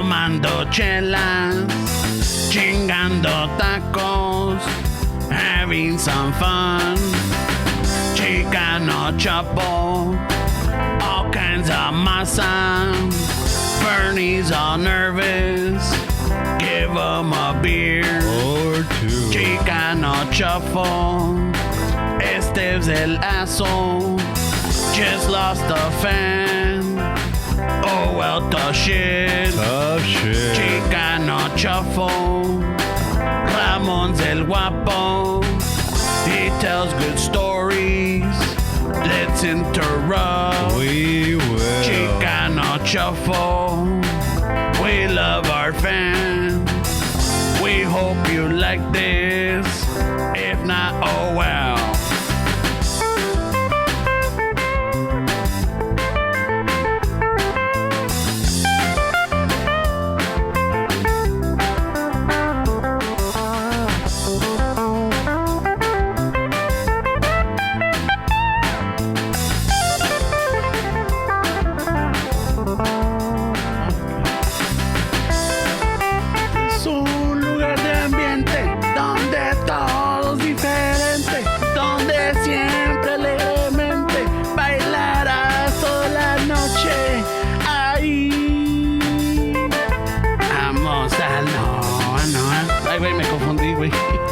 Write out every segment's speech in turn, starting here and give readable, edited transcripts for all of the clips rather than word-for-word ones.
tomando chelas, chingando tacos, having some fun. Chicano Chapo, all kinds of masa. Bernie's all nervous, give him a beer or two. Chicano Chapo, Esteves el aso, just lost a fan. Oh well, tough shit. Chicano Chapo, Ramon's el guapo. He tells good stories. Let's interrupt. We will. Chicano Chapo, we love our fans. We hope you like this. If not, oh well.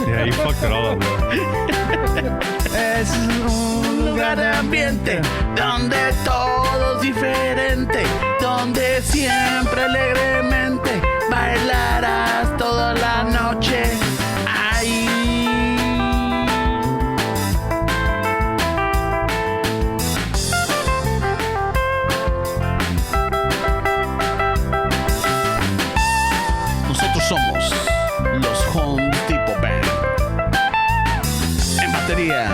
Yeah, you fucked it all up, bro. Es un lugar de ambiente donde todo es diferente, donde siempre alegremente bailarás toda la noche. Ahí. Nosotros somos los Home Tipo Band. En batería,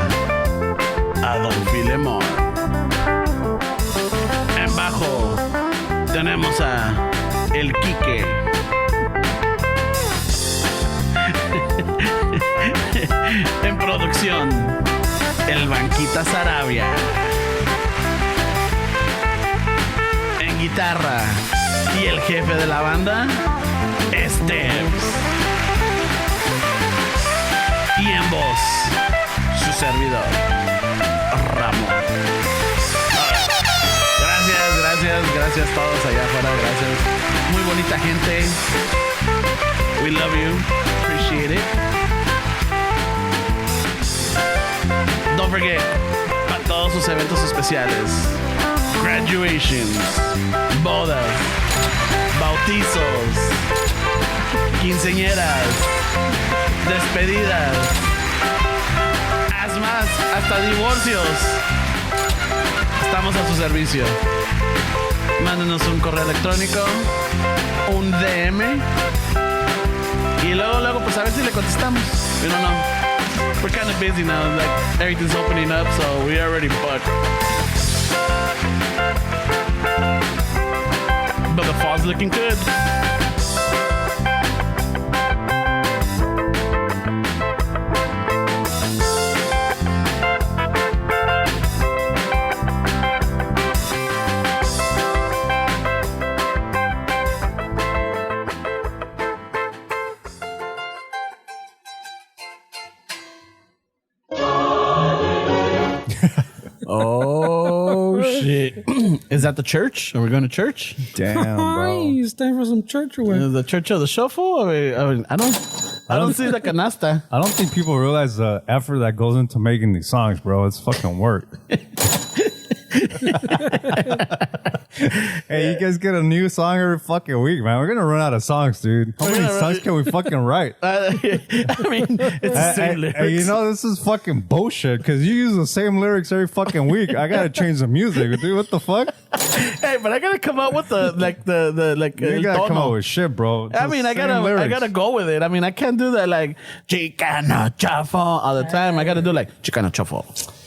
a Don Filemón. En bajo, tenemos a El Quique. En producción, el Banquita Sarabia. En guitarra y el jefe de la banda, Esteves. Y en voz, su servidor, Ramón. Gracias todos allá afuera, gracias. Muy bonita gente. We love you. Appreciate it. Don't forget, para todos sus eventos especiales, graduations, bodas, bautizos, quinceañeras, despedidas, más, hasta divorcios. Estamos a su servicio. Mándenos un correo electrónico, un DM y luego pues a ver si le contestamos. We don't know. We're kind of busy now. Like everything's opening up, so we already booked. But the fall's looking good. Oh shit! Is that the church? Are we going to church? Damn, bro. It's time for some church work. The church of the shuffle? I don't see the canasta. I don't think people realize the effort that goes into making these songs, bro. It's fucking work. Hey, you guys get a new song every fucking week, man. We're gonna run out of songs, dude. How many songs can we fucking write? I mean, it's the same lyrics. Hey, you know, this is fucking bullshit because you use the same lyrics every fucking week. I gotta change the music, dude. What the fuck? Hey, but I gotta come up with the You gotta come up with shit, bro. It's I mean, I gotta go with it. I mean, I can't do that like Chicano Chaffo all the time. I gotta do like Chicano Chaffo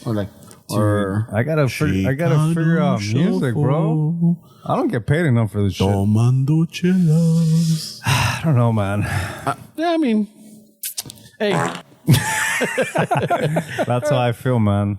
or like. Or I gotta figure out music, bro. I don't get paid enough for this shit. Tomando chelas. I don't know, man. Yeah, I mean, hey. That's how I feel, man.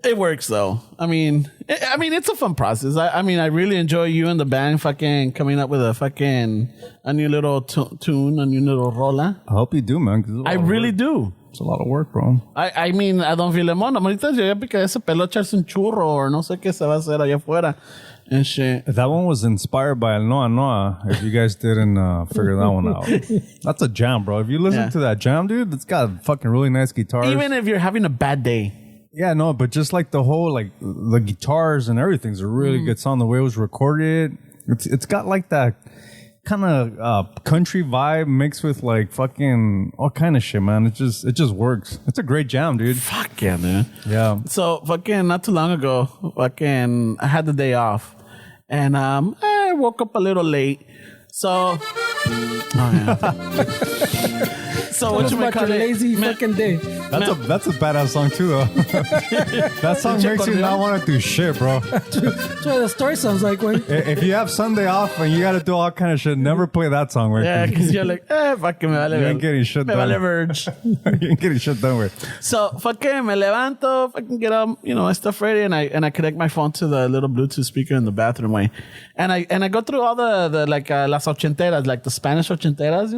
It works though. I mean, it's a fun process. I mean, I really enjoy you and the band fucking coming up with a new little tune, a new little rola. I hope you do, man. 'Cause I really do. It's a lot of work, bro. I mean, a Don Filemón, ahorita llegué a picar ese pelo, echarse un churro o no sé qué se va a hacer allá afuera and shit. That one was inspired by El Noa Noa, if you guys didn't figure that one out. That's a jam, bro. If you listen to that jam, dude, it's got fucking really nice guitars. Even if you're having a bad day. Yeah, no, but just like the whole, like, the guitars and everything's a really good song. The way it was recorded, it's got like that kind of country vibe mixed with like fucking all kind of shit, man. It just works. It's a great jam, dude. Fuck yeah, dude. Yeah. So fucking not too long ago, fucking I had the day off, and I woke up a little late. So, so what you might call it? Lazy fucking day. That's a badass song too, though. That song makes you not want to do shit, bro. That's what the story sounds like, güey. If you have Sunday off and you got to do all kind of shit, never play that song, right? Yeah, because you're like, fucking me vale. You ain't getting shit me done. vale verge. You ain't getting shit done with. So fucking me levanto, fucking get up, my stuff ready, and I connect my phone to the little Bluetooth speaker in the bathroom way, and I go through all the like las ochenteras, like the Spanish ochenteras,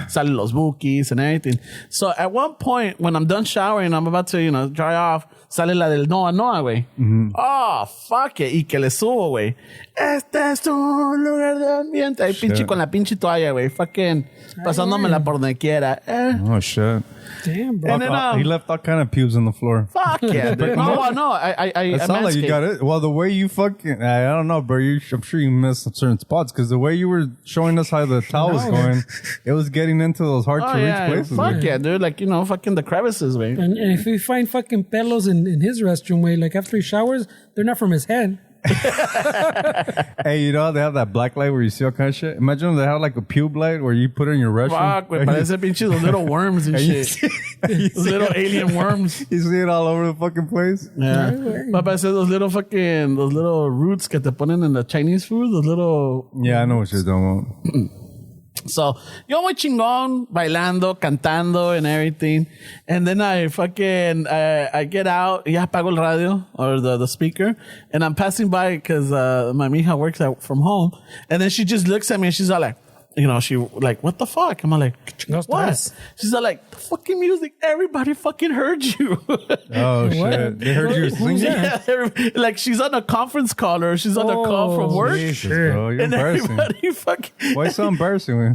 Salen los bookies and everything. So at one point, when I'm done showering, I'm about to, dry off, sale la del Noa Noa, güey. Oh, fuck it. Y que le subo, güey. Este es un lugar de ambiente. Ahí pinche con la pinche toalla, güey. Fucking pasándomela por donde quiera. Oh, shit. Damn, bro. And then, he left all kind of pubes on the floor. Fuck yeah, dude. No. I sounds like you got it. Well, the way you fucking, I don't know, bro. I'm sure you missed certain spots because the way you were showing us how the towel was going, it was getting into those hard to reach places. Fuck yeah, dude. Like, fucking the crevices, way. And if we find fucking pelos in his restroom, way, like after he showers, they're not from his head. Hey, they have that black light where you see all kind of shit. Imagine if they have like a pube light where you put it in your restroom. Fuck, güey. Parece pinche those little worms and shit. Those little alien worms. You see it all over the fucking place. Yeah. But parece those little roots que te ponen in the Chinese food. Those little... Yeah, I know what you're talking about. So, yo muy chingón, bailando, cantando, and everything. And then I get out, ya apago el radio, or the speaker, and I'm passing by because my mija works out from home. And then she just looks at me and she's all like, she like, what the fuck? I'm like, what? She's all like, the fucking music, everybody fucking heard you. Oh, shit. They heard you singing? Yeah, like she's on a conference call or she's on a call from work. Jesus, bro. You're and embarrassing. everybody fucking... Why so embarrassing, man?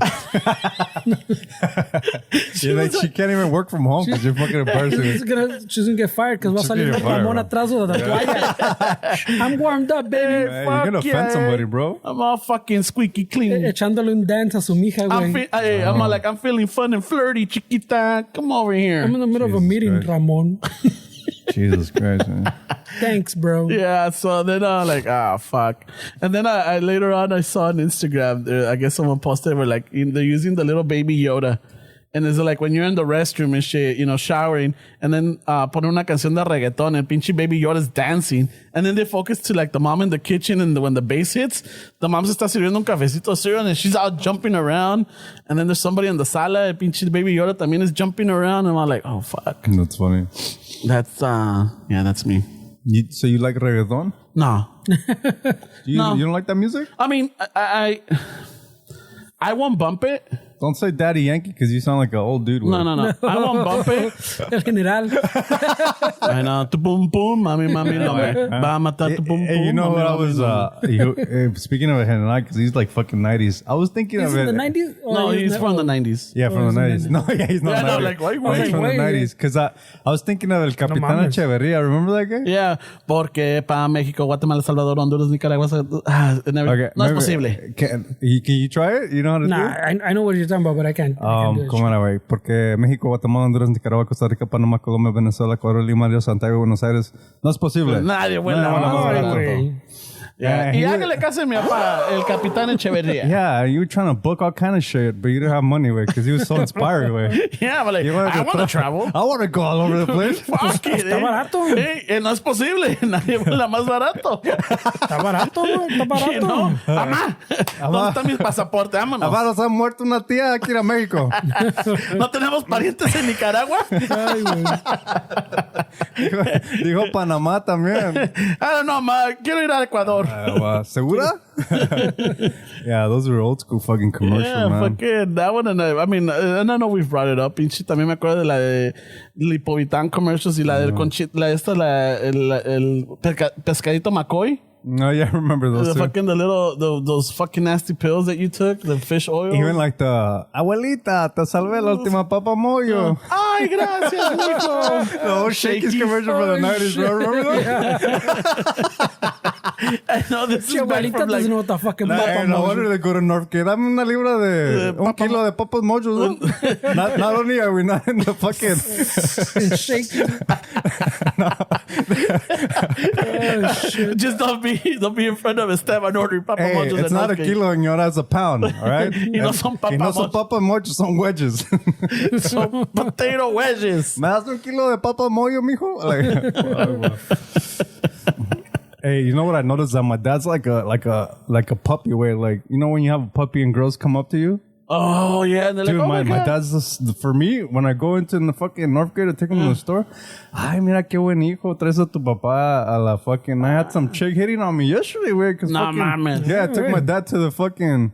She can't even work from home because you're fucking embarrassing. She's gonna get fired because va a salir Ramón atrás de la toalla. I'm warmed up, baby. Hey, you're gonna offend somebody, bro. I'm all fucking squeaky clean. Echándole un dance a su mija, güey. I'm feeling fun and flirty, chiquita. Come over here. I'm in the middle of a meeting, Ramon. Jesus Christ, man. Thanks, bro. Yeah, so then I'm like, fuck. And then I later on I saw on Instagram, I guess someone posted where like they're using the little baby Yoda. And it's like when you're in the restroom and shit, showering, and then pone una canción de reggaeton and pinche baby Yoda's dancing. And then they focus to like the mom in the kitchen, and when the bass hits, the mom se está sirviendo un cafecito cereal and she's out jumping around. And then there's somebody in the sala, and pinche baby Yoda también is jumping around. And I'm like, oh, fuck. That's funny. That's me. So you like reggaeton? No. You don't like that music? I mean, I won't bump it. Don't say Daddy Yankee because you sound like an old dude. No. I won't bump it. El general. I know. Tu boom boom, mami, no me va a matar tu boom boom. Hey, you know what I was speaking of a general because he's like fucking 90s. I was thinking Is of it it. the 90s? No, he's from the 90s. Yeah, from the 90s. No, yeah, he's not. Yeah, no, 90s. like, why you No, he's saying from the way? 90s because I was thinking of El Capitán mames. Echeverría. Remember that guy? Yeah, porque para México, Guatemala, Salvador, Honduras, Nicaragua, Okay, no es maybe- posible. Can you try it? You know how to do Nah, it? I know what you're talking about, but I can't. I can't do it. ¿Cómo era, güey? Porque México, Guatemala, Honduras, Nicaragua, Costa Rica, Panamá, Colombia, Venezuela, Ecuador, Lima, Río, Santiago, Buenos Aires. No es posible. Nadie, güey. No, Ay, no. güey. Yeah. Y hágale caso a mi papá, el Capitán Echeverría. Yeah, you were trying to book all kind of shit, but you didn't have money, way, because he was so inspired, way. Yeah, but like, I want to travel. I want to go all over the place. Fuck it, Está barato. No es posible. Nadie vuela más barato. Está barato, güey. Está barato. No. Mamá, ¿dónde está mi pasaporte? Vámonos. Papá, nos ha muerto una tía aquí en México. ¿No tenemos parientes en Nicaragua? Ay, güey. Dijo Panamá también. I don't know, ma. Quiero ir a Ecuador. ¿Segura? Yeah, those were old school fucking commercials, Yeah, man. fucking that one. And I mean, I don't know we've brought it up. Pinche, también me acuerdo de la de Lipovitán commercials y la del conchito, el pescadito McCoy. No, yeah, I remember those The two. fucking those fucking nasty pills that you took, the fish oil. Even like the abuelita, te salvé la última papa mollo. Ay, gracias, mijo. The old Shakey's commercial for the 90s, bro. Remember that? I know this Si is back abuelita from like, doesn't know what the fucking Nah, papa no mojo. wonder they go to North Kid. Dame una libra de un papa kilo de papas mojos. ¿No? Not only are we not in the fucking Shaky. Oh, shit. just don't be in front of Esteban ordering papa Hey, mojos. it's and not a okay. kilo, señora, it's a pound, all right? Y no son papa Y no son mojos. papa mojos, son wedges. So potato wedges. ¿Me das un kilo de papa mollo, mijo? Like, hey, you know what I noticed? That my dad's like a puppy where, like, you know when you have a puppy and girls come up to you? Oh yeah, and they're Dude, like, oh my God. dad's just, for me, when I go into the fucking North Gate to take him to the store, ay, mira qué buen hijo, traes a tu papá a la fucking, I had some chick hitting on me yesterday, weird, cause Nah, fucking, mames. yeah, I took my dad to the fucking,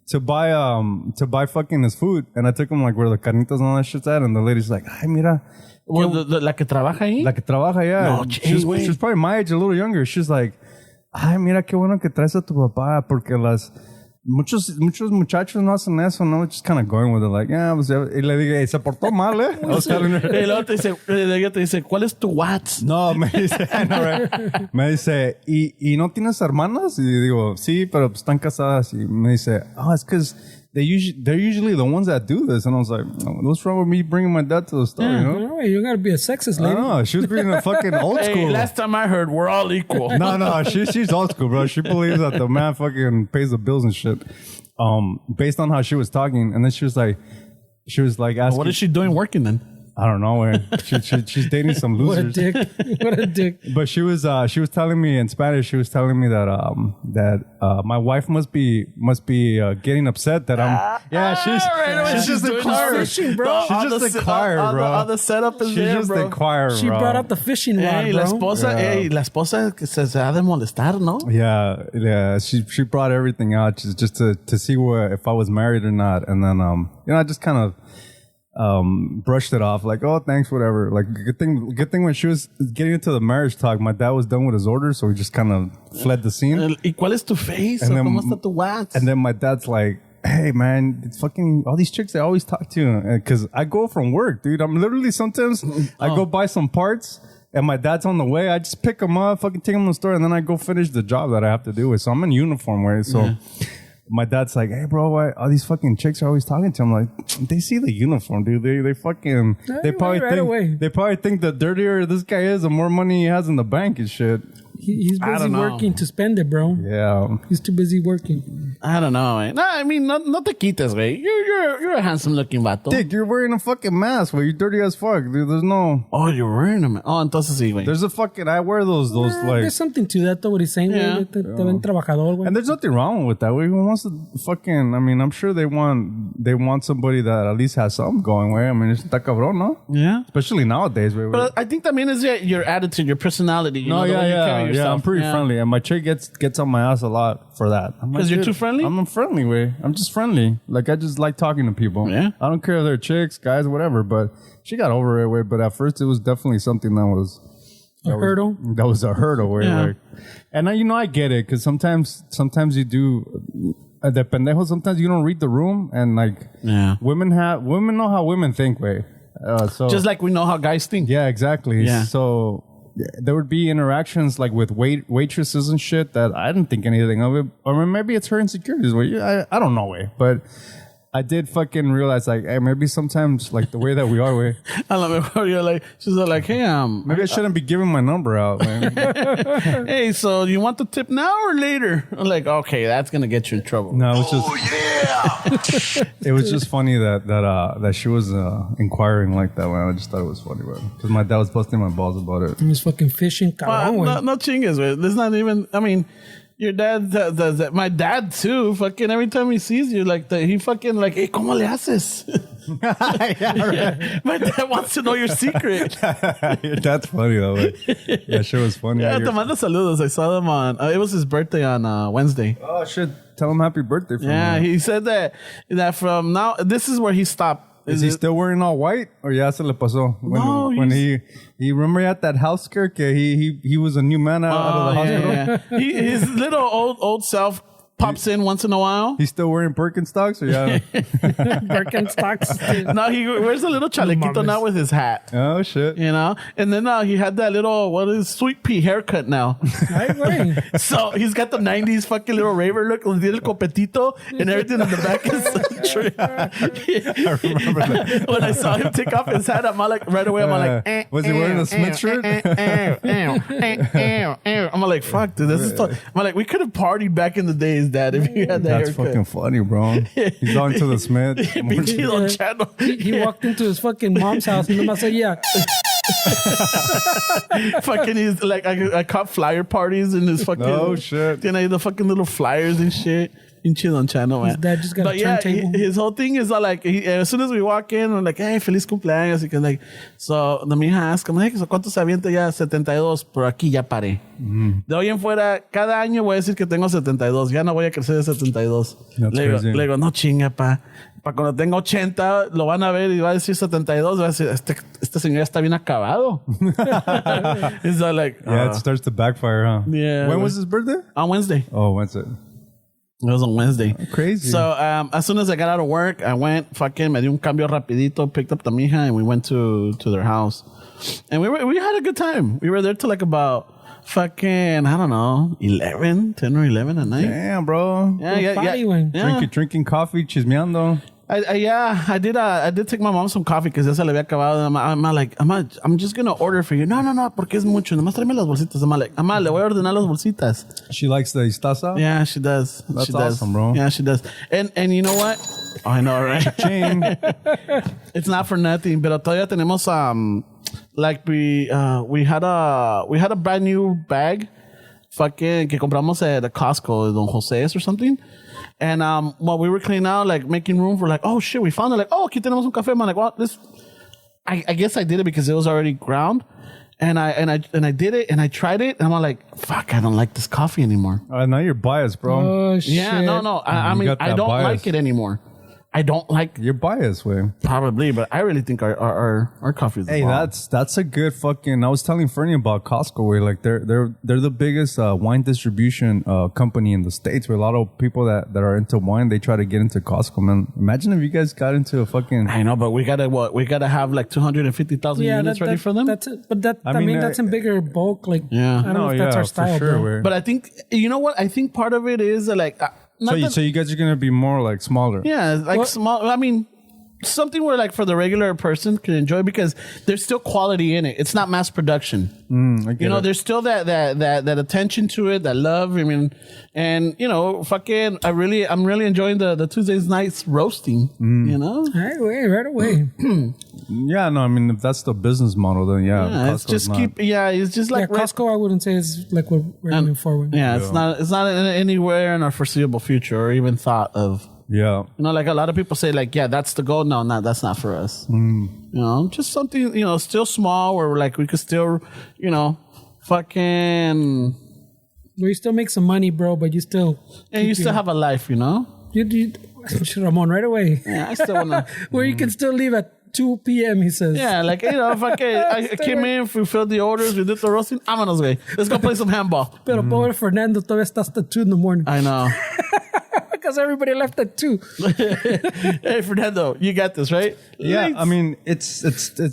to buy fucking his food, and I took him like where the carnitas and all that shit's at, and the lady's like, ay, mira, Well, la que trabaja ahí. la que trabaja, yeah. No, she's güey. probably my age, a little younger. She's like, ay, mira qué bueno que traes a tu papá, porque muchos muchachos no hacen eso, no, just kind of going with it, like, yeah, pues, y le dije, hey, se portó mal, I was telling her. Y luego ella te dice, ¿cuál es tu Watts? No, me dice, I know, right? Me dice, ¿y no tienes hermanas? Y digo, sí, pero pues están casadas. Y me dice, oh, it's because they're usually the ones that do this. And I was like, what's wrong with me bringing my dad to the store, you know? No, you gotta be a sexist I lady. don't know. She was being a fucking old Hey, school. last time I heard, we're all equal. No, she's old school, bro. She believes that the man fucking pays the bills and shit. Based on how she was talking, and then she was like asking, What is she doing working then? I don't know, man. She's dating some What a losers. dick. What a dick. But she was telling me in Spanish. She was telling me that my wife must be getting upset that I'm. Yeah, she's just doing inquiring. fishing, bro. She's just inquiring, bro. All the setup is She's there, just bro. inquiring, She bro. brought out the fishing rod, Hey, bro. la esposa que se ha de molestar, ¿no? Yeah. She brought everything out just to see if I was married or not, and then I just kind of brushed it off like, oh, thanks, whatever. Like, good thing when she was getting into the marriage talk, my dad was done with his orders, so he just kind of fled the scene. ¿Y cuál es tu face? And then- ¿Cómo está tu Watts? And then my dad's like, hey, man, it's fucking all these chicks, they always talk to you. Because I go from work, dude. I'm literally sometimes, I go buy some parts, and my dad's on the way. I just pick them up, fucking take them to the store, and then I go finish the job that I have to do with. So I'm in uniform, right? So my dad's like, hey, bro, why all these fucking chicks are always talking to him? Like, they see the uniform, dude. They fucking, they probably right away. they probably think the dirtier this guy is, the more money he has in the bank and shit. He's I busy don't know. working to spend it, bro. Yeah. He's too busy working. I don't know, güey. No, I mean, no te quites, güey. You're a handsome looking vato. Dick, you're wearing a fucking mask, well, you're dirty as fuck, dude. There's no... Oh, you're wearing them. Oh, entonces sí, güey. There's a fucking... I wear those like... There's something to that, though, what he's saying. Yeah. Te ven trabajador, güey. And there's nothing wrong with that. Who wants to fucking... I mean, I'm sure they want somebody that at least has something going, way. I mean, it's está cabrón, no? Yeah. Especially nowadays, way. But I think también is your attitude, your personality. You No, know, the way you carry yeah. yourself. I'm pretty friendly, and my chick gets on my ass a lot for that. I'm like, 'Cause you're dude, too friendly? I'm a friendly way. I'm just friendly. Like, I just like talking to people. Yeah. I don't care if they're chicks, guys, whatever. But she got over it, way. But at first, it was definitely something that was... hurdle. That was a hurdle, way. Yeah. Like, and I get it, because sometimes you do... de pendejo, sometimes you don't read the room, and like... Yeah. Women know how women think, way. So Just like we know how guys think. yeah, exactly. Yeah. So there would be interactions like with waitresses and shit that I didn't think anything of it, or maybe it's her insecurities. I don't know, way. But I did fucking realize, like, hey, maybe sometimes, like, the way that we are, A lo mejor you're like, she's like, hey, maybe I shouldn't be giving my number out, man. hey, so you want the tip now or later? I'm like, okay, that's gonna get you in trouble. No, it was just, it was just funny that she was inquiring like that, man. I just thought it was funny, man, because my dad was busting my balls about it. He was fucking fishing, cabrón. No chingues, güey. There's not even. I mean, your dad does that. My dad too. Fucking every time he sees you, like he fucking like, hey, ¿cómo le haces? Yeah, my dad wants to know your secret. Your dad's funny though. Like, yeah, sure was funny. Yeah, te mando saludos. I saw them on. It was his birthday on Wednesday. Oh shit! Tell him happy birthday. Yeah, he said that from now. This is where he stopped. Is he still wearing all white, or ya se le pasó? When he remember at that house scare, he was a new man out of the hospital. Yeah. His little old self pops in once in a while. He's still wearing Birkenstocks, or yeah? Birkenstocks. No, he wears a little chalequito now with his hat. Oh shit! You know, and then he had that little sweet pea haircut now. So he's got the '90s fucking little raver look with el copetito and everything in the back is true. I remember that. When I saw him take off his hat, I'm all like, right away, I'm all like, was he wearing a Smith shirt? I'm like, fuck, dude, this is tough. I'm like, we could have partied back in the days, Dad, if you had that That's haircut. fucking funny, bro. He's on to the Smith. Channel. He walked into his fucking mom's house and nomás said, yeah. Fucking, he's like, I caught flyer parties in his fucking. Oh shit! You know, the fucking little flyers and shit. Chill on channel, man. His dad just got a turntable. His whole thing is like, as soon as we walk in, we're like, hey, feliz cumpleaños. Y que like, so the mija ask him, hey, ¿cuánto se avienta ya? 72, pero aquí ya paré. De hoy en fuera, cada año voy a decir que tengo 72. Ya no voy a crecer de 72. Le digo, no chinga, pa. Para cuando tenga 80, lo van a ver y va a decir 72. Va a decir, este señor ya está bien acabado. It's like, yeah, it starts to backfire, huh? Yeah. When was his birthday? On Wednesday. Oh, Wednesday. It was on Wednesday. Oh, crazy. So as soon as I got out of work, I went fucking, me di un cambio rapidito, picked up the mija, and we went to their house. And we had a good time. We were there till like about fucking, I don't know, 10 or 11 at night. Damn, bro. Yeah. Drinking coffee, chismeando. I did take my mom some coffee because ya se le había acabado. I'm just gonna order for you. No, porque es mucho. Nomás tráeme las bolsitas. I'm le voy a ordenar las bolsitas. She likes the istaza? Yeah, she does. That's awesome, bro. Yeah, she does. And you know what? Oh, I know, right? It's not for nothing, pero todavía tenemos like we had a brand new bag fucking que compramos at the Costco, Don Jose's or something. And while we were cleaning out, like making room for like, oh shit, we found it. Like, oh, aquí tenemos un café. I'm like, well, this. I guess I did it because it was already ground, and I did it and I tried it and I'm like, fuck, I don't like this coffee anymore. Now you're biased, bro. Oh shit. Yeah, no. I mean, I don't like it anymore. I don't like. You're biased, way. Probably, but I really think our coffee is. Hey, that's a good fucking. I was telling Fernie about Costco, where like they're the biggest wine distribution company in the States. Where a lot of people that are into wine, they try to get into Costco. Man, imagine if you guys got into a fucking. I know, but we gotta have like 250,000 units ready for them. That's it. But that I mean that's in bigger bulk. Like yeah, I don't know if that's our style, for sure, bro. But I think you know what? I think part of it is like. So you guys are gonna be more like smaller. Yeah, like small. I mean, something where like for the regular person can enjoy because there's still quality in it. It's not mass production. You know, there's still that attention to it, that love. I mean, and you know, fucking, I'm really enjoying the Tuesdays nights roasting. You know, right away. Yeah, no, I mean if that's the business model, then yeah, it's just it's just like Costco. I wouldn't say is like what we're moving forward. Yeah, it's not anywhere in our foreseeable future or even thought of. Yeah. You know, like a lot of people say, like, yeah, that's the goal. No, that's not for us. You know, just something, you know, still small where like we could still, you know, fucking. Where you still make some money, bro, but you still. And you still have a life, you know? You Ramon, right away. Yeah, I still want to. Where you can still leave at 2 p.m., he says. Yeah, like, you know, I came in, we filled the orders, we did the roasting. Vámonos, güey. Let's go play some handball. Pero pobre Fernando todavía está hasta 2 in the morning. I know. Because everybody left at 2. Hey, Fernando, you got this, right? Yeah, I mean, it's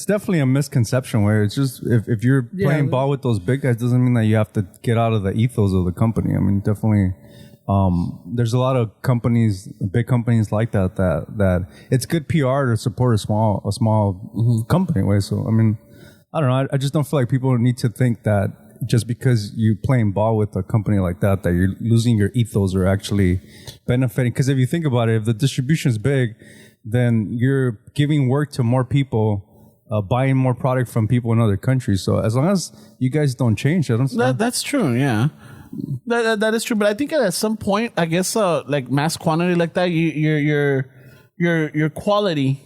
definitely a misconception where it's just if you're playing ball with those big guys doesn't mean that you have to get out of the ethos of the company. I mean, definitely there's a lot of companies, big companies like that it's good PR to support a small company way. So I mean, I don't know. I just don't feel like people need to think that just because you playing ball with a company like that you're losing your ethos or actually benefiting. Because if you think about it, if the distribution is big, then you're giving work to more people, buying more product from people in other countries. So as long as you guys don't change, that's true. Yeah, that is true. But I think at some point, I guess, like mass quantity like that, your quality.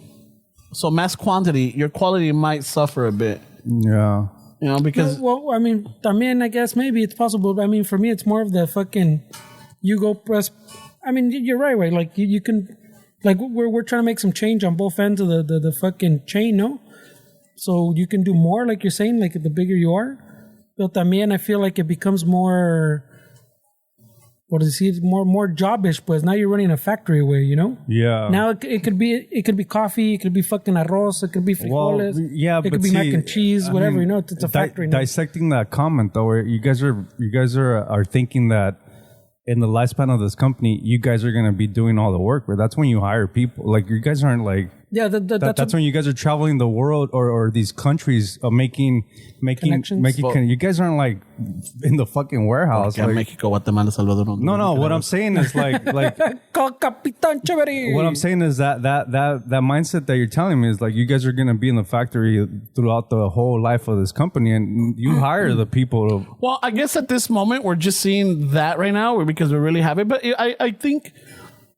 So mass quantity, your quality might suffer a bit. Yeah. You know, because... Well, I mean, I guess maybe it's possible. But I mean, for me, it's more of the fucking... You go press... I mean, you're right, right? Like, you can... Like, we're trying to make some change on both ends of the fucking chain, no? So you can do more, like you're saying, like the bigger you are. But también I feel like it becomes more... What does he more jobbish? Pues now you're running a factory way, you know. Yeah. Now it could be coffee, it could be fucking arroz, it could be frijoles, it could be mac and cheese, whatever. You know, it's a factory. Dissecting that comment though, where you guys are thinking that in the lifespan of this company, you guys are going to be doing all the work. Where that's when you hire people. Like you guys aren't like. Yeah, that's when you guys are traveling the world or these countries, making. You guys aren't like in the fucking warehouse. Like, Mexico, Guatemala, Salvador. No. What I'm saying is like. Capitan Chévere. What I'm saying is that mindset that you're telling me is like you guys are gonna be in the factory throughout the whole life of this company, and you hire the people. Well, I guess at this moment we're just seeing that right now, because we really have it. But I think.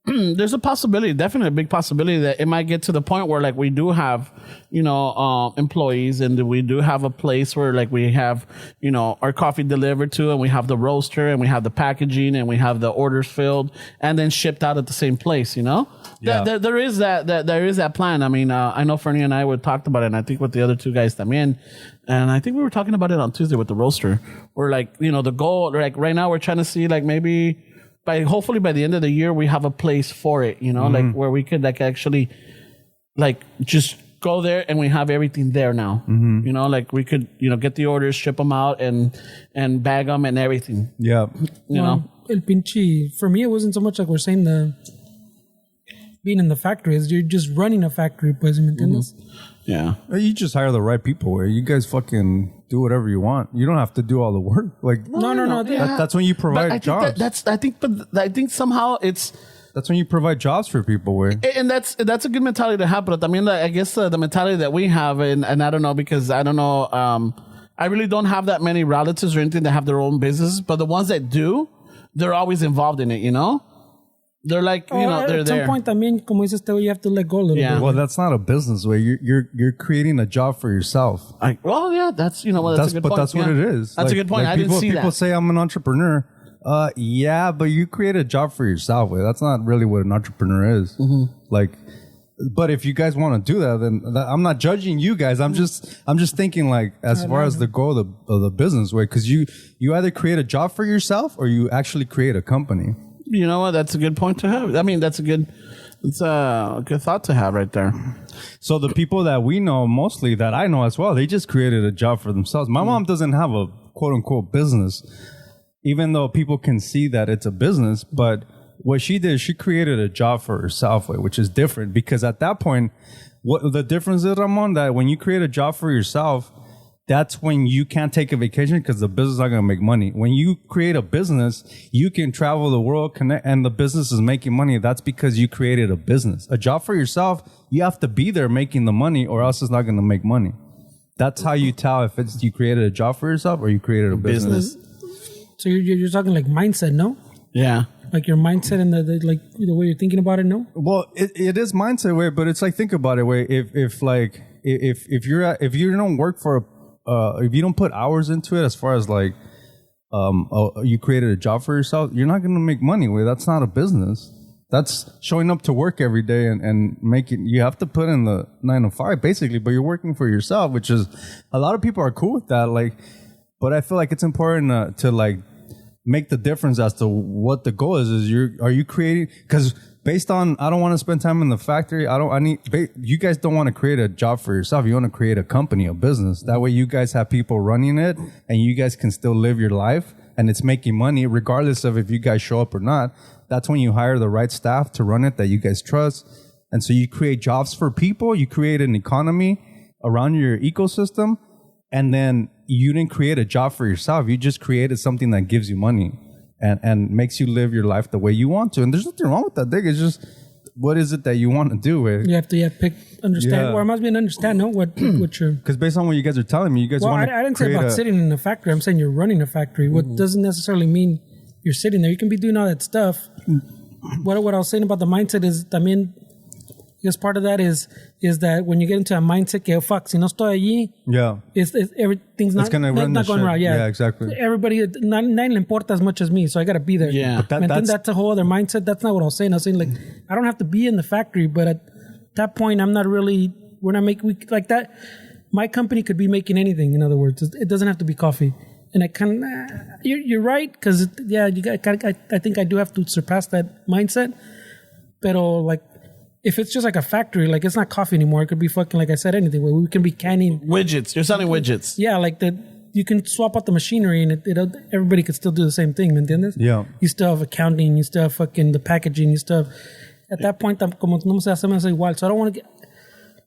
There's a possibility, definitely a big possibility that it might get to the point where like we do have, employees, and we do have a place where like we have, our coffee delivered to, and we have the roaster, and we have the packaging, and we have the orders filled and then shipped out at the same place, Yeah. There is that plan. I mean, I know Fernie and I would talked about it, and I think with the other two guys también. And I think we were talking about it on Tuesday with the roaster. We're like, the goal, like right now we're trying to see like maybe hopefully by the end of the year, we have a place for it, like where we could like actually like just go there and we have everything there now, like we could, get the orders, ship them out and bag them and everything. Yeah. El pinche, for me, it wasn't so much like we're saying being in the factory, is you're just running a factory, pues, ¿me entiendes? Yeah. You just hire the right people where you guys fucking do whatever you want. You don't have to do all the work. Like no. That's when you provide jobs. I think somehow it's... That's when you provide jobs for people where... And that's a good mentality to have. But I mean, I guess the mentality that we have, and I don't know, because I don't know, I really don't have that many relatives or anything that have their own business. But the ones that do, they're always involved in it, They're like, they're there. At some point, también, como dices, you have to let go a little bit. Well, that's not a business way. You're creating a job for yourself. That's a good point. That's what it is. That's a good point. I didn't see that. People say I'm an entrepreneur. Yeah, but you create a job for yourself. That's not really what an entrepreneur is. Like, but if you guys want to do that, then I'm not judging you guys. I'm just thinking like as far as the goal of the business way, because you either create a job for yourself or you actually create a company. You know what? That's a good point to have. I mean, it's a good thought to have right there. So the people that we know, mostly that I know as well, they just created a job for themselves. My mom doesn't have a quote unquote business, even though people can see that it's a business. But what she did, she created a job for herself, which is different, because at that point, what the difference is, Ramon, that when you create a job for yourself, that's when you can't take a vacation because the business is not going to make money. When you create a business, you can travel the world, connect, and the business is making money. That's because you created a business. A job for yourself, you have to be there making the money, or else it's not going to make money. That's how you tell if it's you created a job for yourself or you created a business. So you're talking like mindset, no? Yeah. Like your mindset and the way you're thinking about it, no? Well, it is mindset way, but it's like, think about it way. If you don't work for if you don't put hours into it, as far as like, you created a job for yourself, you're not going to make money with. That's not a business. That's showing up to work every day and making, you have to put in the 9 to 5 basically, but you're working for yourself, which is, a lot of people are cool with that. Like, but I feel like it's important to like make the difference as to what the goal is are you creating, because based on, I don't want to spend time in the factory. You guys don't want to create a job for yourself. You want to create a company, a business. That way you guys have people running it and you guys can still live your life and it's making money, regardless of if you guys show up or not, that's when you hire the right staff to run it that you guys trust. And so you create jobs for people, you create an economy around your ecosystem, and then you didn't create a job for yourself. You just created something that gives you money and makes you live your life the way you want to. And there's nothing wrong with that, Dick. It's just, what is it that you want to do with? You have to understand, or it must be an understand, no, what you're... Because based on what you guys are telling me, you guys want to I didn't say about sitting in a factory. I'm saying you're running a factory. What doesn't necessarily mean you're sitting there. You can be doing all that stuff. What I was saying about the mindset is, I mean, I guess part of that is that when you get into a mindset que fuck, si no estoy allí, everything's not going right. Yeah, exactly. Everybody, nadie le importa as much as me, so I got to be there. Yeah, but that's a whole other mindset. That's not what I was saying. I was saying, like, I don't have to be in the factory, but at that point, we're not making like that. My company could be making anything. In other words, it doesn't have to be coffee. And I kind of, you're right, because I think I do have to surpass that mindset. Pero like, if it's just like a factory, like it's not coffee anymore. It could be fucking, like I said, anything. We can be canning widgets. You're selling widgets. Yeah, like that. You can swap out the machinery and everybody could still do the same thing. ¿Me entiendes? Yeah. You still have accounting. You still have fucking the packaging. You still have, at that point, como no se hace igual. So I don't want to get.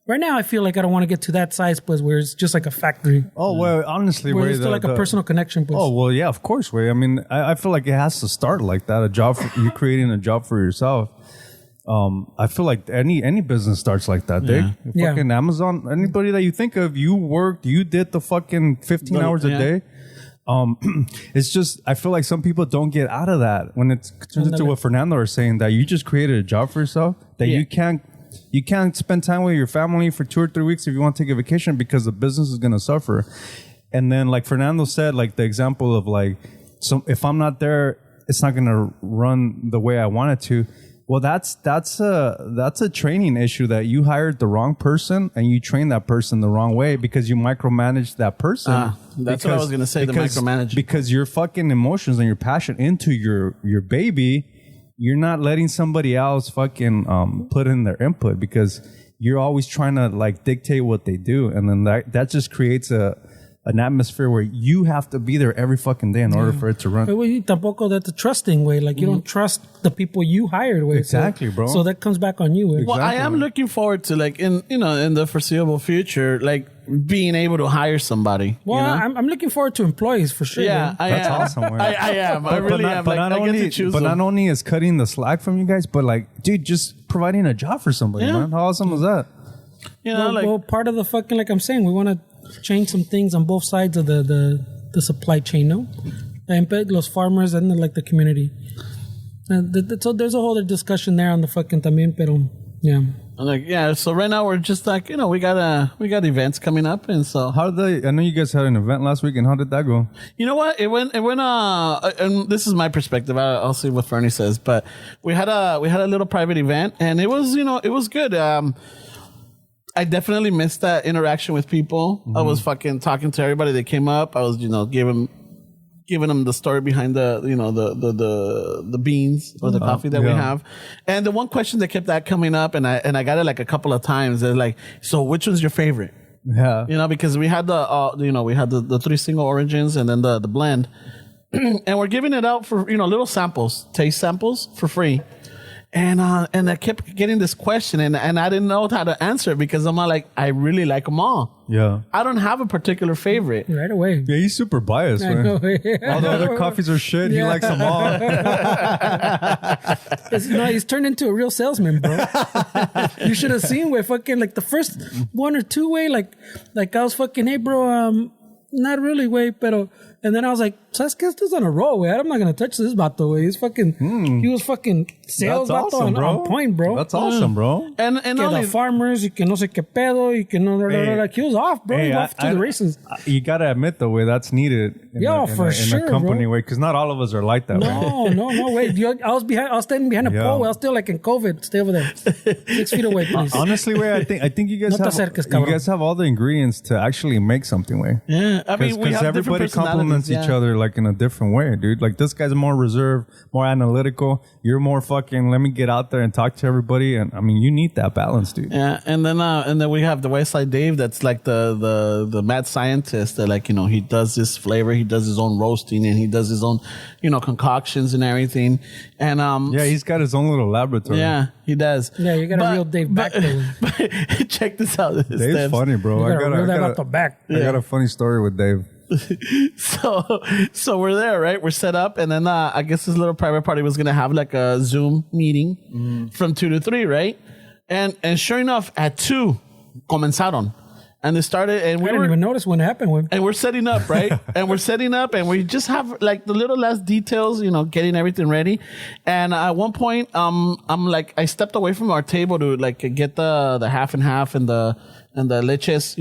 Right now, I feel like I don't want to get to that size, pues, where it's just like a factory. Oh, well, honestly, where it's still like a personal connection, pues. Oh, well, yeah, of course, way. I mean, I feel like it has to start like that. You creating a job for yourself. I feel like any business starts like that, Dick. Yeah. Fucking Amazon, anybody that you think of, you worked, you did the fucking 15 hours a day. It's just, I feel like some people don't get out of that when it turns into what Fernando is saying, that you just created a job for yourself, that you can't spend time with your family for 2 or 3 weeks if you want to take a vacation because the business is going to suffer. And then, like Fernando said, like the example of like, so if I'm not there, it's not going to run the way I want it to. Well, that's a training issue, that you hired the wrong person and you trained that person the wrong way because you micromanaged that person. That's what I was going to say, the micromanage. Because your fucking emotions and your passion into your baby, you're not letting somebody else fucking put in their input because you're always trying to like dictate what they do. And then that just creates an atmosphere where you have to be there every fucking day in order for it to run. But tampoco that's a trusting way. Like you don't trust the people you hired. Way. Exactly, bro. So that comes back on you. Way. Well, I am looking forward to like in the foreseeable future, like being able to hire somebody. Well, you know? I'm looking forward to employees for sure. Yeah, that's awesome. I am. I really am. But like, I get to choose them. not only is cutting the slack from you guys, but like, dude, just providing a job for somebody, man. How awesome is that? You know, well, part of the fucking, like I'm saying, we want to change some things on both sides of the supply chain, no? And los farmers and like the community. So there's a whole other discussion there on the fucking también, pero yeah. So right now we're just like, we got events coming up, and so I know you guys had an event last week, and how did that go? You know what? It went and this is my perspective. I'll see what Fernie says, but we had a little private event, and it was, it was good. I definitely missed that interaction with people. I was fucking talking to everybody that came up. I was, giving them the story behind the beans or the coffee that we have. And the one question that kept that coming up, and I got it like a couple of times, is like, so which one's your favorite? Yeah. Because we had the 3 single origins and then the blend. And we're giving it out for, little samples, taste samples for free. And I kept getting this question, and I didn't know how to answer it because I'm like, I really like them all. Yeah. I don't have a particular favorite. Right away. Yeah, he's super biased, man. Know, All the other coffees are shit. He likes them all. He's turned into a real salesman, bro. You should have seen where fucking like the first 1 or 2 way, like I was fucking, hey, bro, not really, way, pero. And then I was like, ¿sabes qué? Esto's on a roll, way. I'm not going to touch this vato, way. He was fucking sales That's vato awesome, on point, bro. That's awesome, bro. And Que only the farmers, y que no sé qué pedo, y que no, he was off, bro. He was off to the races. You got to admit, the way that's needed in a company way, because not all of us are like that way. No way. I was standing behind a pole. I was still like in COVID. Stay over there. 6 feet away, please. Honestly, way, I think you guys have all the ingredients to actually make something, way. Yeah, I mean, we have different personalities. balance each other like in a different way, dude. Like this guy's more reserved, more analytical. You're more fucking. Let me get out there and talk to everybody. And I mean, you need that balance, dude. Yeah, and then we have the West Side Dave. That's like the mad scientist that, like, he does this flavor. He does his own roasting and he does his own concoctions and everything. And he's got his own little laboratory. Yeah, he does. Yeah, you got a real Dave back there. But check this out. Dave's funny, bro. I got the back. I got a funny story with Dave. So we're there, right? We're set up, and then I guess this little private party was gonna have like a Zoom meeting from 2 to 3, right? And sure enough, at 2, comenzaron. And they started, and I didn't even notice when it happened. And we're setting up, right? And we're setting up, and we just have like the little last details, getting everything ready. And at one point, I'm like, I stepped away from our table to like get the half and half and the leches,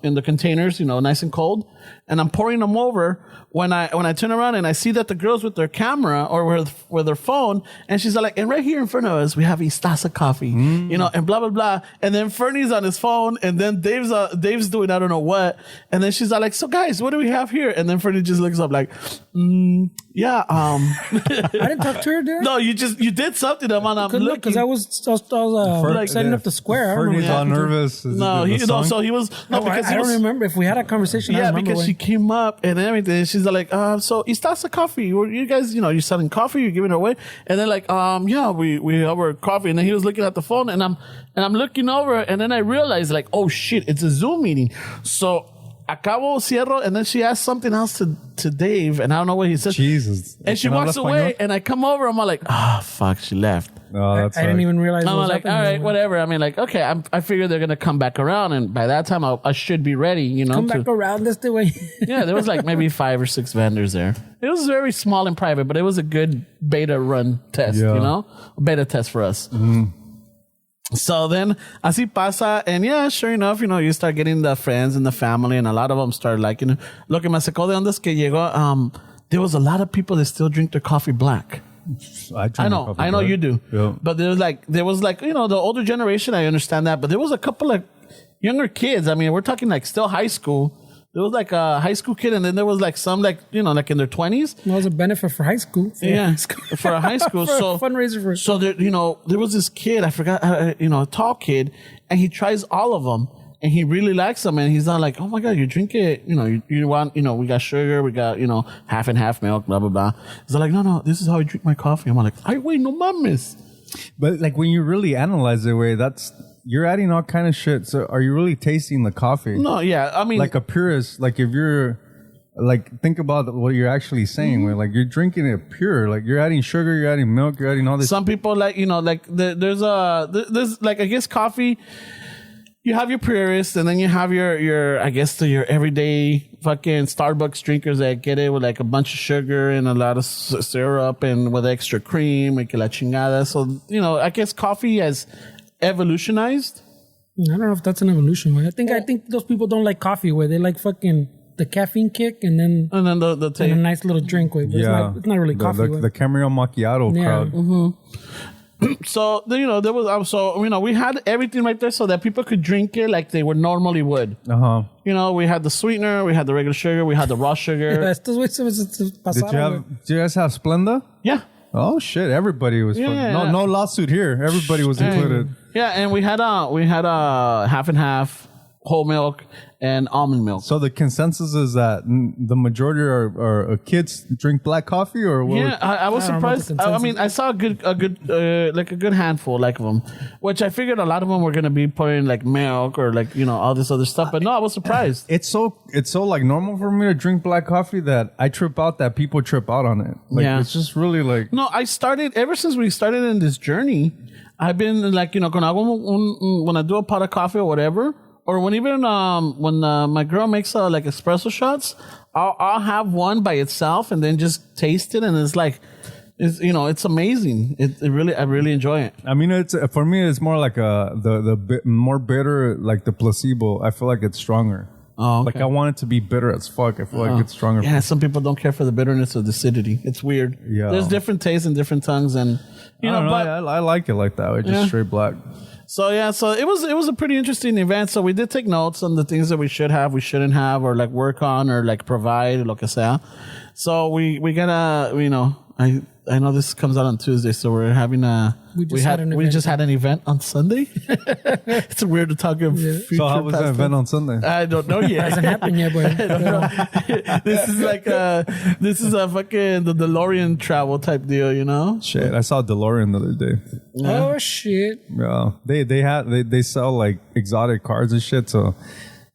in the containers, nice and cold. And I'm pouring them over when I turn around and I see that the girl's with their camera or with their phone, and she's like, and right here in front of us we have Istasa coffee, and blah blah blah. And then Fernie's on his phone, and then Dave's doing I don't know what, and then she's like, so guys, what do we have here? And then Fernie just looks up like, yeah, I didn't talk to her there. No, you did something. I'm looking because I was setting up the square. Fernie's all nervous. No, so he was because I don't remember if we had a conversation. Yeah, because she came up and everything. And she's like, so Istasa coffee. You guys, you're selling coffee. You're giving it away. And they're like, yeah, we have our coffee. And then he was looking at the phone, and I'm looking over, and then I realized like, oh shit, it's a Zoom meeting. So acabo, cierro, and then she asked something else to Dave, and I don't know what he said. Jesus. And she walks away, and I come over. I'm like, fuck, she left. Oh, I didn't even realize. I'm like, all right, whatever. I mean, like, okay, I figure they're gonna come back around, and by that time, I should be ready. Come back around. That's the way. Yeah, there was like maybe 5 or 6 vendors there. It was very small and private, but it was a good beta run test. Beta test for us. Mm-hmm. So then, así pasa, and yeah, sure enough, you start getting the friends and the family, and a lot of them started like, lo que me sacó de onda es que llegó, there was a lot of people that still drink their coffee black. I know you do. Yeah. But there was like, the older generation, I understand that, but there was a couple of younger kids. I mean, we're talking like still high school. There was like a high school kid, and then there was like some like in their 20s. Well, it was a benefit for high school. For a high school. So a fundraiser for. So there, there was this kid, I forgot, a tall kid, and he tries all of them, and he really likes them, and he's not like, oh my god, you drink it, you want, we got sugar, we got, half and half milk, blah blah blah. He's like, no, this is how I drink my coffee. I'm like, ay, wait, no mames. But like when you really analyze it, way you're adding all kind of shit. So are you really tasting the coffee? No, yeah. I mean, like a purist, like if you're like, think about what you're actually saying. Where like you're drinking it pure, like you're adding sugar, you're adding milk, you're adding all this. Some people like, like there's like, I guess coffee. You have your purists, and then you have your I guess your everyday fucking Starbucks drinkers that get it with like a bunch of sugar and a lot of syrup and with extra cream, and que la chingada. So I guess coffee has evolutionized. I don't know if that's an evolution. I think those people don't like coffee where they like fucking the caffeine kick and then the and a nice little drink way. But it's not really coffee. The caramel macchiato crowd. Mm-hmm. So there was we had everything right there so that people could drink it like they would normally would. We had the sweetener, we had the regular sugar, we had the raw sugar. Did you guys have Splenda? Yeah. Oh shit! Everybody was no lawsuit here. Everybody was included. Yeah, and we had half and half, whole milk, and almond milk. So the consensus is that the majority are kids drink black coffee, or what? Yeah, I was surprised. I mean, I saw a good handful of them, which I figured a lot of them were gonna be putting like milk or like all this other stuff. But no, I was surprised. It's so like normal for me to drink black coffee that I trip out that people trip out on it. Like, it's just really like no. I started ever since we started in this journey. I've been like when I do a pot of coffee or whatever. Or when my girl makes like espresso shots, I'll have one by itself and then just taste it, and it's like, it's amazing. I really enjoy it. I mean, for me, it's more like the more bitter, like the placebo. I feel like it's stronger. Oh, okay. Like I want it to be bitter as fuck. I feel like it's stronger. Yeah, some people don't care for the bitterness or the acidity. It's weird. Yeah, there's different tastes and different tongues, and I like it like that. It's just straight black. So yeah, so it was a pretty interesting event. So we did take notes on the things that we should have, we shouldn't have, or like work on, or like provide, lo que sea. So we gotta, I know this comes out on Tuesday, so we're having we just had an event on Sunday. It's weird to talk of future. So how was that event on Sunday? I don't know yet. It hasn't happened yet, but This is a fucking the DeLorean travel type deal, you know? Shit, I saw DeLorean the other day. oh shit. Yeah, they sell like exotic cars and shit. So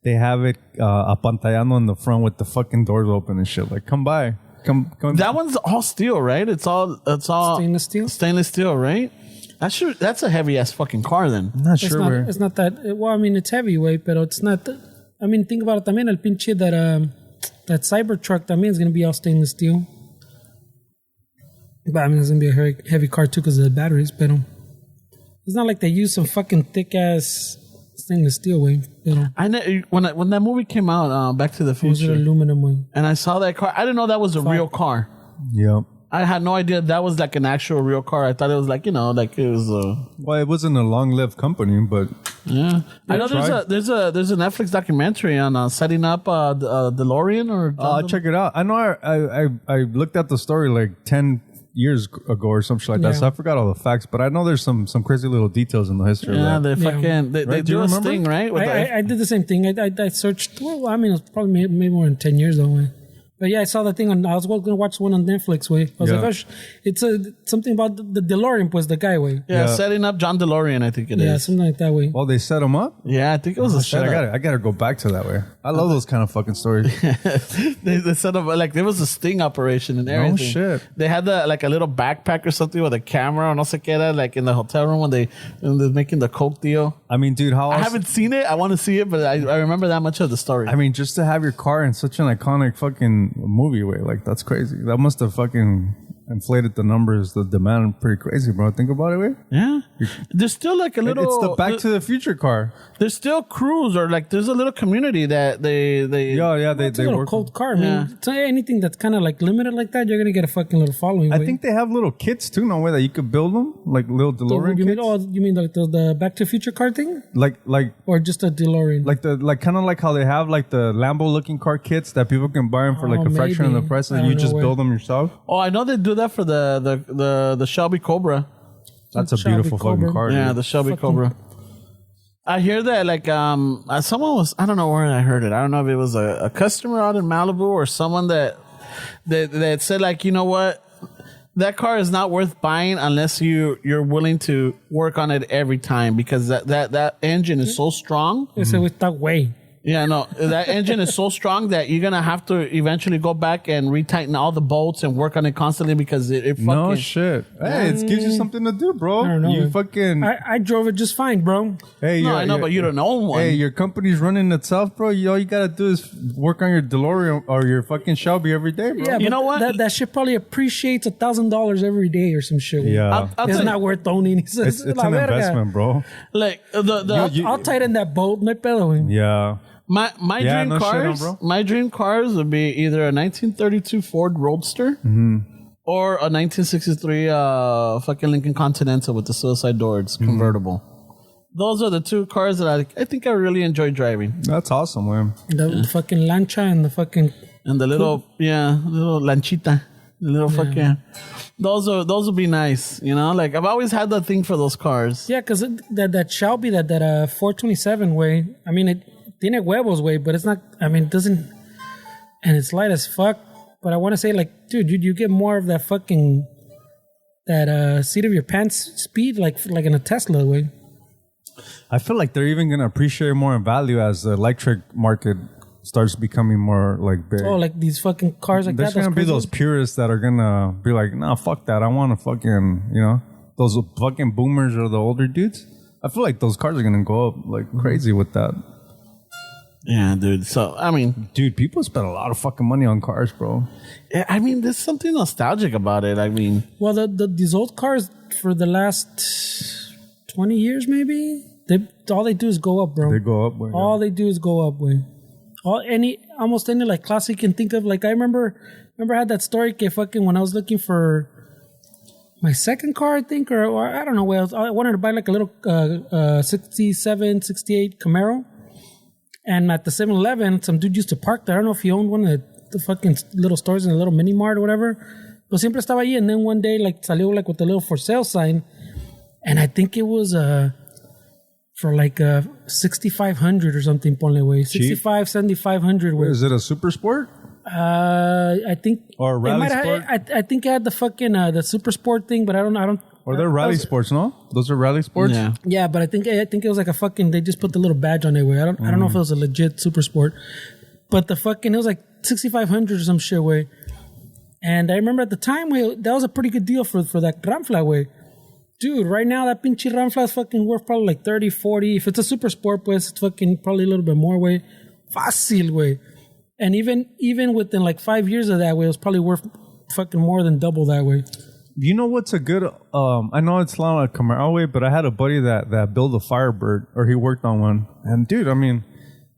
they have it apantallando in the front with the fucking doors open and shit. Like, come by. Come. That one's all steel, right? It's all Stainless steel? Stainless steel, right? That's a heavy ass fucking car then. I'm not It's sure not, where. it's not that. Well, I mean, it's heavyweight, but it's not. I mean, think about it. También el pinche that Cybertruck también is gonna be all stainless steel. But I mean, it's gonna be a heavy car too because of the batteries. But it's not like they use some fucking thick ass stainless steel way. I know when that movie came out, Back to the It was an Future, aluminum way. and I saw that car. I didn't know that was a real car. Yep. I had no idea that was like an actual real car. I thought it was like like it was Well, it wasn't a long-lived company, but yeah. I know tried. there's a Netflix documentary on setting up DeLorean or I'll check it out. I know I looked at the story like 10 years ago or something like that, Yeah. so I forgot all the facts, but I know there's some crazy little details in the history yeah, of that. they fucking they Right, do do you a remember? thing, right? With I did the same thing. I searched. Well, I mean, it was probably maybe more than 10 years though. But yeah, I saw that thing on. I was going to watch one on Netflix. I was Yeah. like, oh, it's something about the DeLorean was the guy way. yeah, Yeah. setting up John DeLorean, I think it is. Yeah, something like that way. Oh, they set him up? Yeah, I think it was a Shit, setup. I gotta go back to that way. I love those kind of fucking stories. They set up like there was a sting operation and everything. shit. They had like a little backpack or something with a camera or no sé qué era, like in the hotel room when they're making the coke deal. I mean, dude, how I else? haven't seen it. I want to see it, but I remember that much of the story. I mean, just to have your car in such an iconic fucking movie way, like that's crazy. That must have fucking inflated the numbers, the demand, pretty crazy, bro. Think about it, way. yeah, there's still like a little. It's the Back to the Future car. There's still crews or like there's a little community that they. Yeah, It's a they little work. cold car. I mean, Yeah. so anything that's kind of like limited like that, you're gonna get a fucking little following. I way. think they have little kits too. No way that you could build them, like little So DeLorean you mean, kits. you mean like the Back to the Future car thing, Like or just a DeLorean? like kind of like how they have like the Lambo looking car kits that people can buy them for like Oh, a fraction of the maybe. price, I and don't you just know build them yourself. Oh, I know they do that for the Shelby Cobra. That's a Shelby beautiful fucking Cobra. car. Yeah, dude. the Shelby Fucking- Cobra. I hear that like someone was, I don't know where I heard it. I don't know if it was a customer out in Malibu or someone that said like, you know what, that car is not worth buying unless you're willing to work on it every time because that engine is so strong. Ese güey está güey. Yeah, no, that engine is so strong that you're gonna have to eventually go back and retighten all the bolts and work on it constantly because it fucking. No shit. Hey, it gives you something to do, bro. I don't know. You fucking. I drove it just fine, bro. Hey, No, you're- I know, you're- but you don't own one. Hey, your company's running itself, bro. All you gotta do is work on your DeLorean or your fucking Shelby every day, bro. Yeah, You but know what? That shit probably appreciates $1,000 every day or some shit. Yeah. I'll It's tell you- not worth owning. It's It's la an verga. investment, bro. like I'll tighten that bolt. No pedo, güey. Yeah. My Yeah, dream no shit, cars. bro. My dream cars would be either a 1932 Ford Roadster or a 1963 fucking Lincoln Continental with the suicide doors convertible. Those are the two cars that I think I really enjoy driving. That's awesome, man. The fucking lancha and the fucking. And the little little lanchita, the little fucking. Those would be nice, you know. Like I've always had that thing for those cars. Yeah, because that Shelby, that 427 way, I mean, it tiene huevos way, but it's not, I mean, it doesn't, and it's light as fuck. But I want to say, like, dude, you get more of that fucking, that seat of your pants speed, like in a Tesla way. I feel like they're even gonna appreciate more in value as the electric market starts becoming more like big. Oh, like these fucking cars like There's that. gonna be those purists that are gonna be like, nah, fuck that. I want to fucking, those fucking boomers or the older dudes. I feel like those cars are gonna go up like crazy with that. Yeah, dude. So I mean, Dude, people spend a lot of fucking money on cars, bro. I mean, there's something nostalgic about it. I mean, Well, these old cars for the last 20 years, maybe, all they do is go up, bro. They go up. All they do is go up, way. Almost any like class you can think of. Like I remember I had that story que fucking when I was looking for my second car, I think, or I don't know. I wanted to buy like a little 67, 68 Camaro. And at the 7-Eleven, some dude used to park there. I don't know if he owned one of the fucking little stores in a little mini mart or whatever. But siempre estaba ahí. And then one day, like, salió like with the little for sale sign. And I think it was for like 6,500 or something, ponle, güey. 65, 7,500, güey. Is it a super sport? I think. Or rally sport? I think it had the fucking the super sport thing, but I don't. Or they're rally sports, no? Those are rally sports? Yeah. Yeah, but I think it was like a fucking. They just put the little badge on it. Way I don't know if it was a legit super sport, but the fucking it was like 6,500 or some shit way. And I remember at the time, way that was a pretty good deal for that Ramfla way. Dude, right now that pinche Ramfla is fucking worth probably like 30, 40. If it's a super sport, pues it's fucking probably a little bit more way. Fácil way. And even within like 5 years of that way, it was probably worth fucking more than double that way. You know what's a good? I know it's not a Camaro way, but I had a buddy that built a Firebird, or he worked on one. And dude, I mean,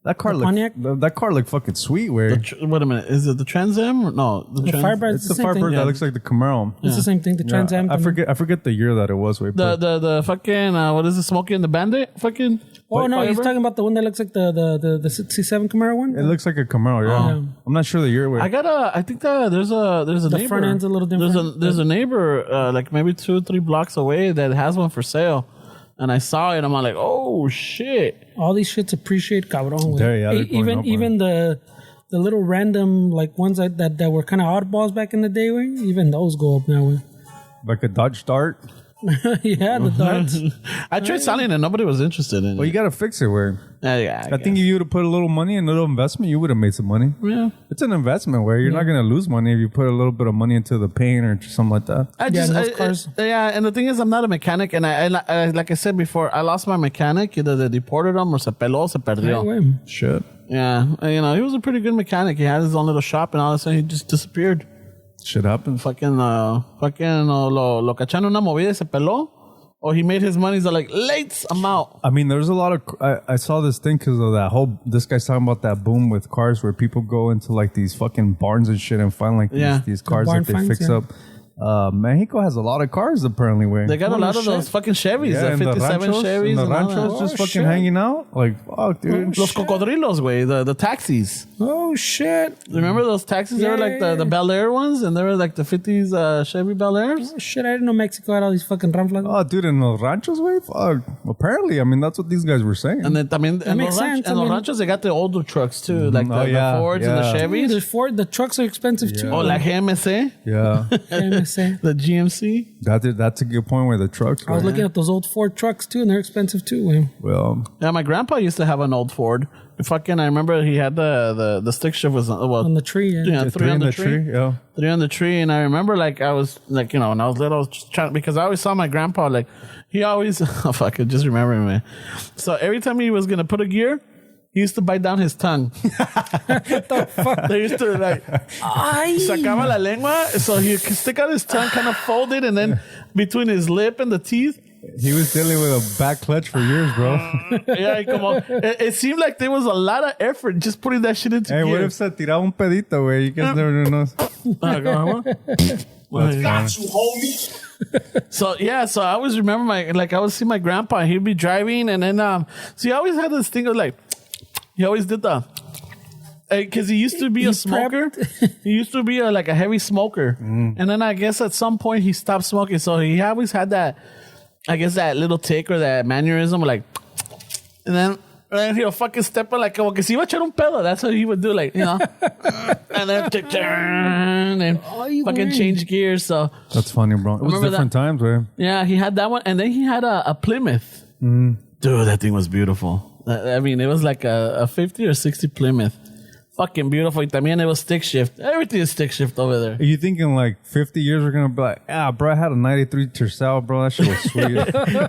that car looked fucking sweet. Wait a minute, is it the Trans Am? No, the Firebird. It's the Firebird that looks like the Camaro. It's the same thing. The Trans Am. I forget the year that it was. Wait, the fucking what is it? Smokey and the Bandit? Fucking. Oh no, he's talking about the one that looks like the 67 Camaro one. It looks like a Camaro. Yeah, I'm not sure the year. Wait. I think that there's a the neighbor. Front end's a little different. There's a neighbor like maybe 2 or 3 blocks away that has one for sale, and I saw it. I'm like, oh shit! All these shits appreciate cabrón. Yeah, even the little random like ones that were kind of oddballs back in the day. Even those go up now. Like a Dodge Dart. Yeah, the darts. I tried selling it. Nobody was interested in it. Well, you got to fix it. Where I think if you would have put a little money in a little investment, you would have made some money. Yeah, it's an investment where you're not going to lose money if you put a little bit of money into the paint or something like that. Cars. And the thing is, I'm not a mechanic, and I like I said before, I lost my mechanic. Either they deported him or se peló, se perdió. Shit. Yeah, he was a pretty good mechanic. He had his own little shop, and all of a sudden he just disappeared. Shit happens. Lo cacharon una movida y se peló. Or he made his money. He's like, late, I'm out. I mean, there's a lot of... I saw this thing because of that whole... This guy's talking about that boom with cars where people go into like these fucking barns and shit and find like these cars that they fix up. Mexico has a lot of cars apparently. Where they got a lot of those fucking Chevys, the 57 Chevys, and the ranchos just fucking hanging out. Like, fuck, dude. Los cocodrilos, way, the taxis. Oh shit! Remember those taxis? They were like the Bel Air ones, and they were like the 50s Chevy Bel Airs. Oh shit! I didn't know Mexico had all these fucking Ramflas. Oh, dude, in the ranchos, way, fuck. Apparently, I mean, that's what these guys were saying. And then, I mean, in the ranchos, they got the older trucks too, like the Fords and the Chevys. The Ford, the trucks are expensive too. Oh, like GMC. Yeah. GMC. The GMC. That's a good point where the trucks. I was looking at those old Ford trucks too, and they're expensive too. Man. Well, yeah, my grandpa used to have an old Ford. I remember he had the stick shift was on the tree. Yeah, 3 on the tree. Yeah, 3 on the tree. And I remember like I was like when I was little, because I always saw my grandpa like he always I just remember him, man. So every time he was gonna put a gear, he used to bite down his tongue. What the fuck? They used to like sacaba la lengua, so he could stick out his tongue, kind of fold it, and then between his lip and the teeth. He was dealing with a back clutch for years, bro. Yeah, come on. It seemed like there was a lot of effort just putting that shit into gear. What if se tiraba un pedito, güey? You guys never know. Got you, homie. So I always remember I would see my grandpa, he'd be driving, and then so he always had this thing of like, he always did because he used to be a smoker. He used to be like a heavy smoker. And then I guess at some point he stopped smoking. So he always had that, I guess that little tick or that mannerism like, and then he'll fucking step on like, como que si iba a echar un pedo. That's what he would do, like, and then turn and fucking change gears. So that's funny, bro. It was different times, man. Yeah, he had that one. And then he had a Plymouth. Dude, that thing was beautiful. I mean, it was like a 50 or 60 Plymouth. Fucking beautiful. Y también it was stick shift. Everything is stick shift over there. Are you thinking like 50 years we're going to be like, bro, I had a 93 Tercel, bro. That shit was sweet.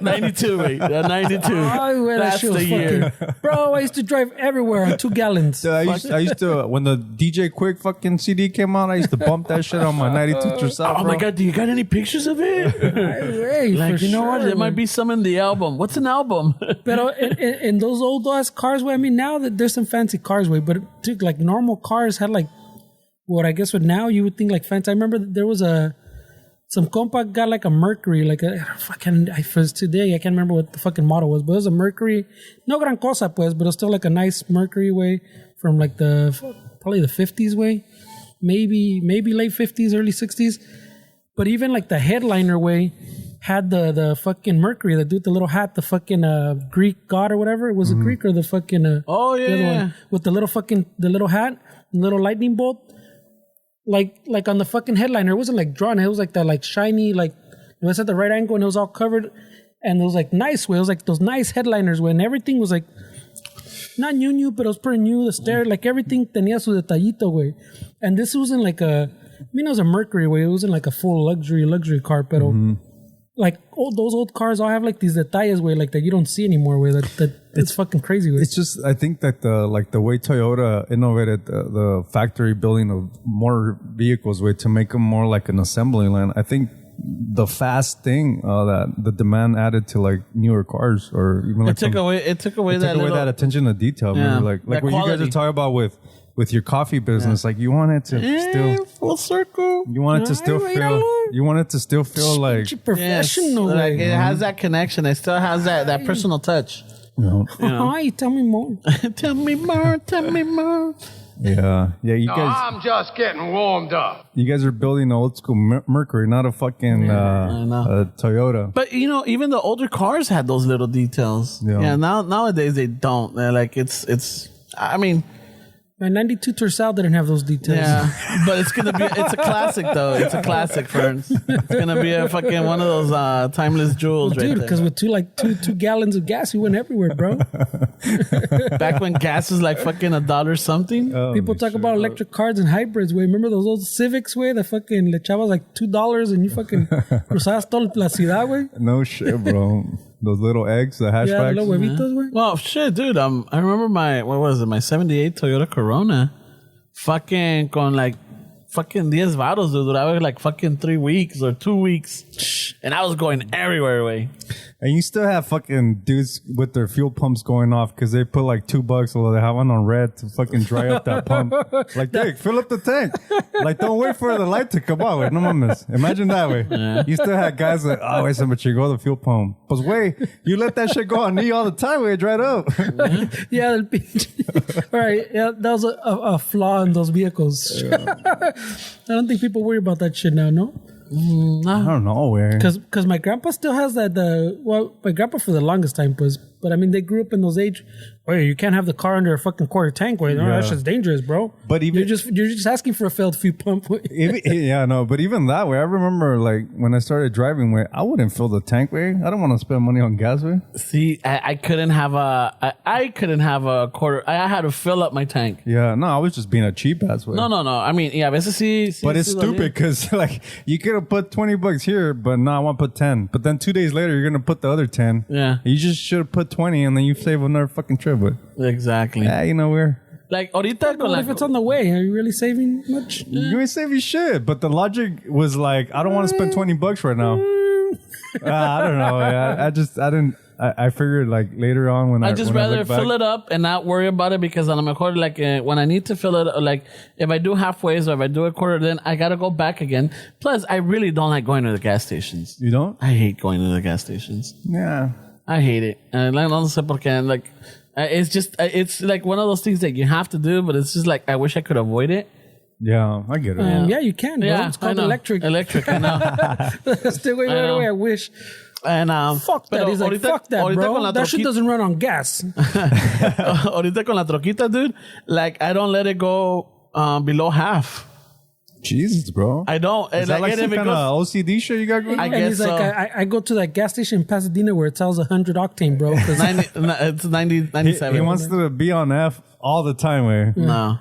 92, wait. 92. That's the year. Bro, I used to drive everywhere on 2 gallons. Dude, I used to, when the DJ Quick fucking CD came out, I used to bump that shit on my 92 Tercel, Oh, my God. Do you got any pictures of it? Like, you know what? There might be some in the album. What's an album? But in those old ass cars, I mean, now that there's some fancy cars, but dude, like normal cars had like what I guess what now you would think like fancy. I remember there was a some compa got like a Mercury, like a fucking. Today I can't remember what the fucking model was, but it was a Mercury. No gran cosa, pues, but it was still like a nice Mercury way from like probably the 50s way, maybe late 50s, early 60s. But even like the headliner way had the fucking Mercury, the dude, the little hat, the fucking Greek god or whatever. Was it Greek or the fucking the other one with the little hat, little lightning bolt. Like on the fucking headliner, it wasn't like drawn. It was like that like shiny, like it was at the right angle and it was all covered. And it was like nice way. It was like those nice headliners when everything was like not new, but it was pretty new. The stair, like everything tenía su detallito way. And this wasn't like it was a Mercury way. It wasn't like a full luxury car, but like those old cars all have like these detalles way, like that you don't see anymore. Way that it's fucking crazy. Way. It's just I think that the way Toyota innovated the factory building of more vehicles way to make them more like an assembly line. I think the fast thing that the demand added to like newer cars or even like it took away that attention to detail. Yeah, like what you guys are talking about with your coffee business, like you want it to still full circle. You want it to still feel. You want it to still feel like professional. Yes, like it has that connection. It still has that personal touch. Hi, tell me more. Tell me more. Tell me more. Yeah. You guys. I'm just getting warmed up. You guys are building an old school Mercury, not a fucking Toyota. But even the older cars had those little details. Yeah. Nowadays they don't. They're like it's. I mean. My 92 Tercel didn't have those details. Yeah, but it's a classic though. It's a classic, Ferns. It's gonna be a fucking one of those timeless jewels, well, dude. Because with two gallons of gas, we went everywhere, bro. Back when gas was like fucking $1 something. People talk about electric cars and hybrids. Way, remember those old Civics? Way, the fucking le echabas like $2 and you fucking cruzabas toda la ciudad, way. No shit, bro. Those little eggs, the hatchbacks. Yeah, the little huevitos, güey. Well, shit, dude. I remember my 78 Toyota Corona, fucking con like fucking 10 varos, dude. I was like fucking 3 weeks or 2 weeks, and I was going everywhere, way. And you still have fucking dudes with their fuel pumps going off because they put like $2 or they have one on red to fucking dry up that pump. Like, Dick, fill up the tank. Like, don't wait for the light to come out. Wait, no mames. Imagine that way. Yeah. You still had guys like, oh, wait, somebody should go to the fuel pump. But wait, you let that shit go on knee all the time. Wait, dried up. Yeah, all right. Yeah, that was a flaw in those vehicles. Yeah. I don't think people worry about that shit now. No. I don't know where. Because my grandpa still has that. My grandpa for the longest time was, but I mean they grew up in those age where you can't have the car under a fucking quarter tank. Where that shit's dangerous, bro. But even you're just asking for a failed fuel pump. But even that way, I remember like when I started driving, where I wouldn't fill the tank. Way I don't want to spend money on gas. Way see, I couldn't have a quarter. I had to fill up my tank. Yeah, no, I was just being a cheap ass way. No. I mean, yeah, but it's stupid because like you could have put $20 here, but no, I want to put 10. But then 2 days later, you're gonna put the other 10. Yeah, you just should have put 20, and then you save another fucking trip. But exactly. Yeah, we're like ahorita. What if it's on the way? Are you really saving much? You ain't saving shit. But the logic was like, I don't want to spend $20 right now. I don't know. I figured like later on when I just rather fill it up and not worry about it because a lo mejor like when I need to fill it, like if I do halfway or if I do a quarter, then I gotta go back again. Plus, I really don't like going to the gas stations. You don't? I hate going to the gas stations. Yeah, I hate it. And like no sé por qué. Like it's like one of those things that you have to do, but it's just like I wish I could avoid it. Yeah, I get it. Yeah, you can. Bro. Yeah, it's called electric. Electric, I know. Still going right away. I wish. And fuck that. He's like, fuck that, bro. That shit doesn't run on gas. Ahorita con la troquita, dude. Like I don't let it go below half. Jesus, bro. I don't. Is that like some kind of OCD shit you got going on? I guess he's like, I go to that gas station in Pasadena where it tells 100 octane, bro. It's 97. He wants to be on F all the time, way. No.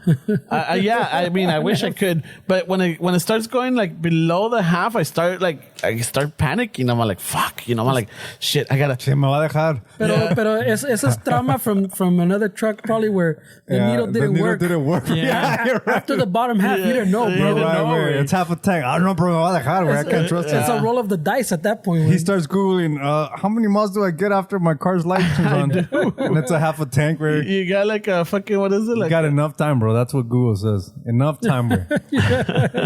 I mean, I wish I could, but when it starts going like below the half, I start panicking. I'm like, fuck, I'm like, shit, I gotta. Se me va a dejar. Pero esa es trauma from another truck probably where the needle didn't work. Yeah, you're right. After the bottom half, you didn't know, bro. Right. It's half a tank. I don't know, bro. Me va a dejar, I can't trust it. It's a roll of the dice at that point. He starts Googling, how many miles do I get after my car's light turns on? And it's a half a tank, where you got like a fucking, what is it? You got enough time, bro. That's what Google says. Enough time, bro.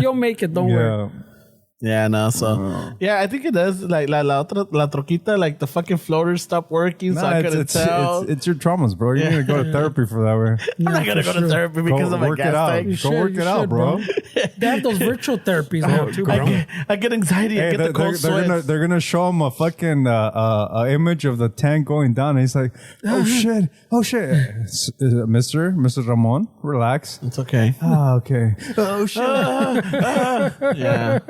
You'll make it. Don't worry. Yeah, no, so yeah, I think it does. Like la troquita, like the fucking floaters stopped working, so I couldn't tell. It's your traumas, bro. You need to go to therapy for that way. I'm not gonna go to therapy because of my gas tank. Go work it out, bro. They have those virtual therapies now too, bro. I get anxiety. I get the cold sweats. They're gonna show him a fucking image of the tank going down, and he's like, "Oh shit, oh shit, Mr. Ramon, relax. It's okay. Ah, okay. Oh shit. Yeah.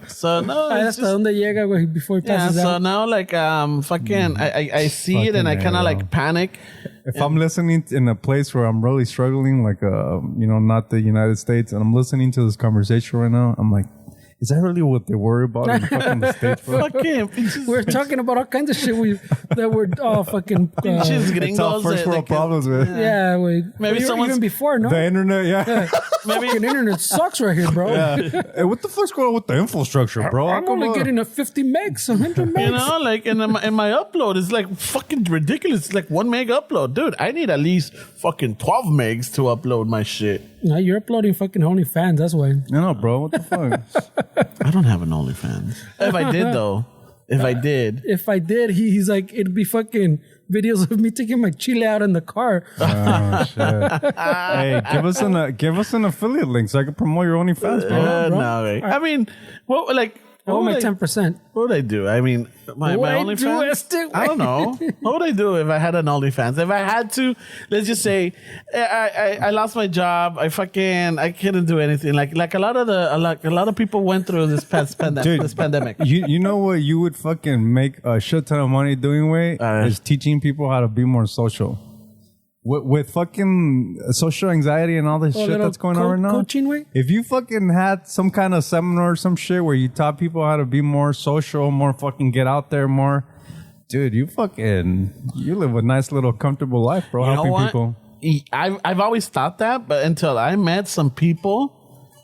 So no, Hasta donde llega, güey, before it passes so out. now like fucking I see it and I kind of like panic. If I'm listening in a place where I'm really struggling, like not the United States, and I'm listening to this conversation right now, I'm like, is that really what they worry about in fucking the States, bro? Fucking We're talking about all kinds of shit that we're all fucking. It's all first world problems, man. Yeah, wait. Maybe even before, no? The internet, yeah. Maybe fucking internet sucks right here, bro. Yeah. Hey, what the fuck's going on with the infrastructure, bro? I'm only getting a 50 megs, 100 megs. You know, like, and my upload is like fucking ridiculous. It's like 1 meg upload. Dude, I need at least fucking 12 megs to upload my shit. No, you're uploading fucking OnlyFans, that's why. I know, bro. What the fuck? I don't have an OnlyFans. If I did, though. If I did, he's like, it'd be fucking videos of me taking my chile out in the car. Oh, shit. Hey, give us an affiliate link so I can promote your OnlyFans, bro. No, wait. I mean, what, like... Oh, my 10%. What would I do? I mean, my OnlyFans. I don't know. What would I do if I had an OnlyFans? If I had to, let's just say, I lost my job. I couldn't do anything. Like a lot of people went through this pandemic. You know what you would fucking make a shit ton of money doing, is teaching people how to be more social. With fucking social anxiety and all this shit that's going on right now. Coaching way? If you fucking had some kind of seminar or some shit where you taught people how to be more social, more fucking get out there more, dude, you live a nice little comfortable life, bro. Helping people. I've always thought that, but until I met some people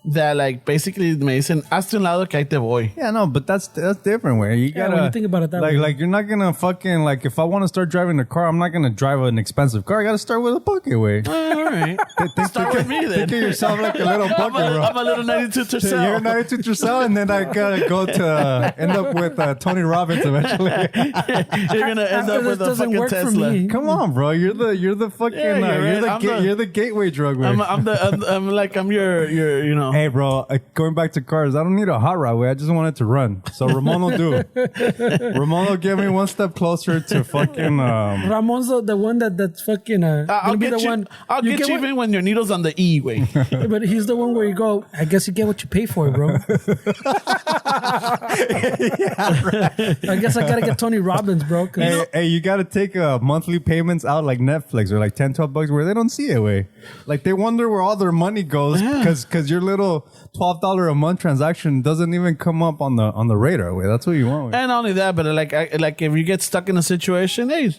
that like basically me dicen, hazte un lado que ahí te voy. Yeah, no, but that's different way. You gotta, when you think about it that way. Like you're not gonna fucking, like, if I want to start driving a car, I'm not gonna drive an expensive car. I gotta start with a bucket way. All right. Start with me then. Think of yourself like a little bucket, bro. I'm a little 92 Tercel. You're a 92 Tercel, and then I gotta go to end up with Tony Robbins eventually. You're gonna end up with a fucking Tesla. Come on, bro. You're the fucking you're the gateway drug way. I'm your you know. Hey, bro, going back to cars, I don't need a hot rod way. I just want it to run. So Ramon will do it. Ramon will get me one step closer to fucking... Ramon's the one that's fucking... I'll get you even when your needle's on the E way. But he's the one where you go, I guess you get what you pay for, bro. Yeah, right. I guess I got to get Tony Robbins, bro. Hey, you got to take monthly payments out like Netflix or like $10-12 where they don't see it way. Like they wonder where all their money goes because your little $12 a month transaction doesn't even come up on the radar way. That's what you want. And not only that, but like if you get stuck in a situation, hey,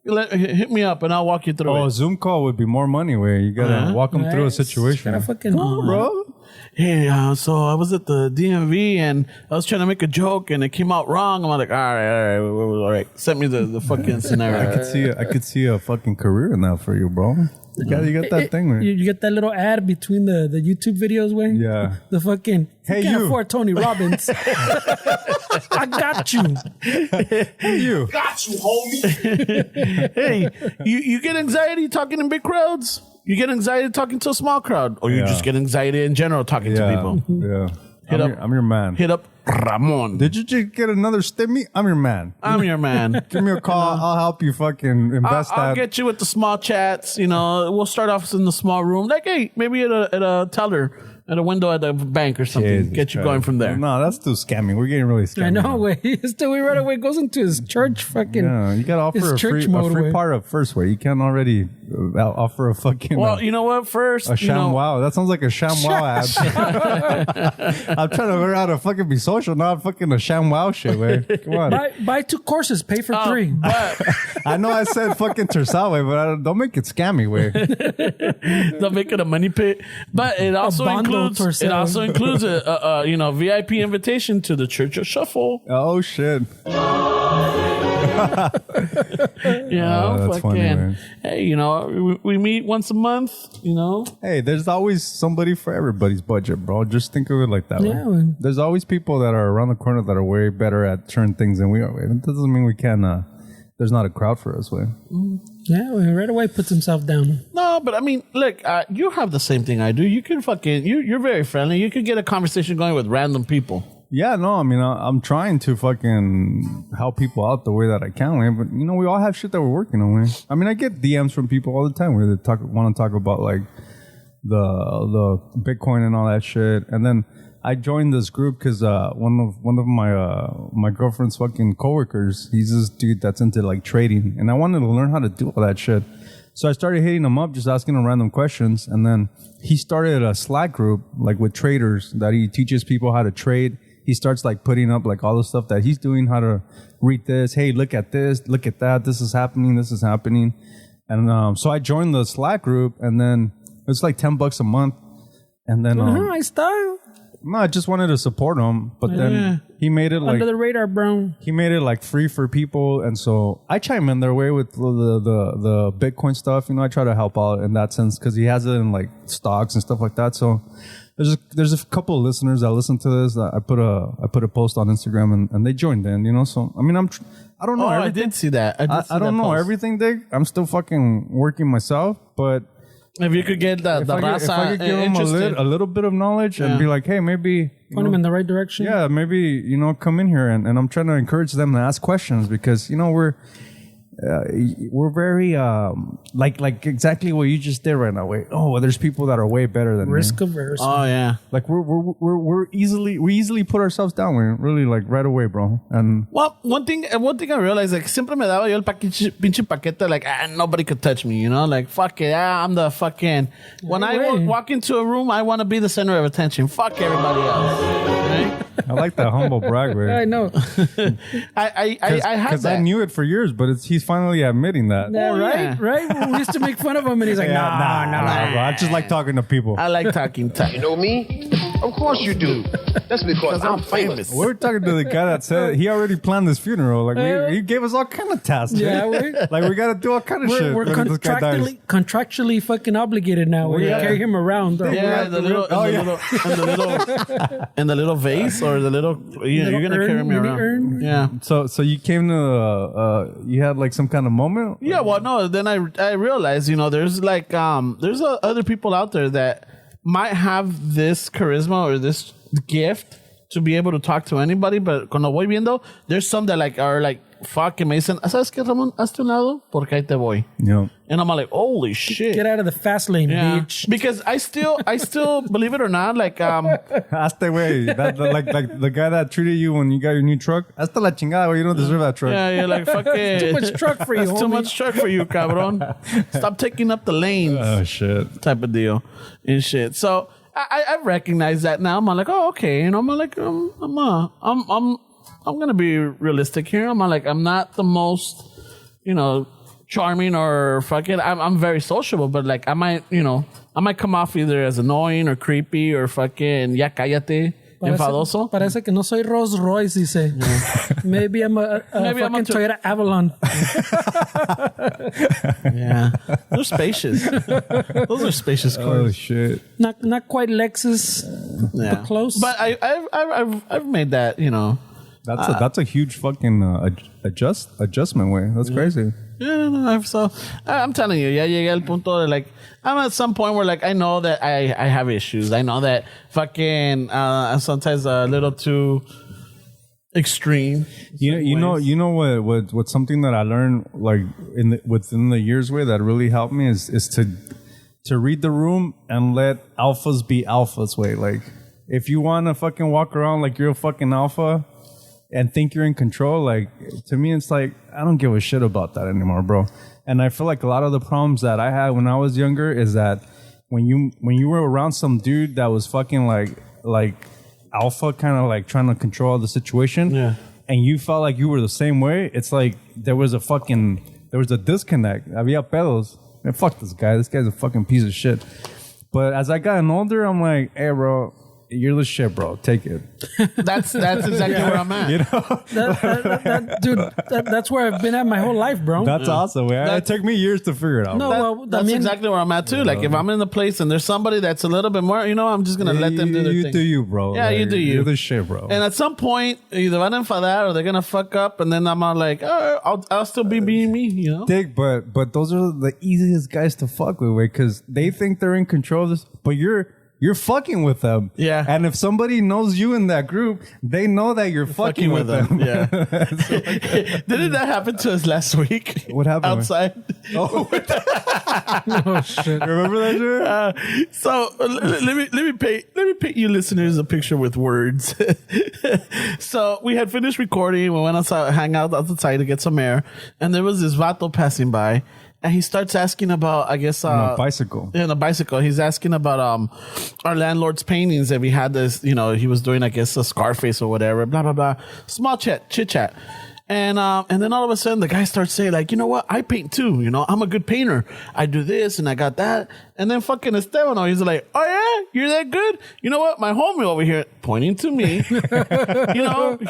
hit me up and I'll walk you through it. A Zoom call would be more money where you gotta walk them through a situation. Come on, bro. Hey, so I was at the DMV and I was trying to make a joke and it came out wrong. I'm like, all right. Send me the fucking scenario. I could see a fucking career in that for you, bro. You got that thing, man. You get that little ad between the YouTube videos, way. Yeah. The fucking, hey, you can't afford Tony Robbins. I got you. Hey, you. Got you, homie. Hey, you get anxiety talking in big crowds? You get anxiety talking to a small crowd? Or you just get anxiety in general talking to people? Yeah. I'm your man. Hit up Ramon. Did you just get another stimmy? I'm your man. I'm your man. Give me a call. I'll help you fucking invest I'll get you with the small chats. You know, we'll start off in the small room. Like, hey, maybe at a teller. At a window at the bank or something. Jesus get you going from there. No, that's too scamming. We're getting really scammy. I know, way. Still, we right away goes into his church fucking. Yeah, you got to offer a free part of first way. You can't already offer a fucking. Well, you know what? First, a sham wow. That sounds like a sham wow ad. I'm trying to learn how to fucking be social, not fucking a sham wow shit, way. Come on. Buy 2 courses, pay for 3. But I know I said fucking Tercel way, but don't make it scammy way. Don't make it a money pit. But it also includes. It also includes a VIP invitation to the Church of Shuffle. Oh shit. You know, that's funny, man. hey, you know, we meet once a month, you know. Hey, there's always somebody for everybody's budget, bro. Just think of it like that. Yeah, way. man. There's always people that are around the corner that are way better at certain things than we are. It doesn't mean we can. There's not a crowd for us, way. Yeah, well, right away puts himself down. No, but I mean, look, you have the same thing I do. You can you're very friendly. You could get a conversation going with random people. Yeah, no, I mean, I'm trying to fucking help people out the way that I can, man. But you know, we all have shit that we're working on, man. I mean, I get DMs from people all the time where they want to talk about like the Bitcoin and all that shit, and then I joined this group because one of my girlfriend's fucking coworkers, he's this dude that's into like trading, and I wanted to learn how to do all that shit. So I started hitting him up, just asking him random questions, and then he started a Slack group like with traders that he teaches people how to trade. He starts like putting up like all the stuff that he's doing, how to read this. Hey, look at this, look at that. This is happening. This is happening. And so I joined the Slack group, and then it's like $10 a month. And then I style. no, I just wanted to support him, but then he made it like Under the radar, bro. he made it like free for people, and so I chime in their way with the Bitcoin stuff. You know, I try to help out in that sense because he has it in like stocks and stuff like that. So there's a couple of listeners that listen to this. I put a post on Instagram and they joined in. You know, so I mean I don't know. I did see that. I don't know everything, Dick. I'm still fucking working myself, but. If you could get the If I raza could give him a little bit of knowledge and be like, hey, maybe Point him in the right direction. yeah, maybe, you know, come in here and I'm trying to encourage them to ask questions because, you know, we're very like exactly what you just did right now. There's people that are way better than Risk me. averse. Oh yeah. Like we easily put ourselves down. We're really like right away, bro. And Well, one thing I realized, like, siempre me daba yo el pinche paquete, like, nobody could touch me, you know? Like, fuck it, I'm the fucking... When I walk into a room, I want to be the center of attention. Fuck everybody else, right? I like that humble brag, man. I know. I had Because that. I knew it for years, but he's finally admitting that. Yeah, Oh, right? yeah. Right? We used to make fun of him and he's like, Nah, bro. I just like talking to people. I like talking You know me? Of course you do. That's because I'm famous. We're talking to the guy that said he already planned this funeral. Like he gave us all kind of tasks. Yeah, man. Like we got to do all kind of shit. We're when this guy dies. contractually fucking obligated now. We carry him around. Yeah, the little vase or the little, you're gonna urn, carry me mini around. urn. Yeah. So you came to you had like some kind of moment. Yeah, well, no. Then I realized, you know, there's like there's other people out there that might have this charisma or this gift to be able to talk to anybody, but cuando voy viendo, there's some that like are like fuck, que me dicen, ¿sabes qué, Ramón? Hazte un lado porque ahí te voy. Yeah. And I'm like, holy shit. Get out of the fast lane, Yeah. bitch. Because I still believe it or not, like Hasta way. Like the guy that treated you when you got your new truck. Hasta la chingada, güey. You don't deserve that truck. yeah, you're like, fuck it. Too much truck for you, That's too homie. much truck for you, cabron. Stop taking up the lanes. Oh shit. Type of deal and shit. So I recognize that now. I'm like, oh, okay. You know, I'm like, I'm gonna be realistic here. I'm like, I'm not the most, you know, charming or fucking. I'm very sociable, but like I might come off either as annoying or creepy or fucking ya cállate. Enfadoso. Parece que no soy Rolls Royce, dice. Maybe I'm a Maybe I'm fucking a Toyota Avalon. Yeah, they're spacious. Those are spacious Oh cars. shit. Not quite Lexus, Yeah, but close. But I've made that, you know. That's a huge fucking adjustment way. That's crazy. Yeah, no, so I'm telling you, ya llegué al punto de like I'm at some point where like I know that I have issues. I know that fucking I'm sometimes a little too extreme. You know what something that I learned like within the years way that really helped me is to read the room and let alphas be alphas way. Like if you want to fucking walk around like you're a fucking alpha and think you're in control, like to me it's like I don't give a shit about that anymore, bro. And I feel like a lot of the problems that I had when I was younger is that when you were around some dude that was fucking like alpha, kind of like trying to control the situation, Yeah. and you felt like you were the same way, it's like there was a disconnect. Había pedos. Man, fuck this guy. This guy's a fucking piece of shit. But as I gotten older, I'm like, hey, bro, you're the shit, bro. Take it. That's exactly where I'm at. You know, Dude, that's where I've been at my whole life, bro. that's awesome. Man. It took me years to figure it out. No, bro. well, That's exactly where I'm at too. Like if I'm in a place and there's somebody that's a little bit more, I'm just gonna let them do their you thing. do you, bro. Yeah, you do you. You're the shit, bro. And at some point, either van a enfadar or they're gonna fuck up, and then I'm all like, oh, I'll still be being me, Dick, but those are the easiest guys to fuck with, because they think they're in control of this, but you're fucking with them. Yeah. And if somebody knows you in that group, they know that you're fucking with them. Yeah. Didn't that happen to us last week? What happened? Outside. Oh, Oh shit! remember that shit? So let me paint you listeners a picture with words. So we had finished recording. We went outside, hang out outside to get some air, and there was this vato passing by, and he starts asking about, I guess, On a bicycle. Yeah, on a bicycle. He's asking about our landlord's paintings that we had. This, he was doing, I guess, a Scarface or whatever. Blah blah blah. Small chit chat. And then all of a sudden the guy starts saying, like, you know what? I paint too. I'm a good painter. I do this and I got that. And then fucking Esteban, he's like, oh yeah, you're that good? You know what? My homie over here, pointing to me,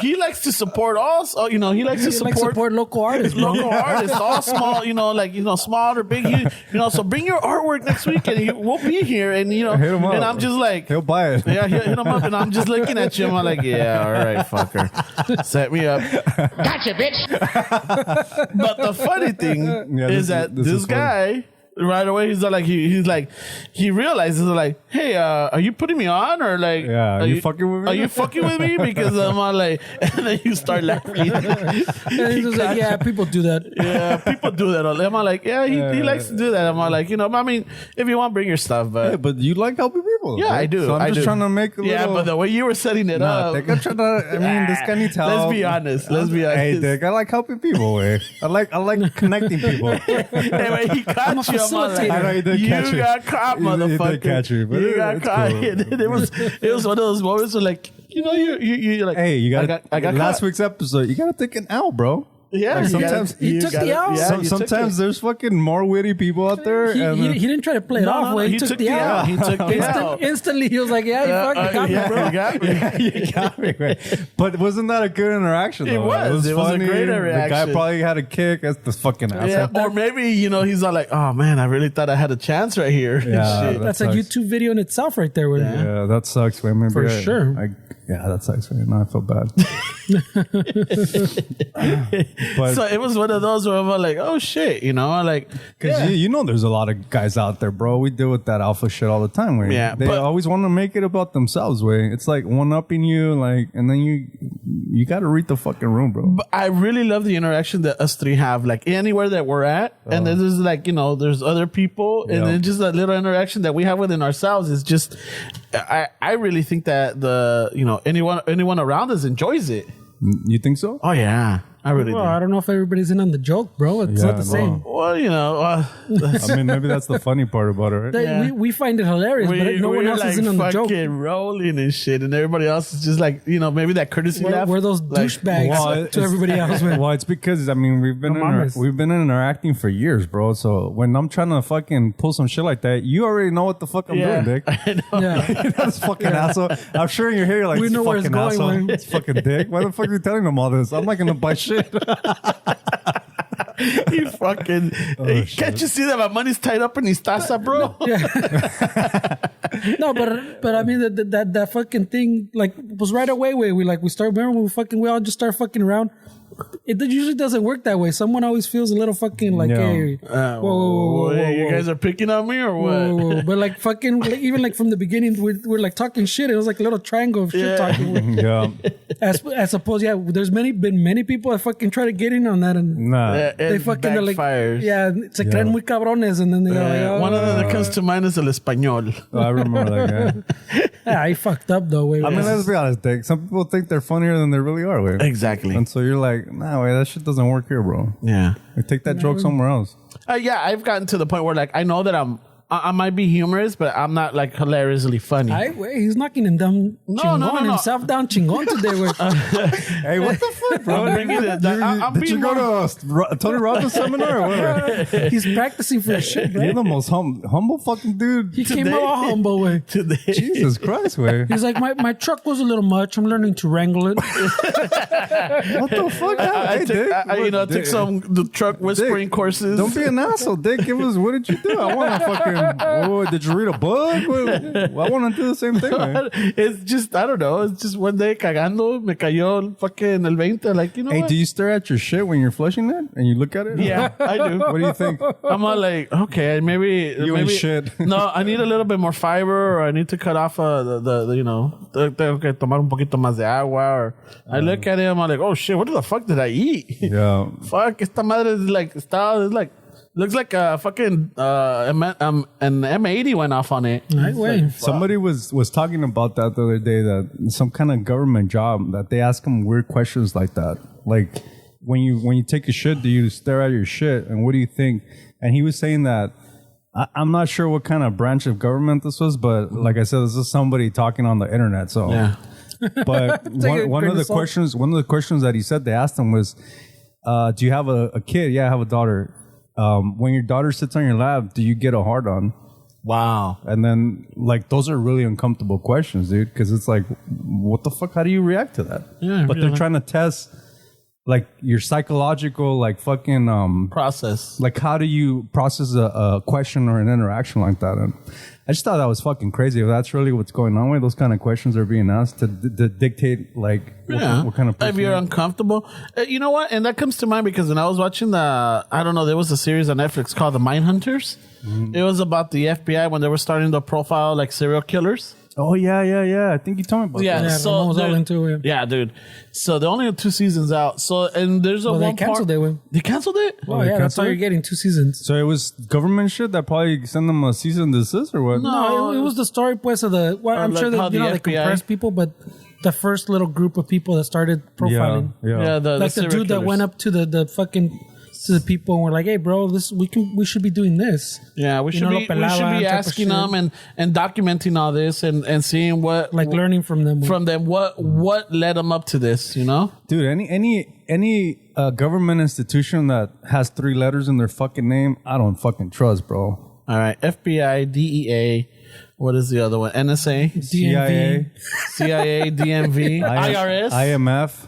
he likes to support us. He likes to support local artists, bro. local artists, all small, small or big. So bring your artwork next week and we'll be here. And Hit him up. and I'm just like, He'll buy it. yeah, hit him up. And I'm just looking at you. I'm like, yeah, all right, fucker, set me up. Gotcha, bitch. But the funny thing is that this guy right away he's like he realizes like, hey, are you putting me on, or like, Yeah, are you fucking with me? Are you fucking with me? Because I'm all like, and then you start laughing. And he's just like, yeah, people do that. Yeah, people do that. I'm all like, yeah, he likes to do that. I'm all like, I mean, if you want, bring your stuff, but Yeah, but you like helping people. Yeah, right? I do. So I'm just trying to make a little... but the way you were setting it up. Dick, I'm trying to... I mean, this guy needs help. Let's be honest. Hey, Dick, I like helping people, way. I like connecting people. Anyway, he caught I'm a you. I'm all like, facilitator. I know he did catch you you. got caught, He did motherfucker. catch you, but you got it's caught. cool. It was one of those moments where, like, you're like, Hey, you got I got last caught. week's episode. You got to take an L, bro. Yeah, Like, sometimes He took the L. Yeah, sometimes there's fucking more witty people out there. He didn't try to play it off. He took the L. He took the L. Instantly, he was like, yeah, you fucking got me, bro. You got me. You got me, right. But wasn't that a good interaction? It Though? was. It was a funny. great The guy interaction. probably had a kick. That's the fucking Yeah, asshole. or maybe he's all like, "Oh man, I really thought I had a chance right here." Yeah, Shit. That's a sucks. YouTube video in itself right there. Yeah, that sucks, man. Maybe For sure. Yeah, that sucks, man. Now I feel bad. But So it was one of those where I'm like, "Oh shit," like, because you know, there's a lot of guys out there, bro. We deal with that alpha shit all the time. Where Yeah, they but- always want to make it about themselves. Way it's like one upping you, like, and then you got to read the fucking room, bro. But I really love the interaction that us three have, like anywhere that we're at, and then there's like there's other people, and Yeah. then just that little interaction that we have within ourselves is just, I really think that anyone around us enjoys it. You think so? Oh yeah, I really Well, do. I don't know if everybody's in on the joke, bro. It's Yeah, not the same. Well, I mean, maybe that's the funny part about it, right? We find it hilarious, but no one we're else like is in on the joke. fucking rolling and shit, and everybody else is just like, maybe that courtesy laugh. We're those like, douchebags Well, to everybody else, man. Well, it's because we've been No mames. we've been interacting for years, bro. So when I'm trying to fucking pull some shit like that, you already know what the fuck I'm Yeah, doing, Dick. I know. Yeah. That's fucking asshole. I'm sure in your head you're like, We know where it's fucking going, asshole. man. It's fucking Dick. Why the fuck are you telling them all this? I'm not gonna buy shit. You fucking can't you see that my money's tied up in his taza, bro? No, but I mean that fucking thing like was right away where we start. Remember when we all just start fucking around. It usually doesn't work that way. Someone always feels a little fucking like, Yeah. hey, whoa, You guys are picking on me or what? whoa. But like fucking, even like from the beginning, we're like talking shit. It was like a little triangle of shit Yeah. talking. Yeah. As opposed, there's been many people that fucking try to get in on that and Nah. they It fucking they're like, backfires. se creen muy cabrones, and then they're like, oh, One of them that comes to mind is el español. Oh, I remember that guy. yeah, I fucked up though. Wait, I mean, let's be honest, Dick. Some people think they're funnier than they really are, way. Exactly. And so you're like, nah, wait, that shit doesn't work here, bro. Yeah. Like, take that joke somewhere else. Yeah, I've gotten to the point where like I know that I might be humorous, but I'm not like hilariously funny. Ay, güey, he's knocking him down. No. Himself down chingon today, güey. Hey, what the fuck, bro? I'm bringing it. I'm Did being you go to a Tony Robbins seminar or what? He's practicing for his shit, You're bro. the most humble fucking dude. He came out all humble, way. today. Jesus Christ, way. He's like, my truck was a little much. I'm learning to wrangle it. What the fuck? I took Dick, some the truck whispering courses. Don't be an asshole, Dick. Give us, what did you do? I want to fucking, did you read a book? I want to do the same thing, man. It's just, I don't know. It's just one day cagando, me cayó fucking el 20. Like, you know Hey, what? do you stare at your shit when you're flushing it and you look at it? Yeah, I do. What do you think? I'm all like, okay, maybe ain't shit. No, I need a little bit more fiber, or I need to cut off the you know, tengo que tomar un poquito más de agua. Or I look at him, I'm like, oh shit, what the fuck did I eat? Yeah. Fuck, esta madre is like, looks like a fucking an M80 went off on it. Ay, güey. Somebody was talking about that the other day, that some kind of government job that they ask them weird questions like that. Like when you take a shit, do you stare at your shit and what do you think? And he was saying that I'm not sure what kind of branch of government this was, but like I said, this is somebody talking on the internet. So Yeah. But one of the questions that he said they asked him was, do you have a kid? Yeah, I have a daughter. When your daughter sits on your lap, do you get a hard on? Wow. And then, like, those are really uncomfortable questions, dude, because it's like, what the fuck? How do you react to that? Yeah, but they're trying to test, like, your psychological, like, fucking process. like, how do you process a question or an interaction like that? And I just thought that was fucking crazy. If that's really what's going on with those kind of questions are being asked to dictate, like, what kind of person if you're uncomfortable. You know what? And that comes to mind because when I was watching I don't know, there was a series on Netflix called The Mindhunters. It was about the FBI when they were starting to profile like serial killers. Oh, yeah. I think you told me about Yeah, that. Yeah, so Ramon was all into it. Yeah, dude. So they only have 2 seasons out. So and there's a Well, one they canceled part. it, güey. They canceled it. Oh, yeah, that's canceled how it? you're getting 2 seasons. So it was government shit that probably sent them a cease and desist or what? No, it was the story, pues, of the. Well, I'm like sure how that, you the know, they FBI compressed people, but the first little group of people that started profiling. Yeah. Like the dude that went up to the fucking to the people and were like, "Hey, bro, we should be doing this." Yeah, we should be type of asking shit. them and documenting all this and seeing what Like learning from them. what led them up to this, you know? Dude, any government institution that has 3 letters in their fucking name, I don't fucking trust, bro. All right, FBI, DEA, what is the other one? NSA, DMV. CIA, DMV, IRS, IMF.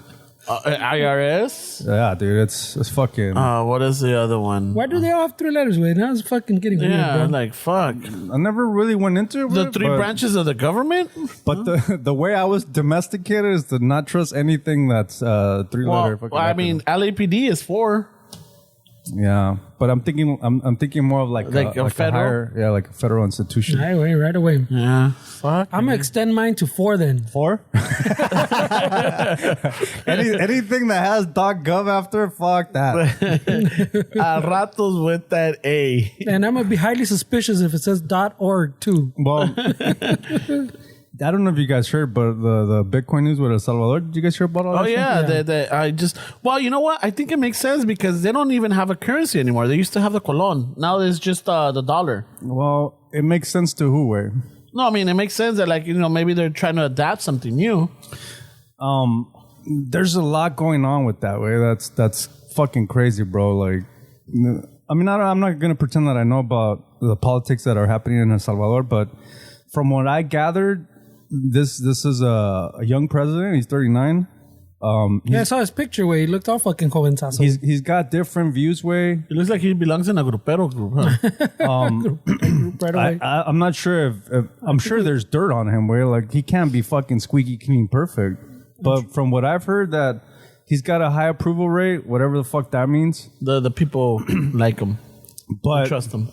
IRS. Yeah, dude, it's fucking. What is the other one? Why do they all have 3 letters? Wait, now it's fucking getting weird, Yeah, bro. like fuck. I never really went into it. The 3 branches of the government. But the way I was domesticated is to not trust anything that's 3-letter. Well, I mean, LAPD is 4. Yeah, but I'm thinking more of like a federal? like a federal institution. Right away. Yeah, fuck. I'm gonna extend mine to 4 then. 4? Anything that has .gov after, fuck that. A ratos with that A. And I'm gonna be highly suspicious if it says .org too. Well, I don't know if you guys heard, but the Bitcoin news with El Salvador. Did you guys hear about all that? Oh yeah, well, you know what? I think it makes sense because they don't even have a currency anymore. They used to have the colon. Now there's just the dollar. Well, it makes sense to who way. No, I mean it makes sense that maybe they're trying to adapt something new. There's a lot going on with that way. That's fucking crazy, bro. Like, I mean, I'm not gonna pretend that I know about the politics that are happening in El Salvador, but from what I gathered, this is a young president. He's 39. Yeah, I saw his picture where he looked all fucking jovenazo. He's got different views. Way It looks like he belongs in a grupero group. Huh? right away. I'm not sure if I'm sure there's dirt on him. Where like he can't be fucking squeaky clean perfect. But from what I've heard, that he's got a high approval rate, whatever the fuck that means. The people like him, But trust him.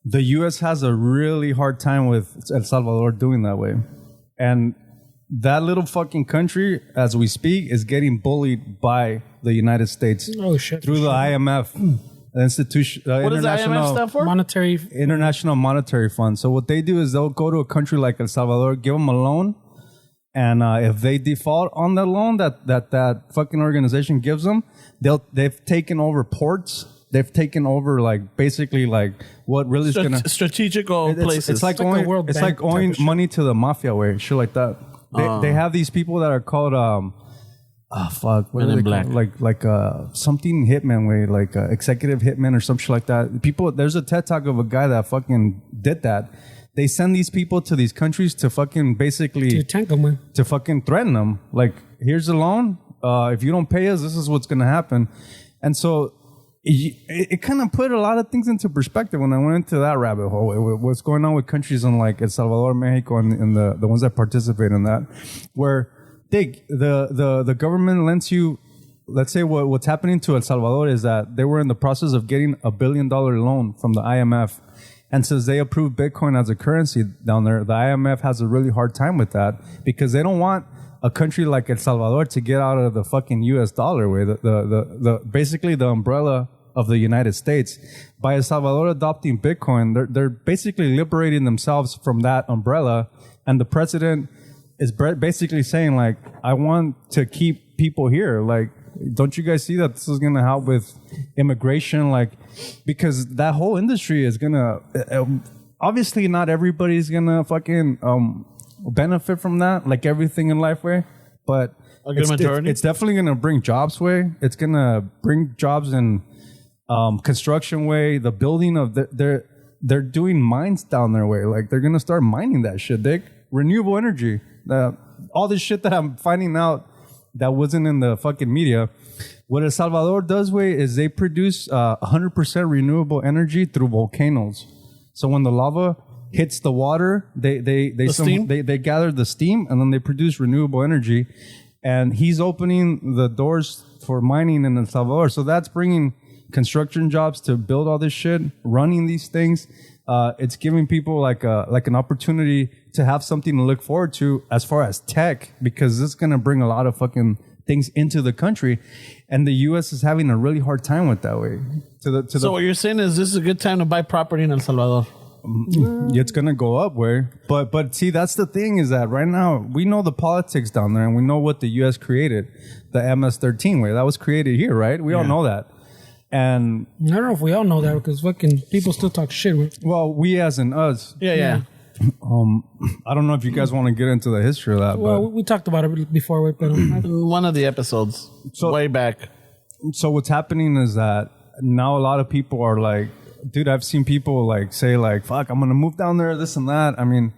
the U.S. has a really hard time with El Salvador doing that way. And that little fucking country, as we speak, is getting bullied by the United States Oh shit! through the IMF, the institution, What does the IMF stand for? Monetary. International Monetary Fund. So what they do is they'll go to a country like El Salvador, give them a loan, and if they default on the loan that fucking organization gives them, they've taken over ports they've taken over like basically like what really is gonna strategical places. It's like like a owing, World it's Bank like owing type of money to the mafia way, shit like that. They have these people that are called fuck, what Men are in they Black. called? Like something hitman way, like executive hitman or some shit like that. People, there's a TED talk of a guy that fucking did that. They send these people to these countries to fucking basically To tank them, man. to fucking threaten them. Like, here's the loan. If you don't pay us, this is what's gonna happen. And so it kind of put a lot of things into perspective when I went into that rabbit hole. What's going on with countries in like El Salvador, Mexico, and the ones that participate in that, where the government lends you. Let's say what's happening to El Salvador is that they were in the process of getting $1 billion loan from the IMF. And since they approved Bitcoin as a currency down there, the IMF has a really hard time with that because they don't want a country like El Salvador to get out of the fucking US dollar way, the basically the umbrella of the United States. By El Salvador adopting Bitcoin, they're basically liberating themselves from that umbrella. And the president is basically saying like, I want to keep people here. Like, don't you guys see that this is going to help with immigration? Like, because that whole industry is going to, obviously not everybody's going to fucking benefit from that, like everything in life way. But A good majority? it's definitely going to bring jobs way. It's going to bring jobs in construction way, the building of they're doing mines down their way. Like they're going to start mining that shit, Dick. Renewable energy. All this shit that I'm finding out that wasn't in the fucking media. What El Salvador does way is they produce 100% renewable energy through volcanoes. So when the lava hits the water, they gather the steam and then they produce renewable energy. And he's opening the doors for mining in El Salvador. So that's bringing construction jobs to build all this shit, running these things. It's giving people like an opportunity to have something to look forward to as far as tech, because it's going to bring a lot of fucking things into the country. And the U.S. is having a really hard time with that way. So what you're saying is this is a good time to buy property in El Salvador. It's gonna go up way, but see, that's the thing is that right now we know the politics down there and we know what the U.S. created, the MS-13 way that was created here, right? We all know that, and I don't know if we all know that because fucking people still talk shit. Right? well, we as in us. Yeah. I don't know if you guys want to get into the history of that, Well, we talked about it before, but One of the episodes way back. so what's happening is that now a lot of people are like, dude, I've seen people like say like, fuck, I'm gonna move down there, this and that. I mean,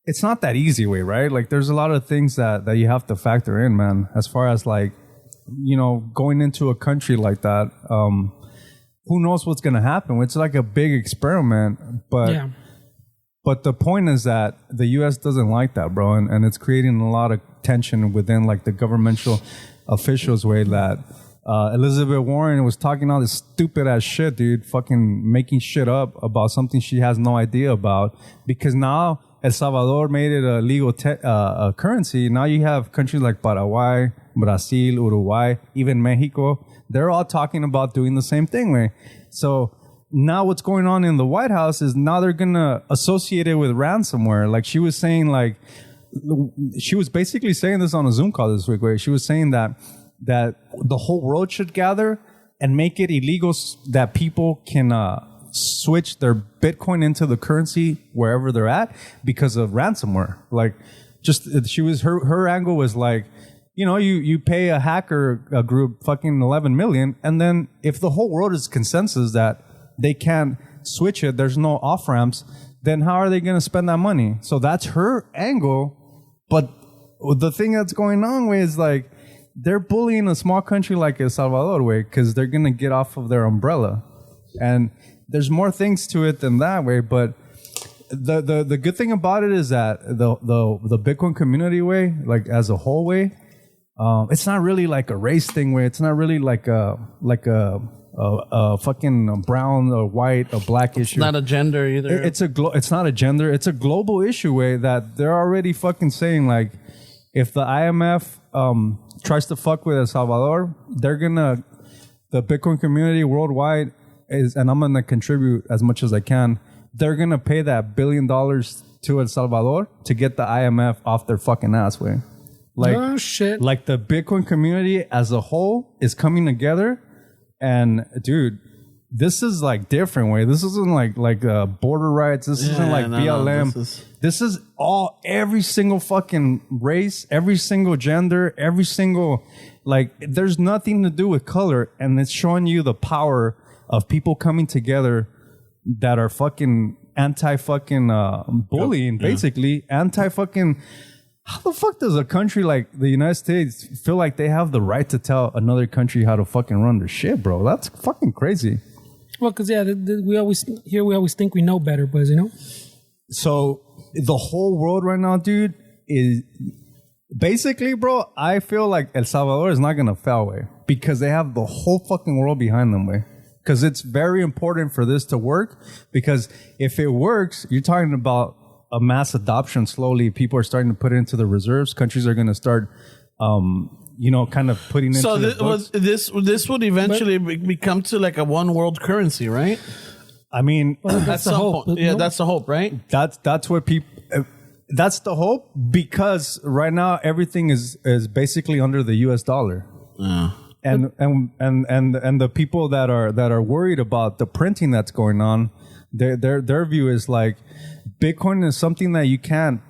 it's not that easy way, right? Like there's a lot of things that you have to factor in, man, as far as like, you know, going into a country like that. Who knows what's gonna happen? It's like a big experiment, but yeah. But the point is that the U.S. doesn't like that, bro, and it's creating a lot of tension within like the governmental officials way that Elizabeth Warren was talking all this stupid ass shit, dude, fucking making shit up about something she has no idea about, because now El Salvador made it a legal currency. Now you have countries like Paraguay, Brazil, Uruguay, even Mexico. They're all talking about doing the same thing, way. So now what's going on in the White House is now they're going to associate it with ransomware. Like she was saying, like, she was basically saying this on a Zoom call this week, where she was saying that the whole world should gather and make it illegal that people can switch their Bitcoin into the currency wherever they're at because of ransomware. Like, just she was her angle was like, you know, you pay a hacker group fucking 11 million, and then if the whole world is consensus that they can't switch it, there's no off ramps, then how are they going to spend that money? So that's her angle. But the thing that's going on with is like, they're bullying a small country like El Salvador way because they're going to get off of their umbrella. And there's more things to it than that way. But the good thing about it is that the Bitcoin community way, like as a whole way, it's not really like a race thing way. It's not really like a fucking brown or white or black issue. It's not a gender either. It's not a gender. It's a global issue way that they're already fucking saying like, if the IMF tries to fuck with El Salvador, the Bitcoin community worldwide and I'm gonna contribute as much as I can. They're gonna pay that $1 billion to El Salvador to get the IMF off their fucking ass way. Like, oh shit! Like the Bitcoin community as a whole is coming together, and dude, this is like different way. This isn't like border rights. This isn't like BLM. This is every single fucking race, every single gender, every single, like, there's nothing to do with color. And it's showing you the power of people coming together that are fucking anti-fucking bullying, basically. Anti-fucking... How the fuck does a country like the United States feel like they have the right to tell another country how to fucking run their shit, bro? That's fucking crazy. Well, because we always think we know better, but So the whole world right now, dude, is basically, bro. I feel like El Salvador is not gonna fail, way, because they have the whole fucking world behind them, way. Because it's very important for this to work. Because if it works, you're talking about a mass adoption. Slowly, people are starting to put it into the reserves. Countries are gonna start. Kind of putting into this would eventually become to like a one world currency, right? I mean, that's the hope. Yeah, that's the hope, right? That's what people. That's the hope, because right now everything is basically under the U.S. dollar, and the people that are worried about the printing that's going on, their view is like Bitcoin is something that you can't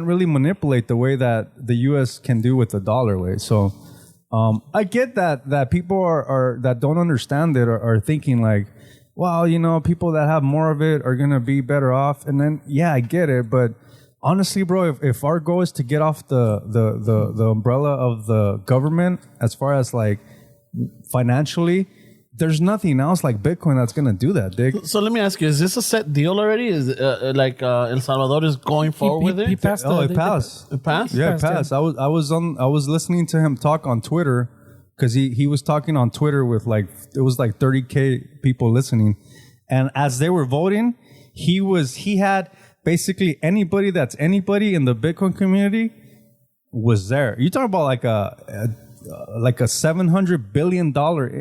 really manipulate the way that the U.S. can do with the dollar way. So I get that people are that don't understand it are thinking like, well, people that have more of it are going to be better off. And then, I get it. But honestly, bro, if our goal is to get off the umbrella of the government as far as like financially, there's nothing else like Bitcoin that's going to do that, Dick. So let me ask you, is this a set deal already? Is El Salvador is going forward with it? He passed. It passed. It passed? Yeah, it passed. I was listening to him talk on Twitter, because he was talking on Twitter with it was like 30K people listening. And as they were voting, he had basically anybody that's anybody in the Bitcoin community was there. You talk about like a $700 billion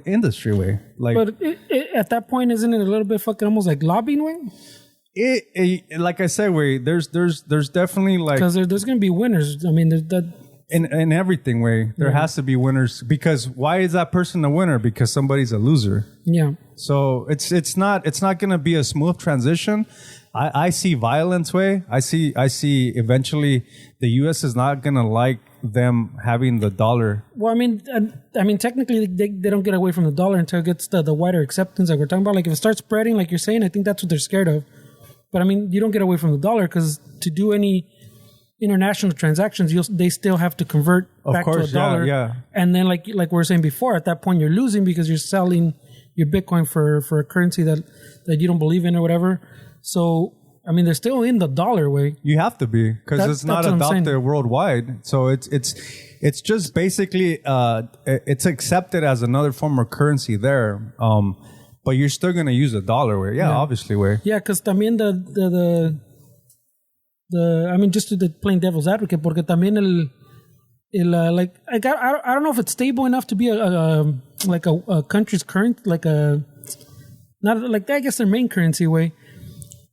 industry way. But at that point, isn't it a little bit fucking almost like lobbying way? Like I said, way there's definitely like, because there's going to be winners. I mean, there's that. In everything way, there has to be winners, because why is that person a winner? Because somebody's a loser. Yeah. So it's not going to be a smooth transition. I see violence way. I see eventually the U.S. is not going to like them having the dollar. Well, I mean, technically they don't get away from the dollar until it gets the wider acceptance that we're talking about. Like if it starts spreading, like you're saying, I think that's what they're scared of. But I mean, you don't get away from the dollar, because to do any international transactions, they still have to convert back to a dollar. Yeah. And then like we were saying before, at that point you're losing, because you're selling your Bitcoin for a currency that you don't believe in or whatever. So I mean, they're still in the dollar way. You have to be, because it's not adopted worldwide. So it's just basically it's accepted as another form of currency there. But you're still gonna use a dollar way. Yeah, obviously way. Yeah, because también the I mean, just to the plain devil's advocate, porque también like I don't know if it's stable enough to be a country's current, like a, not like, I guess their main currency way.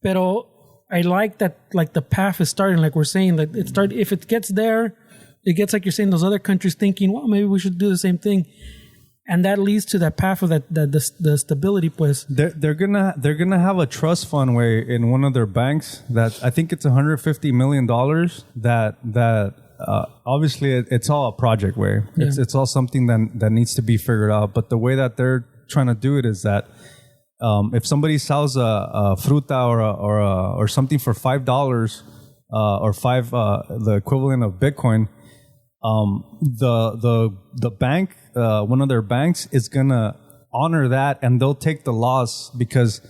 Pero I like that, like the path is starting, like we're saying, like if it gets there, it gets, like you're saying, those other countries thinking, well, maybe we should do the same thing. And that leads to that path of the stability, pues. They're gonna have a trust fund way in one of their banks that I think it's $150 million. That obviously it's all a project way. Yeah. It's all something that needs to be figured out. But the way that they're trying to do it is that if somebody sells a fruta or something for $5 or the equivalent of Bitcoin, the bank, one of their banks is gonna honor that, and they'll take the loss, because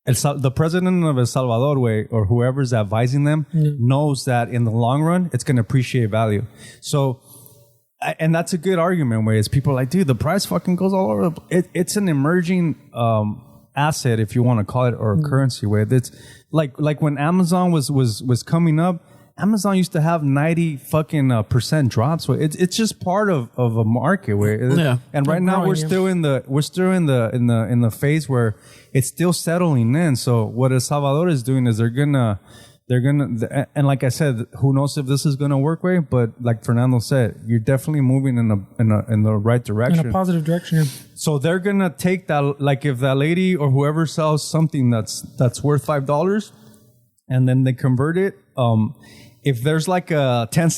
the president of El Salvador way, or whoever's advising them, knows that in the long run it's gonna appreciate value. So, and that's a good argument way. Is people are like, dude, the price fucking goes all over. It's an emerging asset, if you want to call it, or a currency way. That's like when Amazon was coming up. Amazon used to have 90% drops. So it's just part of a market where, yeah. And right now we're still in the phase where it's still settling in. So what El Salvador is doing is they're they're gonna, and like I said, who knows if this is gonna work way? But like Fernando said, you're definitely moving in the right direction, in a positive direction. Yeah. So they're gonna take that, like if that lady or whoever sells something that's worth $5, and then they convert it. If there's like a 10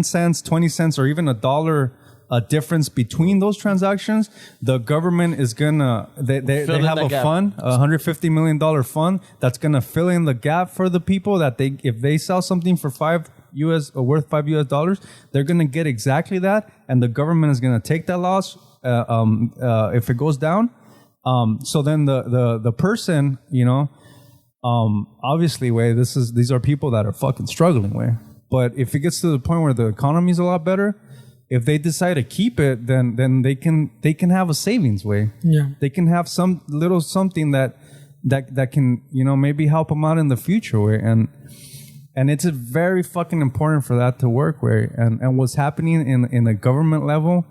cents, 20 cents, or even $1 a difference between those transactions, the government is gonna they have a fund, a $150 million fund that's gonna fill in the gap for the people that if they sell something for worth $5, they're gonna get exactly that, and the government is gonna take that loss if it goes down. So then the person, obviously, these are people that are fucking struggling, way. But if it gets to the point where the economy is a lot better, if they decide to keep it, then they can have a savings way. Yeah, they can have some little something that can maybe help them out in the future way. And it's very fucking important for that to work way. And what's happening in the government level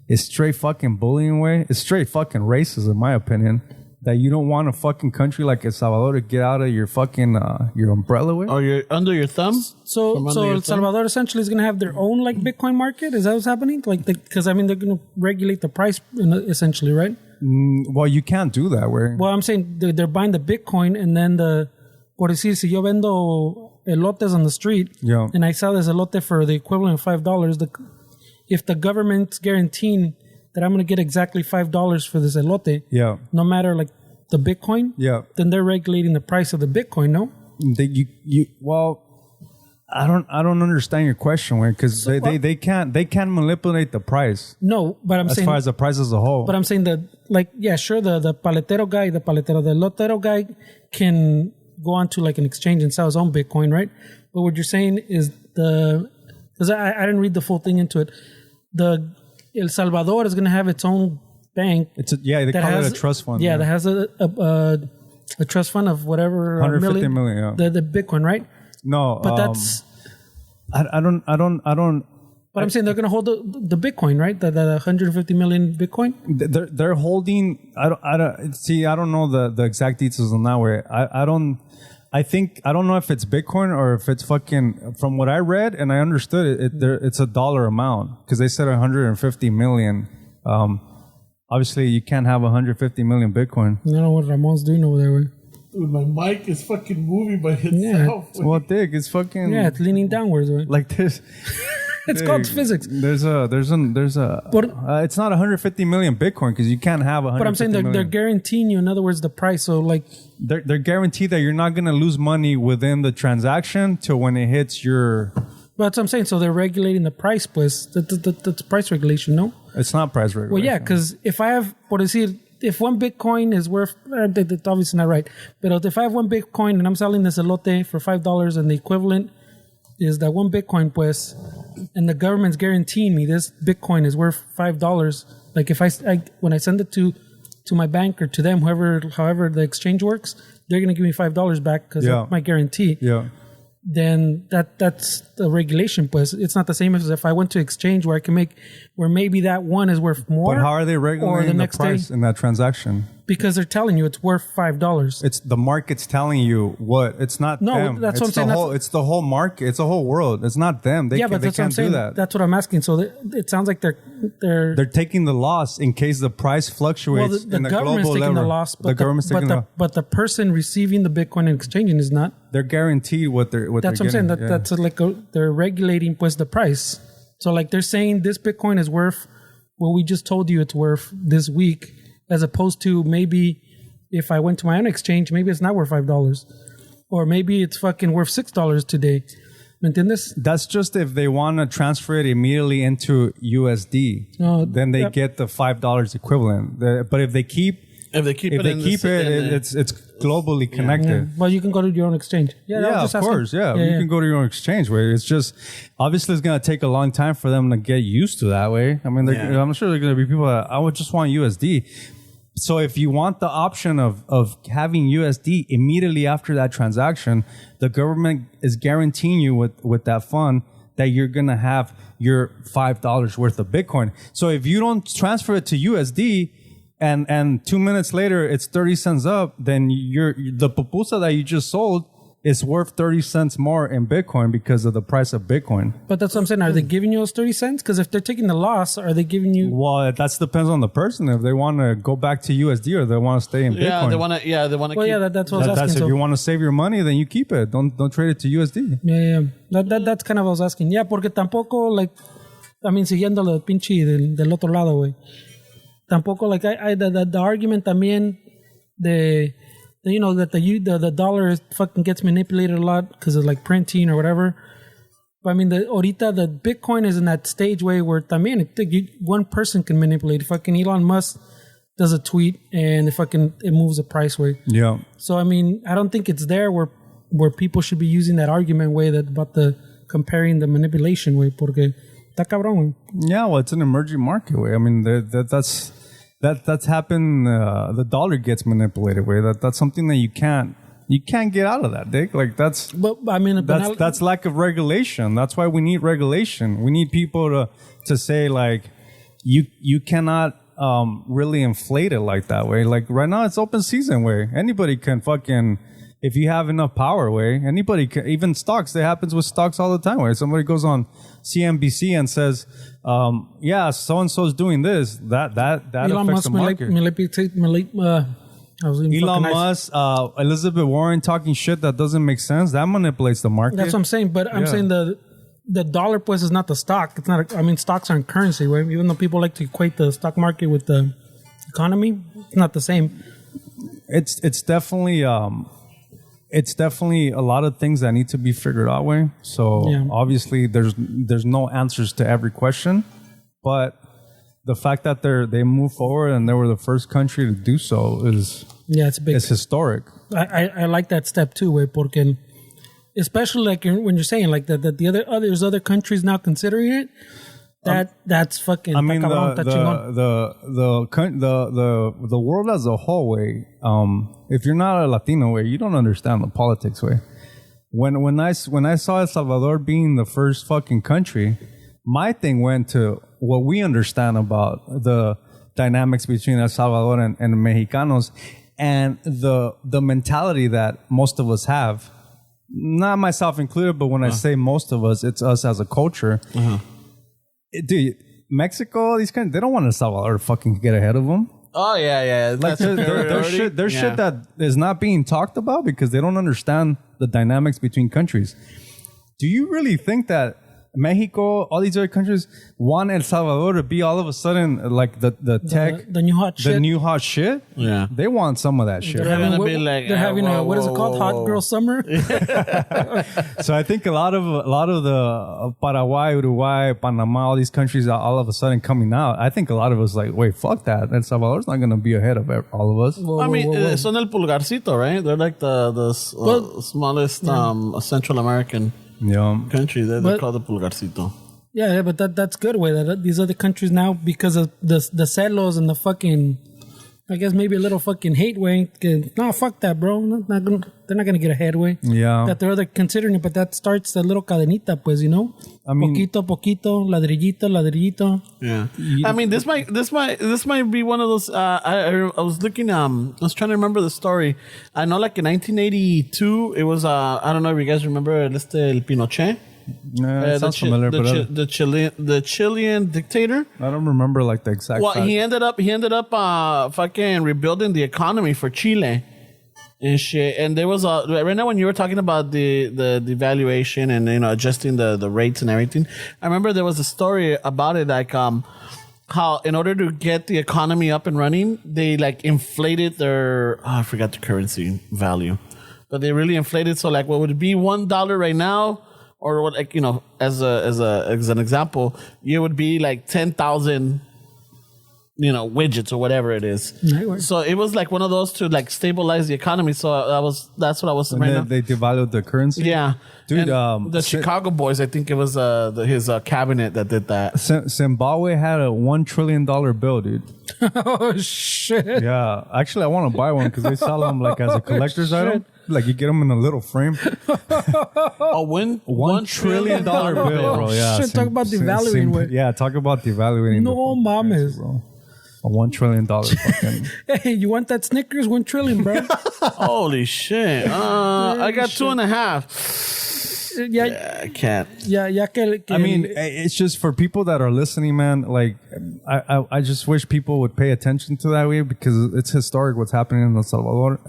is straight fucking bullying way. It's straight fucking racism, in my opinion. That you don't want a fucking country like El Salvador to get out of your fucking your umbrella way, or you're under your thumb. So El Salvador essentially is going to have their own like Bitcoin market. Is that what's happening? Like, because they're going to regulate the price essentially, right? Well, you can't do that way. Well, I'm saying they're buying the Bitcoin, and then por decir, si yo vendo elotes on the street, yeah, and I sell this elote for the equivalent of $5, if the government's guaranteeing that I'm going to get exactly $5 for this elote, yeah, no matter like the Bitcoin, yeah, then they're regulating the price of the Bitcoin, no? Well, I don't understand your question, way, because they can't manipulate the price. No, but I'm saying as far as the price as a whole. But I'm saying that, like, yeah, sure, the paletero guy, the lotero guy can go on to like an exchange and sell his own Bitcoin, right? But what you're saying is because I didn't read the full thing into it. El Salvador is going to have its own bank. They call it a trust fund. Yeah, that has a trust fund of whatever 150 million. Yeah. The Bitcoin, right? No, but that's. I don't. But I'm saying they're going to hold the Bitcoin, right? The 150 million Bitcoin. They're holding. I don't know the exact details on that way. I don't know if it's Bitcoin or if it's fucking. From what I read and I understood it's a dollar amount because they said 150 million. Obviously, you can't have 150 million Bitcoin. I don't know what Ramon's doing over there. Dude, my mic is fucking moving by itself. Yeah. Well, Dick, it's fucking. Yeah, it's leaning downwards. Right? Like this. It's called physics. There's a. It's not 150 million Bitcoin because you can't have 150 But I'm saying they're guaranteeing you, in other words, the price. So like. They're guaranteed that you're not going to lose money within the transaction till when it hits your. But that's what I'm saying. So they're regulating the price, pues. That's price regulation, no? It's not price regulation. Well, yeah, because if I have, if one Bitcoin is worth, that's obviously not right. But if I have one Bitcoin and I'm selling this elote for $5 and the equivalent is that one Bitcoin, pues, and the government's guaranteeing me this Bitcoin is worth $5. Like if I when I send it to my bank or to them, however the exchange works, they're going to give me $5 back because that's my guarantee. Yeah. Then that's the regulation, pues. It's not the same as if I went to exchange where I can where maybe that one is worth more. But how are they regulating the price in that transaction? Because they're telling you it's worth $5. It's the market's telling you what. It's not them. That's what I'm saying. It's the whole market. It's the whole world. It's not them. They can't do that. That's what I'm asking. So it sounds like they're taking the loss in case the price fluctuates. Well, the government's taking the loss, but the person receiving the Bitcoin and exchanging is not. They're guaranteed what they're. That's what I'm saying. That's like they're regulating pues the price. So like they're saying this Bitcoin is worth what we just told you it's worth this week. As opposed to maybe if I went to my own exchange, maybe it's not worth $5. Or maybe it's fucking worth $6 today. ¿Me entiendes? That's just if they want to transfer it immediately into USD. Then they get the $5 equivalent. But if they keep it's globally connected. Yeah. Well, you can go to your own exchange. Of course. You can go to your own exchange. Where it's just obviously it's going to take a long time for them to get used to that way. I mean, I'm sure there are going to be people that I would just want USD. So if you want the option of having USD immediately after that transaction, the government is guaranteeing you with that fund that you're going to have your $5 worth of Bitcoin. So if you don't transfer it to USD and 2 minutes later it's 30 cents up, then the pupusa that you just sold it's worth 30 cents more in Bitcoin because of the price of Bitcoin. But that's what I'm saying. Are they giving you those 30 cents? Because if they're taking the loss, are they giving you? Well, that depends on the person. If they want to go back to USD or they want to stay in Bitcoin. Yeah, they want to. Yeah, they want to. Well, yeah, that's what I was asking. If you want to save your money, then you keep it. Don't trade it to USD. Yeah. That's kind of what I was asking. Yeah, porque tampoco, like, I mean, siguiendo lo pinche del otro lado, güey. Tampoco, like, the argument también de you know, that the dollar fucking gets manipulated a lot because of, like, printing or whatever. But I mean, ahorita the Bitcoin is in that stage way where también one person can manipulate. Fucking Elon Musk does a tweet and it moves the price way. Yeah. So I mean, I don't think it's there where people should be using that argument way about the comparing the manipulation way. Porque está cabrón, güey. Yeah, well, it's an emerging market way. I mean, that's happened. The dollar gets manipulated way. That's something that you can't get out of that, Dick. Like that's. But I mean, that's lack of regulation. That's why we need regulation. We need people to say like, you cannot really inflate it like that way. Like right now, it's open season way. Anybody can fucking. If you have enough power, way anybody can, even stocks. That happens with stocks all the time. Where somebody goes on CNBC and says, "Yeah, so and so is doing this." That Elon affects the market. Elon Musk, Elizabeth Warren talking shit that doesn't make sense. That manipulates the market. That's what I'm saying. But I'm saying the dollar pues is not the stock. It's not. I mean, stocks aren't currency, right? Even though people like to equate the stock market with the economy, it's not the same. It's definitely. It's definitely a lot of things that need to be figured out way. So obviously there's no answers to every question, but the fact that they move forward and they were the first country to do so is it's big. It's historic. I like that step too, way porque especially like when you're saying like that there's other countries now considering it. That's fucking. I mean the world as a whole way. If you're not a Latino way, you don't understand the politics way. When I saw El Salvador being the first fucking country, my thing went to what we understand about the dynamics between El Salvador and Mexicanos, and the mentality that most of us have. Not myself included, but when I say most of us, it's us as a culture. Dude, Mexico, these kind, they don't want El Salvador to fucking get ahead of them. Oh yeah. Like there's shit that is not being talked about because they don't understand the dynamics between countries. Do you really think that Mexico, all these other countries, want El Salvador to be all of a sudden like the tech, the new hot shit? The new hot shit? Yeah, they want some of that shit. They're having what is it called? Hot girl summer. So I think a lot of the Paraguay, Uruguay, Panama, all these countries are all of a sudden coming out. I think a lot of us like, wait, fuck that. El Salvador's not going to be ahead of all of us. I mean, son el pulgarcito, right? They're like the smallest Central American country. They're called the pulgarcito. Yeah, but that's good way that these other countries now, because of the celos and the fucking, I guess maybe a little fucking hate way. No, fuck that, bro. They're not gonna get ahead way. Yeah, that they're considering it, but that starts the little cadenita, pues, you know. I mean, poquito, ladrillito. Yeah, I mean, this might be one of those. I was looking. I was trying to remember the story. I know, like in 1982, it was. I don't know if you guys remember El Pinochet. Sounds familiar, the Chilean dictator. I don't remember like the exact. Well, he ended up fucking rebuilding the economy for Chile and shit. And there was right now when you were talking about the devaluation and adjusting the rates and everything. I remember there was a story about it, like how in order to get the economy up and running, they like inflated their I forgot the currency value, but they really inflated. So like, what would be $1 right now? Or what, like, as an example, it would be like 10,000, widgets or whatever it is. So it was like one of those to like stabilize the economy. So that's what I was saying. They devalued the currency. Yeah, dude. The Chicago boys, I think it was his cabinet that did that. Zimbabwe had a $1 trillion bill, dude. Oh shit! Yeah, actually, I want to buy one because they sell them like as a collector's item. Like you get them in a little frame. $1 trillion bill, bro. Yeah, talk about devaluing. talk about devaluing. No mames, bro. A $1 trillion fucking. Hey, you want that Snickers? 1 trillion, bro. Holy shit. I got 2.5. Yeah, I can't. I mean, it's just for people that are listening, man. Like, I just wish people would pay attention to that way because it's historic what's happening in El Salvador,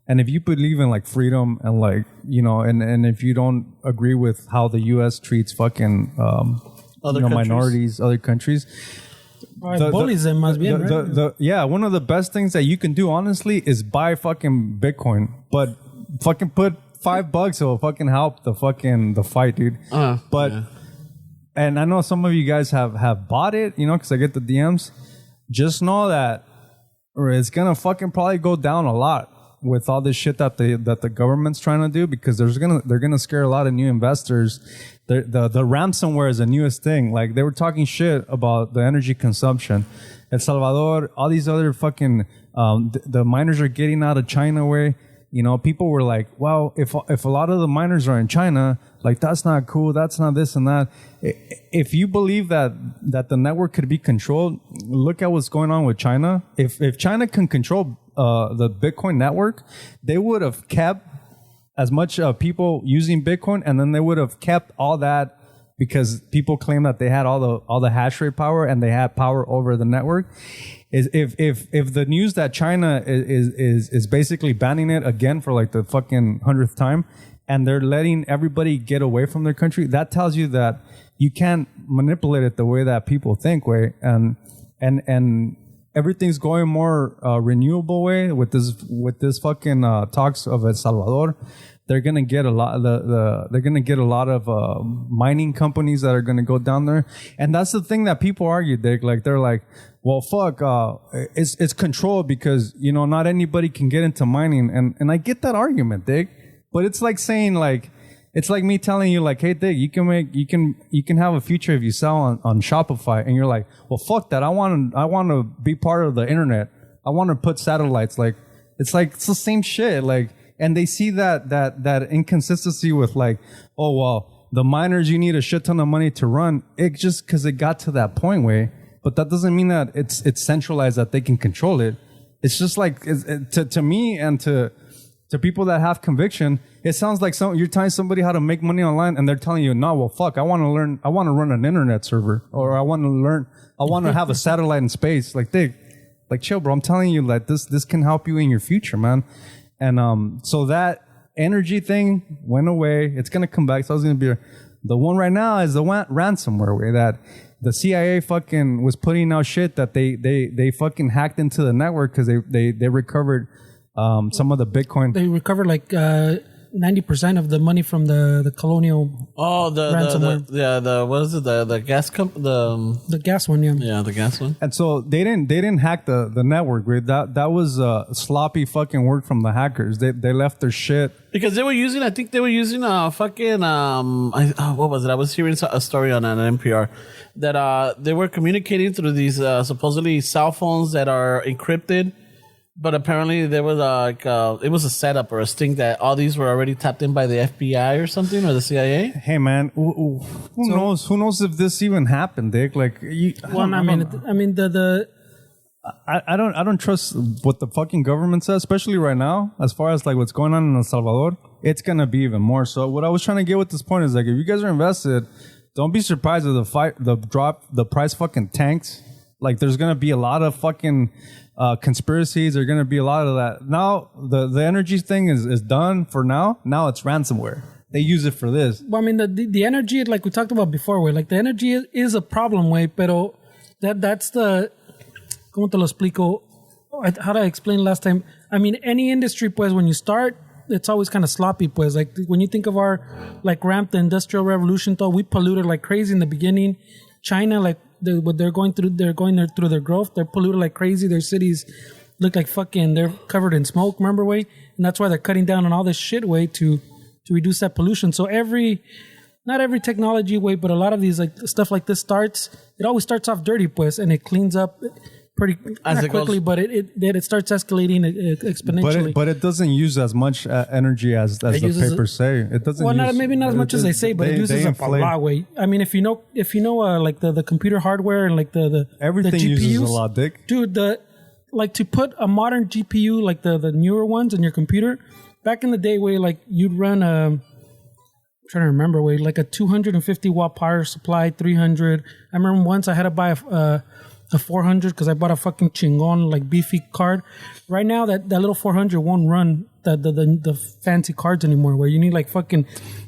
and if you believe in like freedom and like and if you don't agree with how the U.S. treats fucking minorities, other countries. Bullies them must be right? One of the best things that you can do, honestly, is buy fucking Bitcoin, but fucking put $5, it'll fucking help the fight, dude. And I know some of you guys have bought it, because I get the DMs. Just know that it's gonna fucking probably go down a lot with all this shit that the government's trying to do, because they're gonna scare a lot of new investors. The ransomware is the newest thing. Like, they were talking shit about the energy consumption. El Salvador, all these other fucking the miners are getting out of China way. People were like, well, if a lot of the miners are in China, like, that's not cool, that's not this and that. If you believe that the network could be controlled, look at what's going on with China. If China can control the Bitcoin network, they would have kept as much people using Bitcoin, and then they would have kept all that, because people claim that they had all the hash rate power and they had power over the network. If the news that China is basically banning it again for like the fucking 100th time, and they're letting everybody get away from their country, that tells you that you can't manipulate it the way that people think, way, and everything's going more renewable way with this fucking talks of El Salvador. They're gonna get a lot. They're gonna get a lot of mining companies that are gonna go down there, and that's the thing that people argue, Dick. Like, they're like, well, fuck, it's controlled because not anybody can get into mining, and I get that argument, Dick. But it's like saying, like, it's like me telling you, like, hey, Dick, you can have a future if you sell on Shopify, and you're like, well, fuck that. I want to be part of the internet. I want to put satellites. Like, it's the same shit. Like. And they see that inconsistency with, like, oh, well, the miners, you need a shit ton of money to run. It just because it got to that point, way. But that doesn't mean that it's centralized, that they can control it. It's just like, to me and to people that have conviction, it sounds like you're telling somebody how to make money online, and they're telling you, no, well, fuck, I want to run an internet server, or I want to have a satellite in space. Like, chill, bro. I'm telling you, like, this can help you in your future, man. And so that energy thing went away. It's gonna come back. So I was gonna be the one right now is the ransomware way that the CIA fucking was putting out shit that they fucking hacked into the network because they recovered some of the Bitcoin. They recovered like 90% of the money from the colonial. Oh, ransomware. What is it? The gas the gas one, yeah, the gas one. And so they didn't hack the network, right? That was sloppy fucking work from the hackers. They left their shit because they were using. I think they were using fucking what was it? I was hearing a story on NPR that they were communicating through these supposedly cell phones that are encrypted. But apparently there was it was a setup or a sting that all these were already tapped in by the FBI or something, or the CIA. Hey man, who knows? Who knows if this even happened, Dick? Like, I don't trust what the fucking government says, especially right now. As far as like what's going on in El Salvador, it's gonna be even more. So what I was trying to get with this point is, like, if you guys are invested, don't be surprised if the price fucking tanks. Like, there's gonna be a lot of fucking conspiracies. There's gonna be a lot of that. Now the energy thing is done for now. Now it's ransomware. They use it for this. Well, I mean, the energy, like we talked about before, way, like the energy is a problem, way, pero that's the, ¿cómo te lo explico? How did I explain last time? I mean, any industry, pues, when you start, it's always kind of sloppy, pues. Like, when you think of our, like, ramp, the Industrial Revolution, though, we polluted like crazy in the beginning. China, like, what they're going through their growth. They're polluted like crazy. Their cities look like fucking, they're covered in smoke, remember, way? And that's why they're cutting down on all this shit, way, to reduce that pollution. So not every technology, way, but a lot of these, like, stuff like this it always starts off dirty, pues, and it cleans up. pretty As not it goes. quickly, but it starts escalating exponentially. But it doesn't use as much energy as the uses papers say. It doesn't. well, use, maybe not as much as they say, but it uses up a inflate. lot. Way. I mean, if you know, like the computer hardware and like the Everything the GPUs, uses a lot, Dick. dude. Like to put a modern GPU like the newer ones in your computer. Back in the day, way like you'd run I'm trying to remember, way like a 250 watt power supply, 300. I remember once I had to buy a 400 because I bought a fucking chingon like beefy card. Right now, that little 400 won't run the fancy cards anymore. Where you need like fucking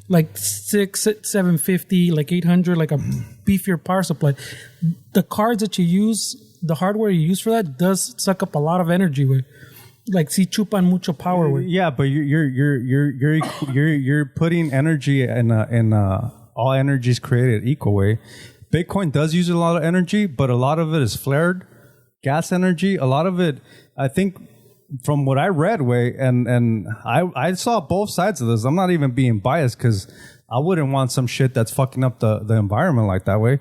like 750, like 800, like a beefier power supply. The cards that you use, the hardware you use for that, does suck up a lot of energy. Way like si chupan mucho power. Way. Yeah, but you're putting energy in all energy is created equal way. Bitcoin does use a lot of energy, but a lot of it is flared gas energy. A lot of it, I think, from what I read, way, and I saw both sides of this. I'm not even being biased because I wouldn't want some shit that's fucking up the environment like that way.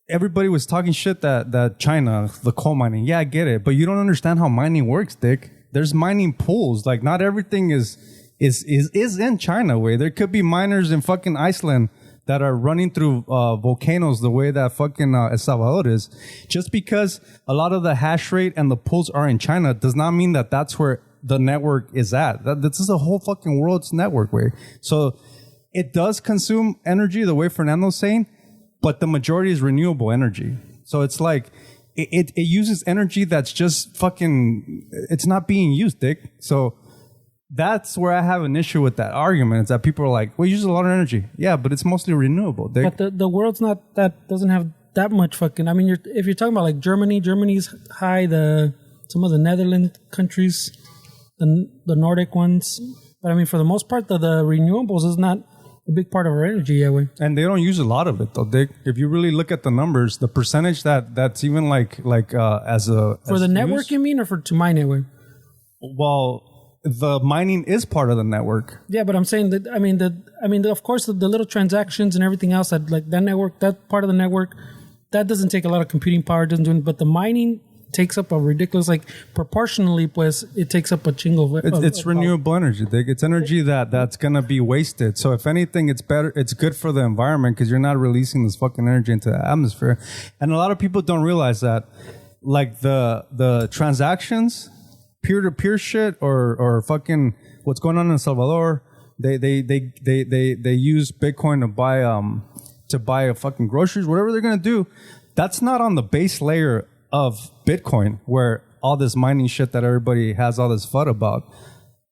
Everybody was talking shit that China, the coal mining. Yeah, I get it, but you don't understand how mining works, Dick. There's mining pools. Like not everything is in China way. There could be miners in fucking Iceland that are running through volcanoes the way that fucking El Salvador is. Just because a lot of the hash rate and the pools are in China does not mean that that's where the network is at. This is a whole fucking world's network way. So it does consume energy the way Fernando's saying, but the majority is renewable energy. So it's like it uses energy that's just fucking, it's not being used, Dick. So that's where I have an issue with that argument. Is that people are like, "We use a lot of energy." Yeah, but it's mostly renewable. Dick. But the world's not doesn't have that much fucking. I mean, if you're talking about like Germany's high. Some of the Netherlands countries, the Nordic ones. But I mean, for the most part, the renewables is not a big part of our energy. Yeah, way. And they don't use a lot of it though. Dick. If you really look at the numbers, the percentage that's even as the network, you mean, or to mine it? Way? Well. The mining is part of the network. Yeah, but I'm saying that. I mean, of course, the little transactions and everything else that like that network, that part of the network, that doesn't take a lot of computing power. Doesn't do it, but the mining takes up a ridiculous, like proportionally, pues it takes up a chingo. It's renewable energy. It's energy that's gonna be wasted. So if anything, it's better. It's good for the environment because you're not releasing this fucking energy into the atmosphere. And a lot of people don't realize that, like the transactions. Peer-to-peer shit or fucking what's going on in El Salvador. They use Bitcoin to buy fucking groceries, whatever they're gonna do. That's not on the base layer of Bitcoin where all this mining shit that everybody has all this FUD about.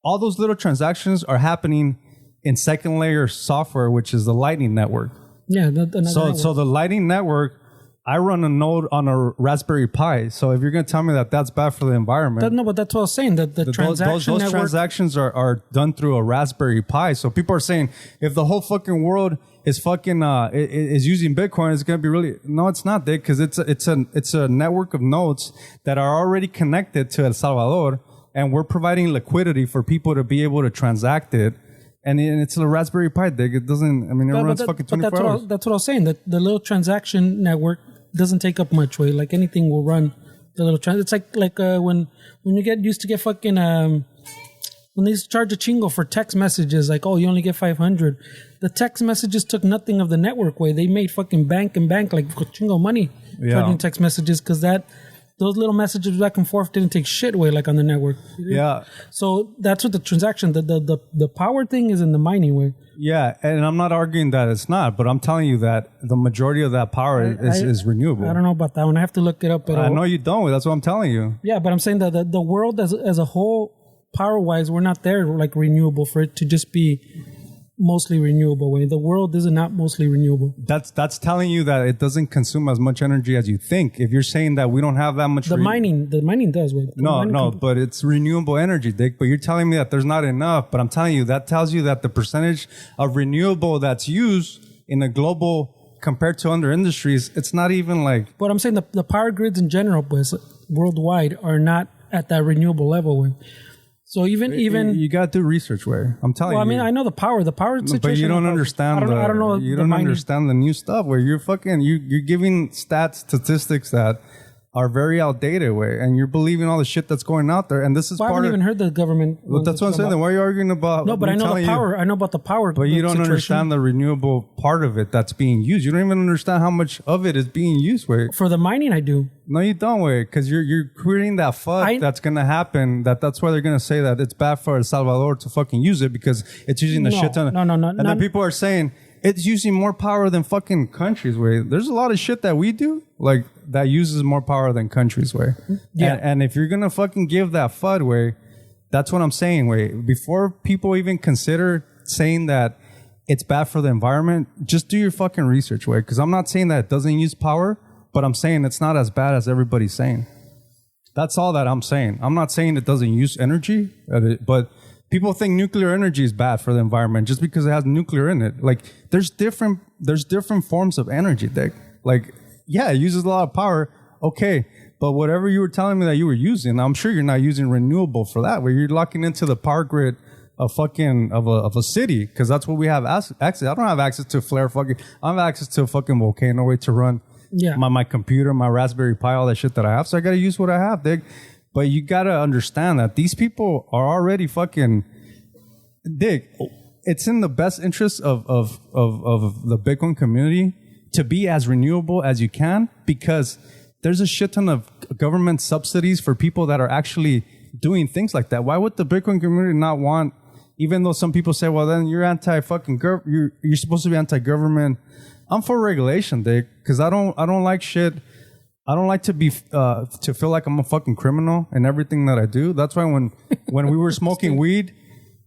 All those little transactions are happening in second layer software, which is the Lightning Network. Yeah. So the Lightning Network. I run a node on a Raspberry Pi, so if you're going to tell me that that's bad for the environment... No, but that's what I was saying, that the transaction those transactions are done through a Raspberry Pi, so people are saying, if the whole fucking world is fucking is using Bitcoin, it's going to be really... No, it's not, Dick, because it's a network of nodes that are already connected to El Salvador, and we're providing liquidity for people to be able to transact it. And it's a Raspberry Pi, Dick. It doesn't... I mean, it runs fucking 24 hours. That's what I was saying, that the little transaction network doesn't take up much way. Like anything will run the little it's like when you used to get fucking when they used to charge a chingo for text messages, like, oh, you only get 500. The text messages took nothing of the network way. They made fucking bank like chingo money charging text messages because those little messages back and forth didn't take shit away like on the network. Yeah. So that's what the transaction, the power thing is in the mining way. Yeah, and I'm not arguing that it's not, but I'm telling you that the majority of that power is renewable. I don't know about that one. I have to look it up. I know you don't. That's what I'm telling you. Yeah, but I'm saying that the world as a whole, power-wise, we're not there like renewable for it to just be mostly renewable way. The world is not mostly renewable. That's telling you that it doesn't consume as much energy as you think. If you're saying that we don't have that much... The mining does. Wait. No, but it's renewable energy, Dick. But you're telling me that there's not enough. But I'm telling you, that tells you that the percentage of renewable that's used in a global compared to other industries, it's not even like... But I'm saying the power grids in general, pues, worldwide, are not at that renewable level. Way. So even you got to do research. Where I'm telling well, you. I mean, I know the power situation. But you don't understand. I don't know. You don't understand the new stuff. Where you're giving statistics that are very outdated. Way, and you're believing all the shit that's going out there. And this is I haven't even heard the government. Well, that's what I'm saying. Then why are you arguing about? No, but I know the power. I know about the power. But you don't understand the renewable part of it that's being used. You don't even understand how much of it is being used. Way for the mining, I do. No, you don't. Way because you're creating that FUD that's gonna happen. That's why they're gonna say that it's bad for El Salvador to fucking use it because it's using a shit ton. No. And then people are saying it's using more power than fucking countries. Way there's a lot of shit that we do like that uses more power than countries. Way yeah. And if you're gonna fucking give that FUD way, that's what I'm saying. Way before people even consider saying that it's bad for the environment, just do your fucking research. Way because I'm not saying that it doesn't use power. But I'm saying it's not as bad as everybody's saying. That's all that I'm saying. I'm not saying it doesn't use energy, but people think nuclear energy is bad for the environment just because it has nuclear in it. Like there's different forms of energy, Dick. Like, yeah, it uses a lot of power. Okay. But whatever you were telling me that you were using, I'm sure you're not using renewable for that, where you're locking into the power grid of a city, because that's what we have access. I don't have access to flare fucking. I have access to a fucking volcano way to run. Yeah. My computer, my Raspberry Pi, all that shit that I have. So I got to use what I have, Dig. But you got to understand that these people are already fucking, Dig, it's in the best interest of the Bitcoin community to be as renewable as you can, because there's a shit ton of government subsidies for people that are actually doing things like that. Why would the Bitcoin community not want, even though some people say, well, then you're anti-fucking, you're supposed to be anti-government. I'm for regulation, Dick, because I don't like shit. I don't like to be to feel like I'm a fucking criminal in everything that I do. That's why when we were smoking weed,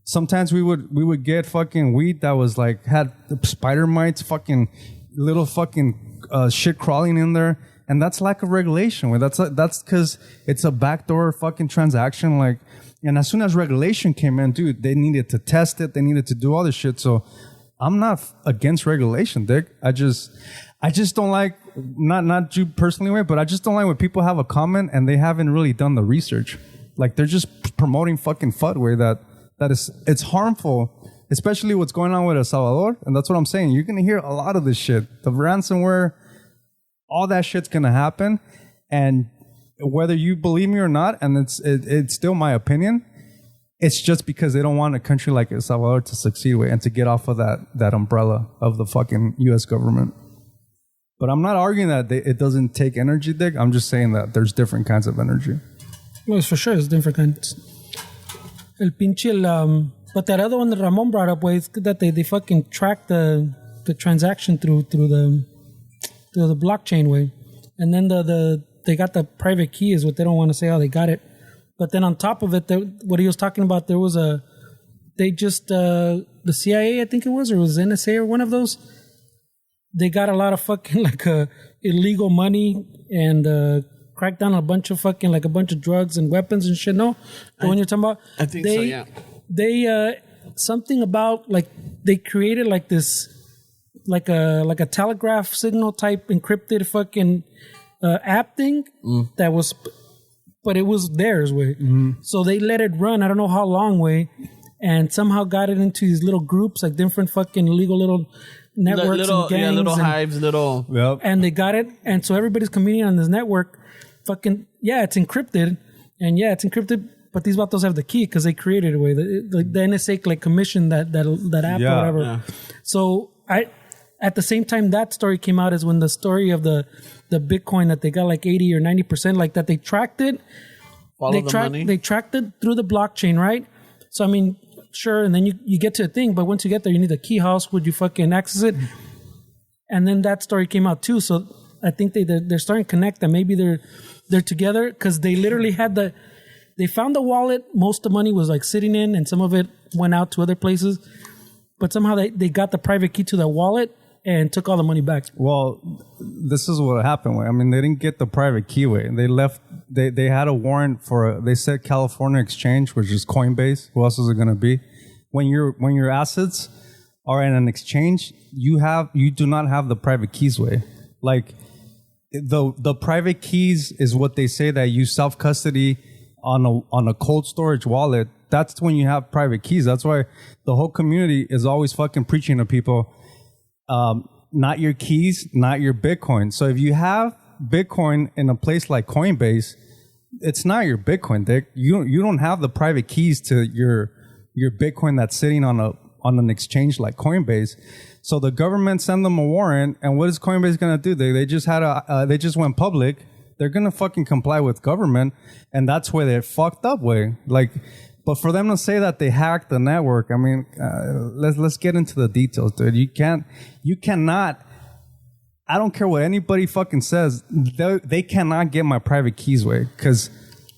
sometimes we would get fucking weed that was like had spider mites, fucking little fucking shit crawling in there, and that's lack of regulation. That's because it's a backdoor fucking transaction. Like, and as soon as regulation came in, dude, they needed to test it. They needed to do all this shit. So I'm not against regulation, Dick. I just don't like, not you personally, way, but I just don't like when people have a comment and they haven't really done the research. Like they're just promoting fucking FUD way it's harmful, especially what's going on with El Salvador. And that's what I'm saying. You're gonna hear a lot of this shit, the ransomware, all that shit's gonna happen. And whether you believe me or not, and it's still my opinion. It's just because they don't want a country like El Salvador to succeed with and to get off of that umbrella of the fucking U.S. government. But I'm not arguing that it doesn't take energy, Dick. I'm just saying that there's different kinds of energy. Well, for sure, it's different kinds. But that other one that Ramon brought up was that they fucking track the transaction through the blockchain way, and then they got the private key is what they don't want to say how they got it. But then on top of it, what he was talking about, there was the CIA, I think it was NSA or one of those. They got a lot of fucking illegal money and cracked down a bunch of fucking a bunch of drugs and weapons and shit. No, the one you're talking about. I think so. Yeah. They something about they created this a telegraph signal type encrypted fucking app thing that was. But it was theirs way. Mm-hmm. So they let it run, I don't know how long way, and somehow got it into these little groups, like different fucking illegal little networks and gangs. Yeah, little hives, little... Yep. And they got it, and so everybody's competing on this network. Fucking, yeah, it's encrypted, but these vatos have the key because they created it way. The NSA commissioned that app or whatever. Yeah. So at the same time that story came out is when the story of the Bitcoin that they got 80 or 90%, that they tracked it. They tracked it through the blockchain, right? So I mean, sure, and then you get to a thing, but once you get there, you need a key house. Would you fucking access it? And then that story came out too. So I think they're starting to connect that maybe they're together because they literally had they found the wallet. Most of the money was sitting in, and some of it went out to other places. But somehow they got the private key to the wallet and took all the money back. Well, this is what happened. I mean, they didn't get the private key way. They left. They had a warrant for. They said California Exchange, which is Coinbase. Who else is it going to be? When your assets are in an exchange, you do not have the private keys way. The private keys is what they say that you self custody on a cold storage wallet that's when you have private keys. That's why the whole community is always fucking preaching to people, not your keys, not your Bitcoin. So if you have Bitcoin in a place like Coinbase, it's not your Bitcoin, Dick. You don't have the private keys to your Bitcoin that's sitting on an exchange like Coinbase. So the government send them a warrant, and what is Coinbase gonna do? They just went public. They're gonna fucking comply with government, and that's where they're fucked up way. Like, but for them to say that they hacked the network, I mean, let's get into the details, dude. You cannot. I don't care what anybody fucking says. They cannot get my private keys way because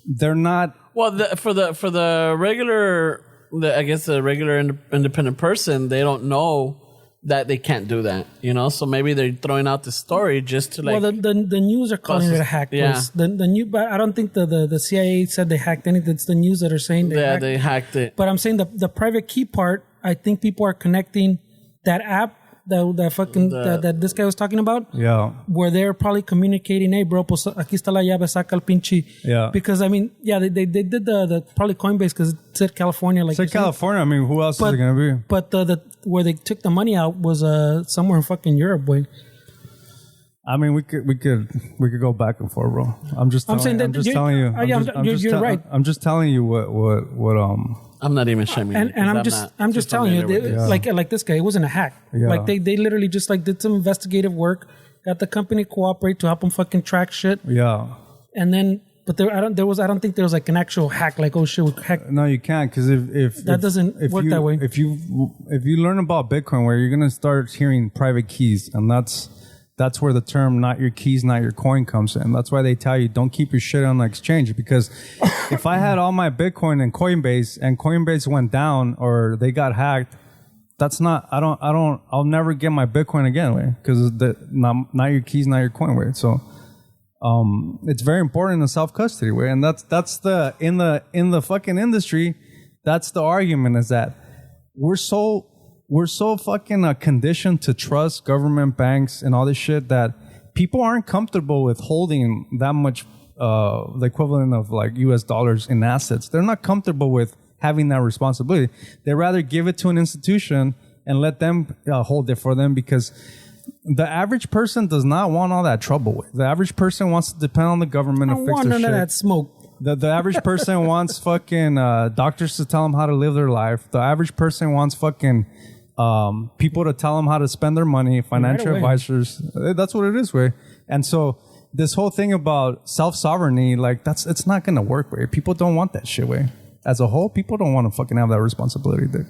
they're not. Well, for the regular, I guess the regular independent person, they don't know that they can't do that, you know. So maybe they're throwing out the story just to like. Well, the news are calling it a hack. Yeah. The new, but I don't think the CIA said they hacked anything. It's the news that are saying they hacked it. But I'm saying the private key part. I think people are connecting that app. That this guy was talking about, where they're probably communicating, hey bro, pues aquí está la llave, saca el pinche. Yeah. Because I mean, yeah, they did the probably Coinbase because it said California, like. It's California. I mean, who else is it gonna be? But the where they took the money out was somewhere in fucking Europe, boy. I mean, we could go back and forth, bro. I'm just telling you. You're right. I'm just telling you what I'm not even shaming. And I'm just telling you, like this guy, it wasn't a hack. Yeah. Like they literally just like did some investigative work, got the company cooperate to help them fucking track shit. Yeah. And then, but I don't think there was like an actual hack. Like, oh shit, we hack. No, you can't, because if that doesn't work that way. If you learn about Bitcoin, where you're gonna start hearing private keys, and that's where the term "not your keys, not your coin" comes in. That's why they tell you don't keep your shit on the exchange, because if I had all my Bitcoin in Coinbase and Coinbase went down or they got hacked, I'll never get my Bitcoin again, way, because not your keys, not your coin, way. So it's very important in the self-custody way, and that's the in the fucking industry, that's the argument, is that we're so fucking conditioned to trust government, banks, and all this shit that people aren't comfortable with holding that much, the equivalent of like US dollars in assets. They're not comfortable with having that responsibility. They rather give it to an institution and let them hold it for them, because the average person does not want all that trouble. The average person wants to depend on the government to fix their shit. I want none of that smoke. The average person wants fucking doctors to tell them how to live their life. The average person wants fucking people to tell them how to spend their money, financial advisors. That's what it is, way. And so this whole thing about self-sovereignty, like it's not gonna work, way. People don't want that shit, way. As a whole, people don't want to fucking have that responsibility, Dick.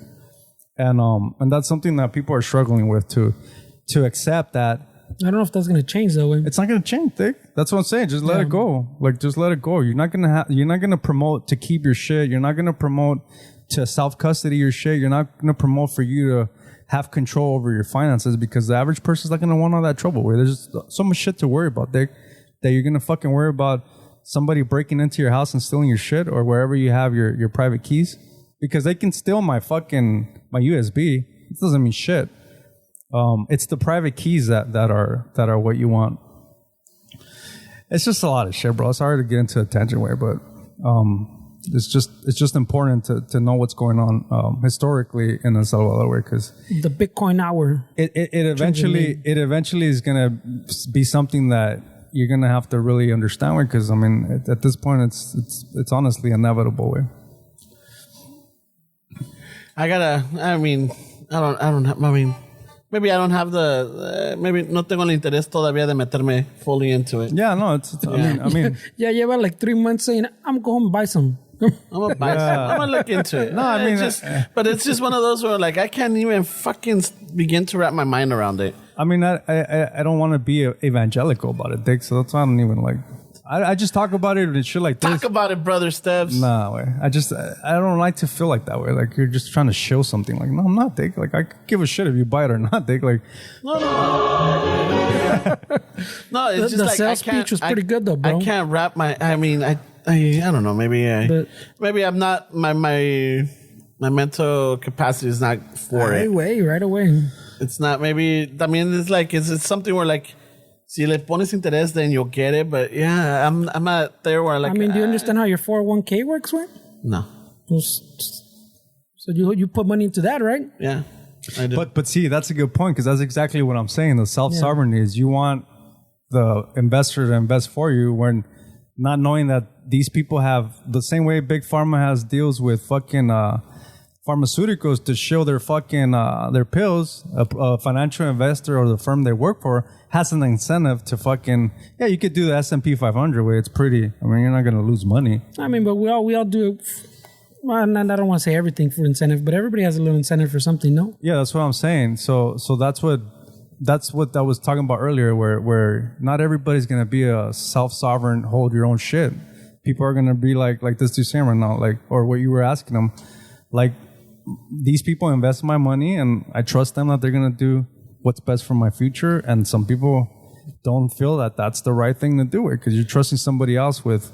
And that's something that people are struggling with to accept that. I don't know if that's gonna change though. Way. It's not gonna change, Dick. That's what I'm saying. Just let it go. Like, just let it go. You're not gonna promote to keep your shit. You're not gonna promote to self-custody your shit. You're not going to promote for you to have control over your finances, because the average person's not going to want all that trouble. Where there's so much shit to worry about, Dick, that you're going to fucking worry about somebody breaking into your house and stealing your shit, or wherever you have your private keys, because they can steal my USB. It doesn't mean shit. It's the private keys that are what you want. It's just a lot of shit, bro. Sorry to get into a tangent way, but it's just important to know what's going on historically in El Salvador, because the Bitcoin hour. It eventually is gonna be something that you're gonna have to really understand, because I mean at this point it's honestly inevitable. Way. Maybe I don't have maybe no tengo el interés todavía de meterme fully into it. Yeah, no, I mean. Yeah, you have like 3 months saying, I'm going to buy some. I'm gonna buy some. I'm gonna look into it. No, I mean, but it's just one of those where like I can't even fucking begin to wrap my mind around it. I mean, I don't want to be evangelical about it, Dick. So that's why I don't even like. I just talk about it and shit like this. Talk about it, brother Stebbs. Nah, way. I don't like to feel like that way. Like you're just trying to show something. Like, no, I'm not, Dick. Like I could give a shit if you buy it or not, Dick. Like, no. No, it's just the like sales speech was pretty good though, bro. I can't wrap my. I mean, I don't know. Maybe I'm not my mental capacity is not for it. Right away. It's not. Maybe I mean it's like it's something where like. Si le pones interés, then you'll get it. But yeah, I'm not there where like. I mean, do you understand how your 401k works, right? No. So you put money into that, right? Yeah, I do. But see, that's a good point because that's exactly what I'm saying. The self-sovereignty is you want the investor to invest for you when not knowing that these people have the same way Big Pharma has deals with fucking pharmaceuticals to show their fucking their pills. A financial investor or the firm they work for has an incentive to fucking you could do the S&P 500 way. It's pretty. I mean, you're not gonna lose money. I mean, but we all do. Well, I don't want to say everything for incentive, but everybody has a little incentive for something, no? Yeah, that's what I'm saying. So that's what I was talking about earlier, where not everybody's gonna be a self-sovereign, hold your own shit. People are gonna be like this dude saying right now, like, or what you were asking them, like, these people invest my money and I trust them that they're gonna do what's best for my future. And some people don't feel that that's the right thing to do it because you're trusting somebody else with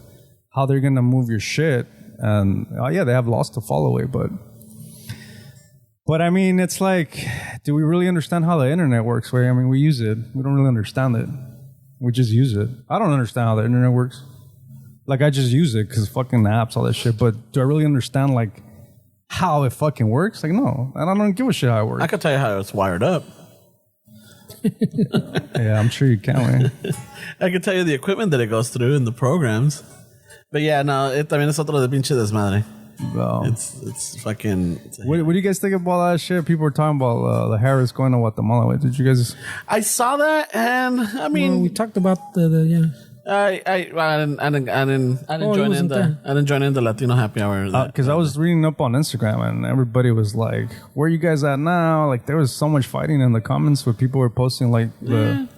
how they're gonna move your shit. And they have laws to follow it, but I mean, it's like, do we really understand how the internet works? Right? I mean, we use it. We don't really understand it. We just use it. I don't understand how the internet works. Like, I just use it because fucking apps, all that shit. But do I really understand like how it fucking works? Like, no, I don't give a shit how it works. I can tell you how it's wired up. Yeah, I'm sure you can, man. I can tell you the equipment that it goes through and the programs. But yeah, no, también es otro de pinche desmadre. Well, It's fucking... what do you guys think about all that shit? People were talking about the Harris going to Guatemala. Wait, did you guys... I saw that, and I mean... Well, we talked about the I didn't join in the Latino happy hour. Because I was reading up on Instagram and everybody was like, where are you guys at now? Like, there was so much fighting in the comments where people were posting like the...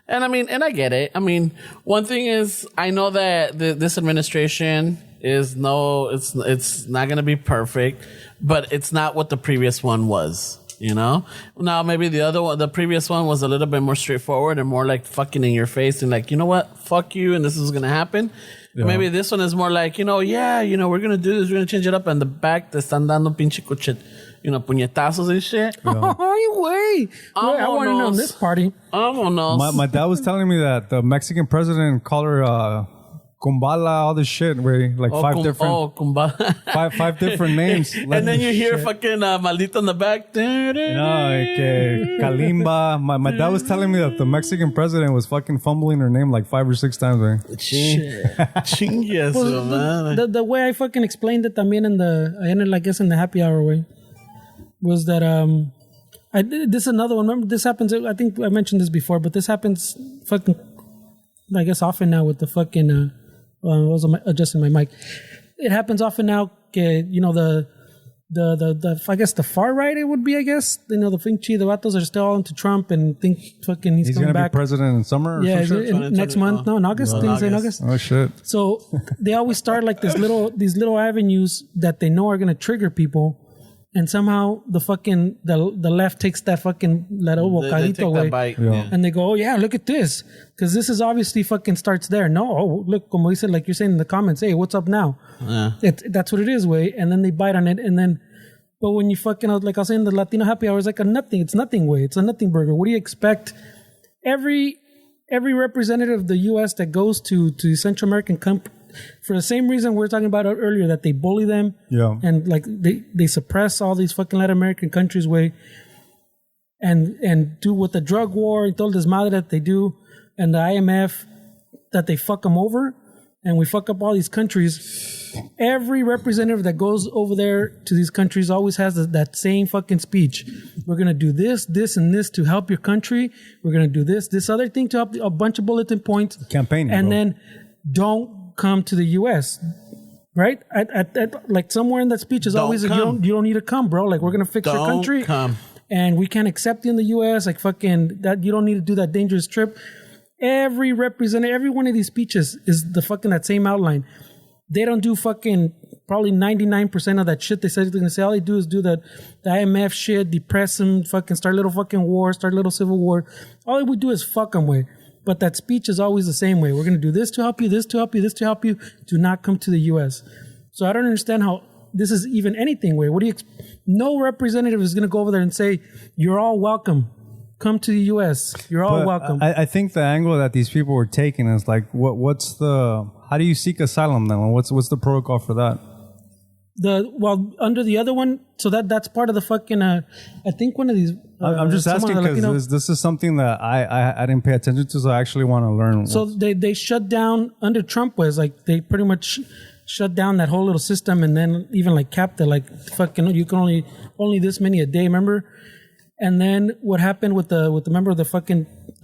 And I mean, and I get it. I mean, one thing is, I know that this administration is it's not going to be perfect, but it's not what the previous one was, you know? Now, maybe the previous one was a little bit more straightforward and more like fucking in your face and like, you know what? Fuck you. And this is going to happen. Yeah. Maybe this one is more like, we're going to do this. We're going to change it up. And the back, te están dando pinche puñetazos and shit. Yeah. Oh, wait. I want to know this party. Vámonos. My dad was telling me that the Mexican president called her Kumbala, all this shit, where like five different names. And then you hear fucking Maldito in the back. Kalimba. My dad was telling me that the Mexican president was fucking fumbling her name like 5 or 6 times, man. The way I fucking explained it también in the happy hour way was that this is another one. Remember, this happens. I think I mentioned this before, but this happens fucking, I guess, often now with the fucking. I was adjusting my mic. It happens often now. The I guess the far right it would be. I guess the Finchi, the vatos are still all into Trump and think fucking he's coming gonna back. Be president in summer. Yeah, next month. No, in August. In August. Oh shit! So they always start like these little avenues that they know are gonna trigger people. And somehow the left takes that fucking bocadito away, and they go, oh yeah, look at this, because this is obviously fucking starts there. No, look, como dice, like you're saying in the comments, hey, what's up now? Yeah. That's what it is, way. And then they bite on it, and then, but when you fucking like I was saying, the Latino happy hour is like it's nothing way. It's a nothing burger. What do you expect? Every representative of the U.S. that goes to Central American for the same reason we were talking about earlier, that they bully them, and like they suppress all these fucking Latin American countries way, and do with the drug war and todo desmadre that they do, and the IMF that they fuck them over, and we fuck up all these countries. Every representative that goes over there to these countries always has that same fucking speech. We're gonna do this, and this to help your country. We're gonna do this other thing to help a bunch of bulletin points, campaigning, and then don't come to the U.S. Right? At like somewhere in that speech is always you don't need to come, bro. Like, we're gonna fix your country, and we can't accept you in the U.S. Like, fucking that, you don't need to do that dangerous trip. Every representative, every one of these speeches is the fucking that same outline. They don't do fucking probably 99% of that shit they said they're gonna say. All they do is do the IMF shit, depress them, fucking start a little fucking war, start a little civil war. All they would do is fuck them with. But that speech is always the same way. We're going to do this to help you, this to help you, this to help you. Do not come to the U.S. So I don't understand how this is even anything way. What do you? No representative is going to go over there and say, "You're all welcome. Come to the U.S. You're all welcome." I think the angle that these people were taking is like, how do you seek asylum then? What's the protocol for that? under the other one, so that's part of the fucking. I think one of these. I'm just asking because this is something that I didn't pay attention to, so I actually want to learn. So they shut down under Trump was like they pretty much shut down that whole little system and then even like capped it like fucking you can only this many a day, remember? And then what happened with the member of the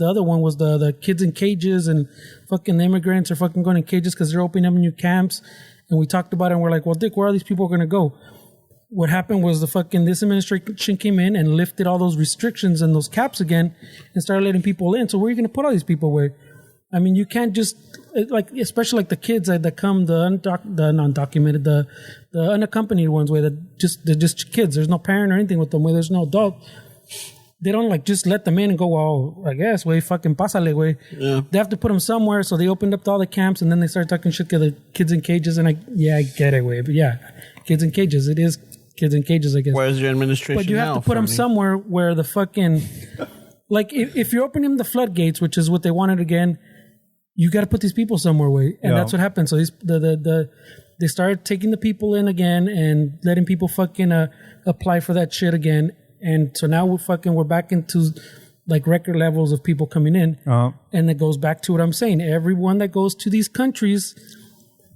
other one was the kids in cages and fucking the immigrants are fucking going in cages because they're opening up new camps. And we talked about it and we're like, well, Dick, where are these people going to go? What happened was this administration came in and lifted all those restrictions and those caps again and started letting people in. So where are you going to put all these people away? I mean, you can't just like, especially like the kids that come, the undocumented, the unaccompanied ones where they're just kids. There's no parent or anything with them where there's no adult. They don't like just let them in and go, well, I guess, way fucking pásale, way. Yeah. They have to put them somewhere. So they opened up all the camps and then they started talking shit to the kids in cages. And I get it, way. But yeah, kids in cages. It is kids in cages, I guess. Where's your administration? But you have to put them somewhere where the fucking, like if you're opening the floodgates, which is what they wanted again, you got to put these people somewhere, way. And that's what happened. So they started taking the people in again and letting people fucking apply for that shit again. And so now we're back into like record levels of people coming in. Uh-huh. And it goes back to what I'm saying. Everyone that goes to these countries,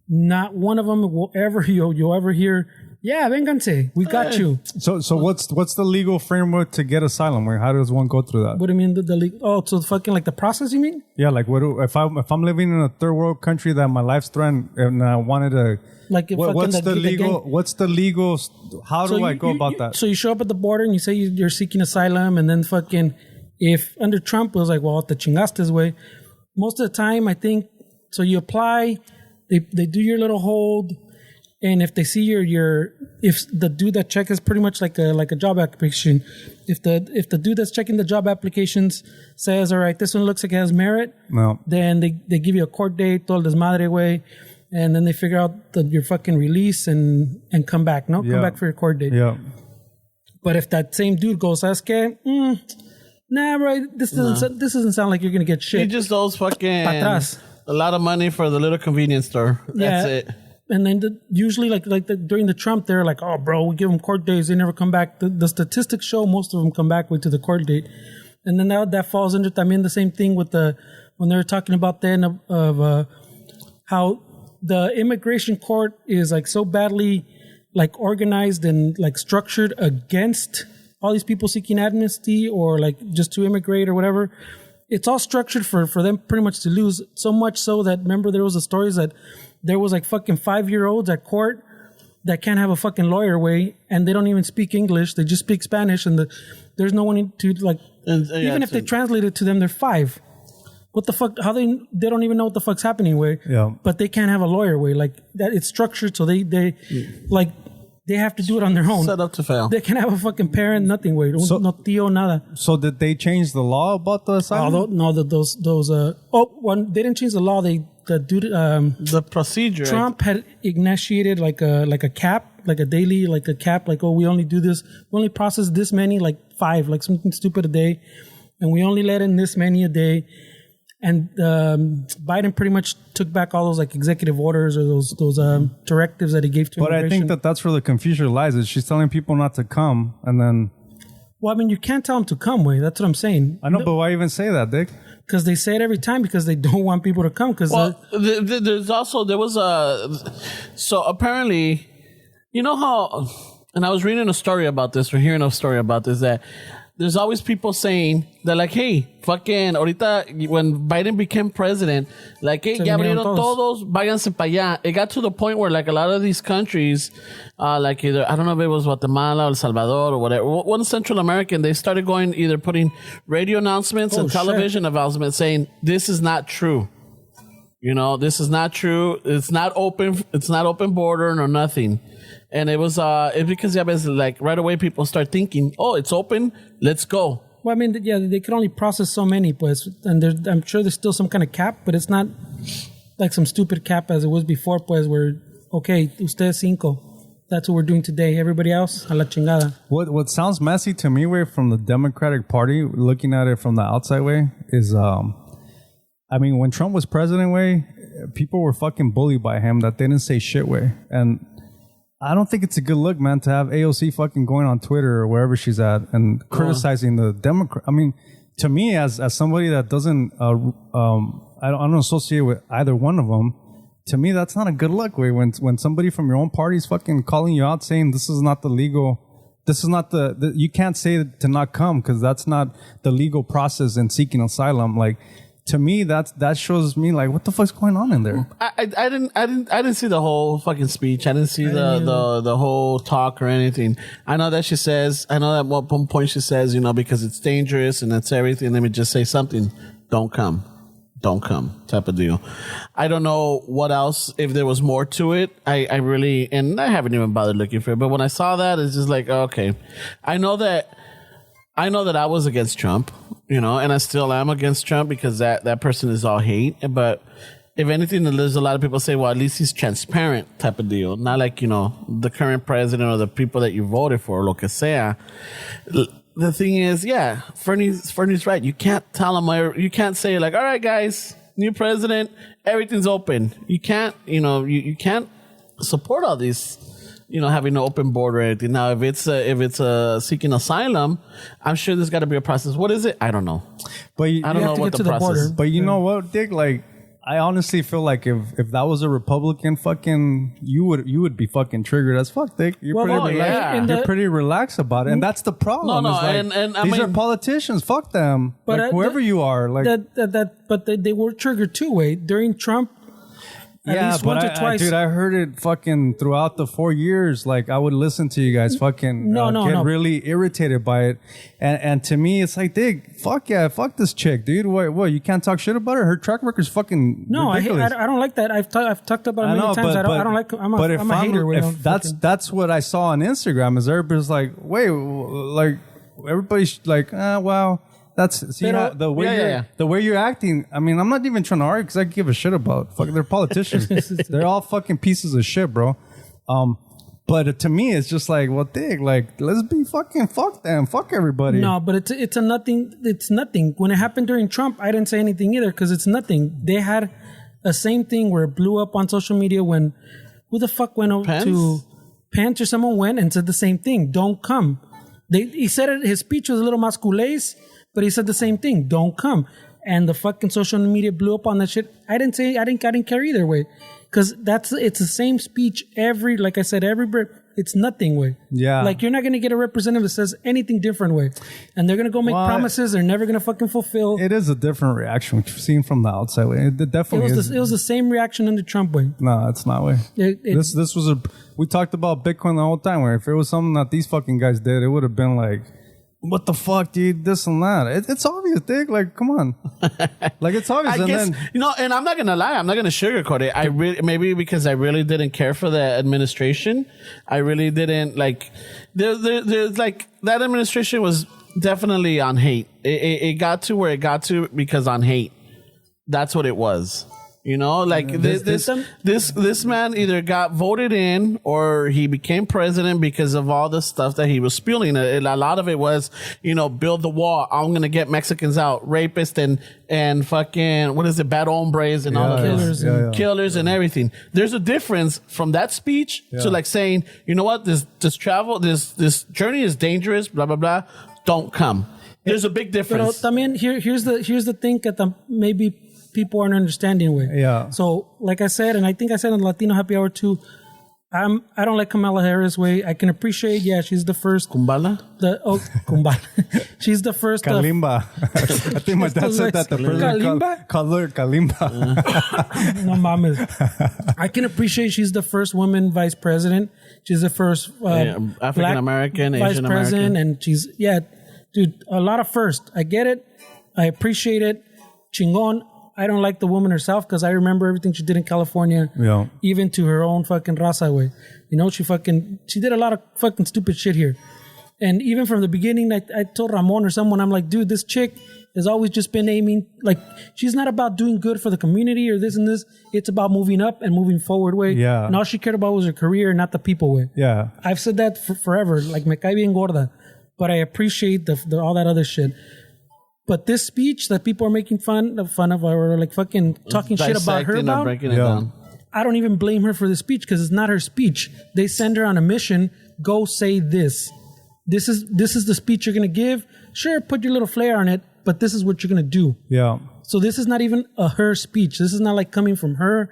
not one of them will ever, you'll ever hear, yeah, vénganse, we got you. So what's the legal framework to get asylum? How does one go through that? What do you mean the legal? Oh, so fucking like the process, you mean? Yeah, like if I'm living in a third world country that my life's threatened and I wanted to... Like what's the legal? How do I go about that? So you show up at the border and you say you're seeking asylum, and then fucking if under Trump it was like, well, the chingastes way. Most of the time, I think so. You apply, they do your little hold, and if they see if the dude that checks is pretty much like a job application, if the dude that's checking the job applications says, all right, this one looks like it has merit, then they give you a court date, todo el desmadre way. And then they figure out your fucking release and come back. Come back for your court date. Yeah. But if that same dude goes, "Sabes qué? Nah, bro, this doesn't sound like you're gonna get shit." He just owes fucking a lot of money for the little convenience store. That's it. And then usually, during the Trump, they're like, "Oh, bro, we give them court days. They never come back." The statistics show most of them come back to the court date. And then that falls under también the same thing with when they were talking about then of how the immigration court is like so badly like organized and like structured against all these people seeking amnesty or like just to immigrate or whatever. It's all structured for them pretty much to lose, so much so that, remember there was the stories that there was like fucking 5-year-olds at court that can't have a fucking lawyer way, and they don't even speak English, they just speak Spanish, and there's no one to like, even if they translate it to them, they're 5. What the fuck? How they don't even know what the fuck's happening, way. Yeah. But they can't have a lawyer, way. Like that, it's structured so they have to do it on their own. Set up to fail. They can have a fucking parent, nothing, way. No tío, nada. So did they change the law about the asylum? No, those. They didn't change the law. The procedure. Trump had initiated like a cap, like a daily, like a cap, like, oh, we only do this, we only process this many, like 5, like something stupid a day, and we only let in this many a day. And Biden pretty much took back all those like executive orders or those directives that he gave to immigration. But I think that's where the confusion lies. Is she's telling people not to come, and then... Well, I mean, you can't tell them to come, way. That's what I'm saying. I know, but why even say that, Dick? Because they say it every time because they don't want people to come. So apparently, you know how, and I was reading a story about this, or hearing a story about this, that there's always people saying that, like, hey, fucking, ahorita, when Biden became president, like, hey, ya abrieron todos, váyanse para allá. It got to the point where, like, a lot of these countries, like either, I don't know if it was Guatemala or El Salvador or whatever, one Central American, they started putting radio announcements and television announcements saying, this is not true. You know, this is not true. It's not open border nor nothing. And it was, it's because, like, right away people start thinking, oh, it's open, let's go. Well, I mean, yeah, they can only process so many, pues, and I'm sure there's still some kind of cap, but it's not like some stupid cap as it was before, pues, where, okay, ustedes 5. That's what we're doing today. Everybody else, a la chingada. What sounds messy to me, way, from the Democratic Party, looking at it from the outside way, is, I mean, when Trump was president, way, people were fucking bullied by him that they didn't say shit, way. And I don't think it's a good look, man, to have AOC fucking going on Twitter or wherever she's at and criticizing the Democrat. I mean, to me, as somebody that doesn't, I don't associate with either one of them. To me, that's not a good look. When somebody from your own party is fucking calling you out, saying this is not the legal. This is not the you can't say to not come because that's not the legal process in seeking asylum. Like, to me, that shows me like what the fuck's going on in there. I didn't see the whole fucking speech. I didn't see the whole talk or anything. I know that at one point she says, because it's dangerous and it's everything. Let me just say something. Don't come type of deal. I don't know what else, if there was more to it. I haven't even bothered looking for it. But when I saw that, it's just like, okay, I know that I was against Trump, and I still am against Trump because that person is all hate. But if anything, there's a lot of people say, well, at least he's transparent type of deal. Not like, the current president or the people that you voted for, lo que sea. The thing is, yeah, Fernie's right. You can't tell them, you can't say like, all right, guys, new president, everything's open. You can't, you can't support all these, having an open border or anything. Now, if it's seeking asylum, I'm sure there's got to be a process. What is it? I don't know. But I don't know what the process is. But you know what, Dick? Like, I honestly feel like if that was a Republican, fucking you would be fucking triggered as fuck, Dick. You're pretty relaxed about it, and that's the problem. No, and these are politicians. Fuck them. But like, whoever you are, like but they were triggered too. Wait, during Trump. At least once or twice. Dude, I heard it fucking throughout the 4 years. Like, I would listen to you guys fucking get really irritated by it. And to me, it's like, Dig, fuck this chick, dude. What, you can't talk shit about her? Her track record's fucking ridiculous. I don't like that. I've talked about it many times. I don't like, I'm a hater. That's what I saw on Instagram is everybody's like, wait, like, everybody's like, wow. The way you're acting. I mean, I'm not even trying to argue because I give a shit about fucking. They're politicians. They're all fucking pieces of shit, bro. But to me, it's just like, well, Dig, like, let's be fucking fuck them, fuck everybody. No, but it's a nothing. It's nothing. When it happened during Trump, I didn't say anything either because it's nothing. They had the same thing where it blew up on social media when who the fuck went over to Pence or someone went and said the same thing. Don't come. He said it. His speech was a little masculés. But he said the same thing. Don't come. And the fucking social media blew up on that shit. I didn't care either way. Because it's the same speech like I said, it's nothing way. Yeah. Like, you're not going to get a representative that says anything different way. And they're going to go make promises they're never going to fucking fulfill. It is a different reaction, which we've seen from the outside way. It definitely is. It was the same reaction under Trump way. No, it's not way. This was we talked about Bitcoin the whole time, where if it was something that these fucking guys did, it would have been like, what the fuck, dude? This and that. It's obvious, Dick. Like, come on. Like, it's obvious. And I'm not gonna lie. I'm not gonna sugarcoat it. Maybe because I really didn't care for the administration. I really didn't like. There's like that administration was definitely on hate. It got to where it got to because on hate. That's what it was. Like this man either got voted in or he became president because of all the stuff that he was spewing. A lot of it was, build the wall. I'm going to get Mexicans out, rapists and fucking, what is it? Bad hombres and all of killers and everything. There's a difference from that speech to like saying, you know what? This journey is dangerous, blah, blah, blah. Don't come. There's a big difference. But también here's the thing that maybe people aren't understanding with. Yeah. So, like I said, and I think I said in the Latino Happy Hour too, I don't like Kamala Harris way. I can appreciate, she's the first. Kumbala? Kumbala. She's the first. Kalimba. I think my dad said that the president called her Kalimba. No mames. I can appreciate she's the first woman vice president. She's the first African American, vice Asian president, American. and she's dude, a lot of first. I get it. I appreciate it. Chingon. I don't like the woman herself because I remember everything she did in California, even to her own fucking raza way. She did a lot of fucking stupid shit here. And even from the beginning, I told Ramon or someone, I'm like, dude, this chick has always just been aiming, like, she's not about doing good for the community or this and this. It's about moving up and moving forward way. Yeah. And all she cared about was her career, not the people way. Yeah. I've said that forever, like, me cae bien gorda. But I appreciate the all that other shit. But this speech that people are making fun of or like fucking talking shit about her about, breaking it down. I don't even blame her for the speech because it's not her speech. They send her on a mission. Go say this. This is the speech you're going to give. Sure, put your little flair on it, but this is what you're going to do. Yeah. So this is not even her speech. This is not like coming from her.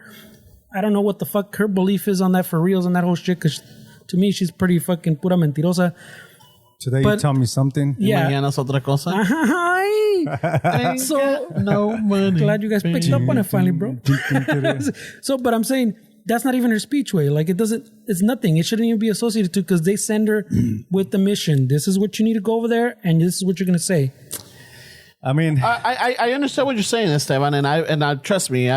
I don't know what the fuck her belief is on that for reals on that whole shit because to me, she's pretty fucking pura mentirosa. Today you tell me something. Yeah. Mañana es otra cosa. So no money. Glad you guys picked up on it finally, bro. So, but I'm saying that's not even her speech way. Like it's nothing. It shouldn't even be associated to because they send her with the mission. This is what you need to go over there and this is what you're going to say. I mean, I understand what you're saying, Esteban, and I trust me.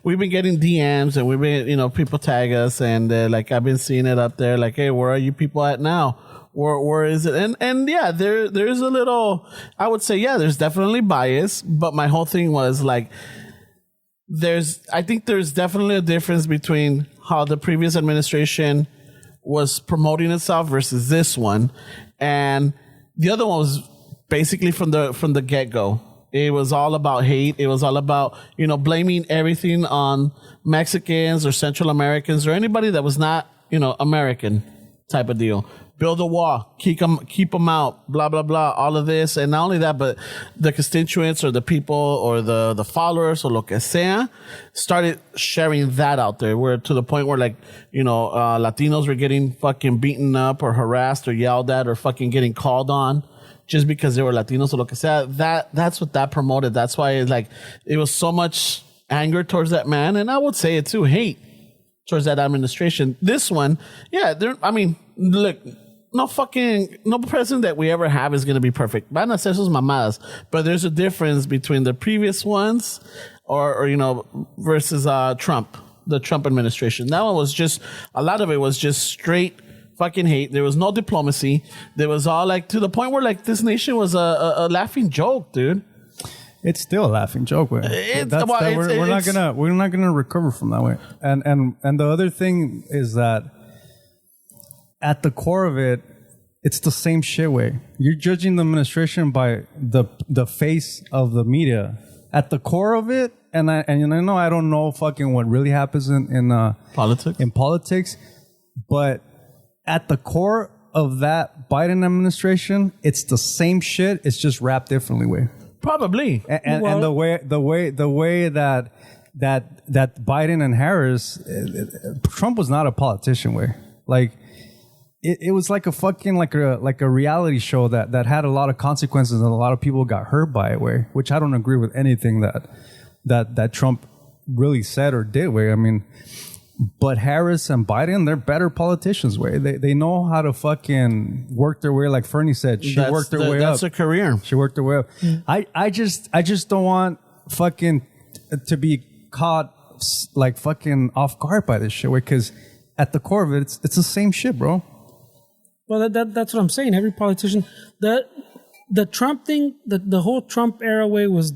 We've been getting DMs and we've been, people tag us and like I've been seeing it up there. Like, hey, where are you people at now? Where is it? And yeah, there's a little. I would say there's definitely bias, but my whole thing was like, I think there's definitely a difference between how the previous administration was promoting itself versus this one, and the other one was basically from the get-go. It was all about hate. It was all about, blaming everything on Mexicans or Central Americans or anybody that was not, American type of deal. Build a wall, keep them out, blah, blah, blah, all of this. And not only that, but the constituents or the people or the followers or lo que sea started sharing that out there. Where to the point where Latinos were getting fucking beaten up or harassed or yelled at or fucking getting called on just because they were Latinos or lo que sea. That's what that promoted. That's why it was so much anger towards that man. And I would say it too, hate towards that administration. This one, look, no president that we ever have is going to be perfect. Van a hacer sus mamadas. But there's a difference between the previous ones or versus Trump, the Trump administration. That one was just, a lot of it was just straight fucking hate. There was no diplomacy. There was all to the point where this nation was a laughing joke, dude. It's still a laughing joke, way. We're not gonna recover from that way. And the other thing is that at the core of it, it's the same shit way. You're judging the administration by the face of the media. At the core of it, and I know I don't know fucking what really happens in politics, but at the core of that Biden administration, it's the same shit. It's just wrapped differently way. Probably. And the way that Biden and Harris, Trump was not a politician way. Like it was like a fucking like a reality show that had a lot of consequences and a lot of people got hurt by it way, which I don't agree with anything that Trump really said or did way. I mean, but Harris and Biden, they're better politicians way. They know how to fucking work their way. Like Fernie said, she worked her way up. That's a career. She worked her way up. I just don't want fucking to be caught like fucking off guard by this shit way, because at the core of it, it's the same shit, bro. Well, that's what I'm saying. Every politician, the Trump thing, the whole Trump era way was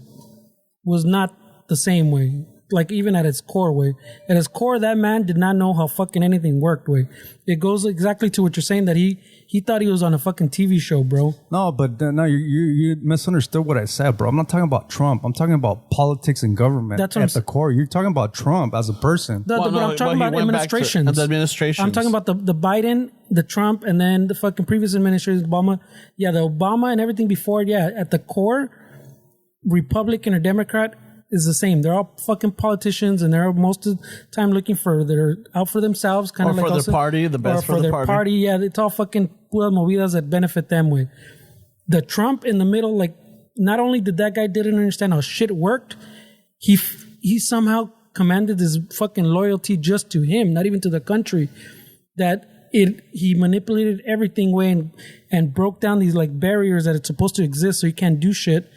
not the same way. Like even at its core way. At its core, that man did not know how fucking anything worked way. It goes exactly to what you're saying, that he thought he was on a fucking TV show, bro. No, but no, you misunderstood what I said, bro. I'm not talking about Trump. I'm talking about politics and government. That's at the core. You're talking about Trump as a person. But I'm talking about administrations. The administrations. I'm talking about the Biden, the Trump, and then the fucking previous administration, Obama. Yeah, the Obama and everything before it, yeah, at the core, Republican or Democrat is the same. They're all fucking politicians, and they're most of the time they're out for themselves, kind of like for their party, the best for their party. Yeah, it's all fucking pura movidas that benefit them way. The Trump in the middle, like, not only did that guy didn't understand how shit worked, he somehow commanded his fucking loyalty just to him, not even to the country. He manipulated everything way and broke down these like barriers that it's supposed to exist so he can't do shit.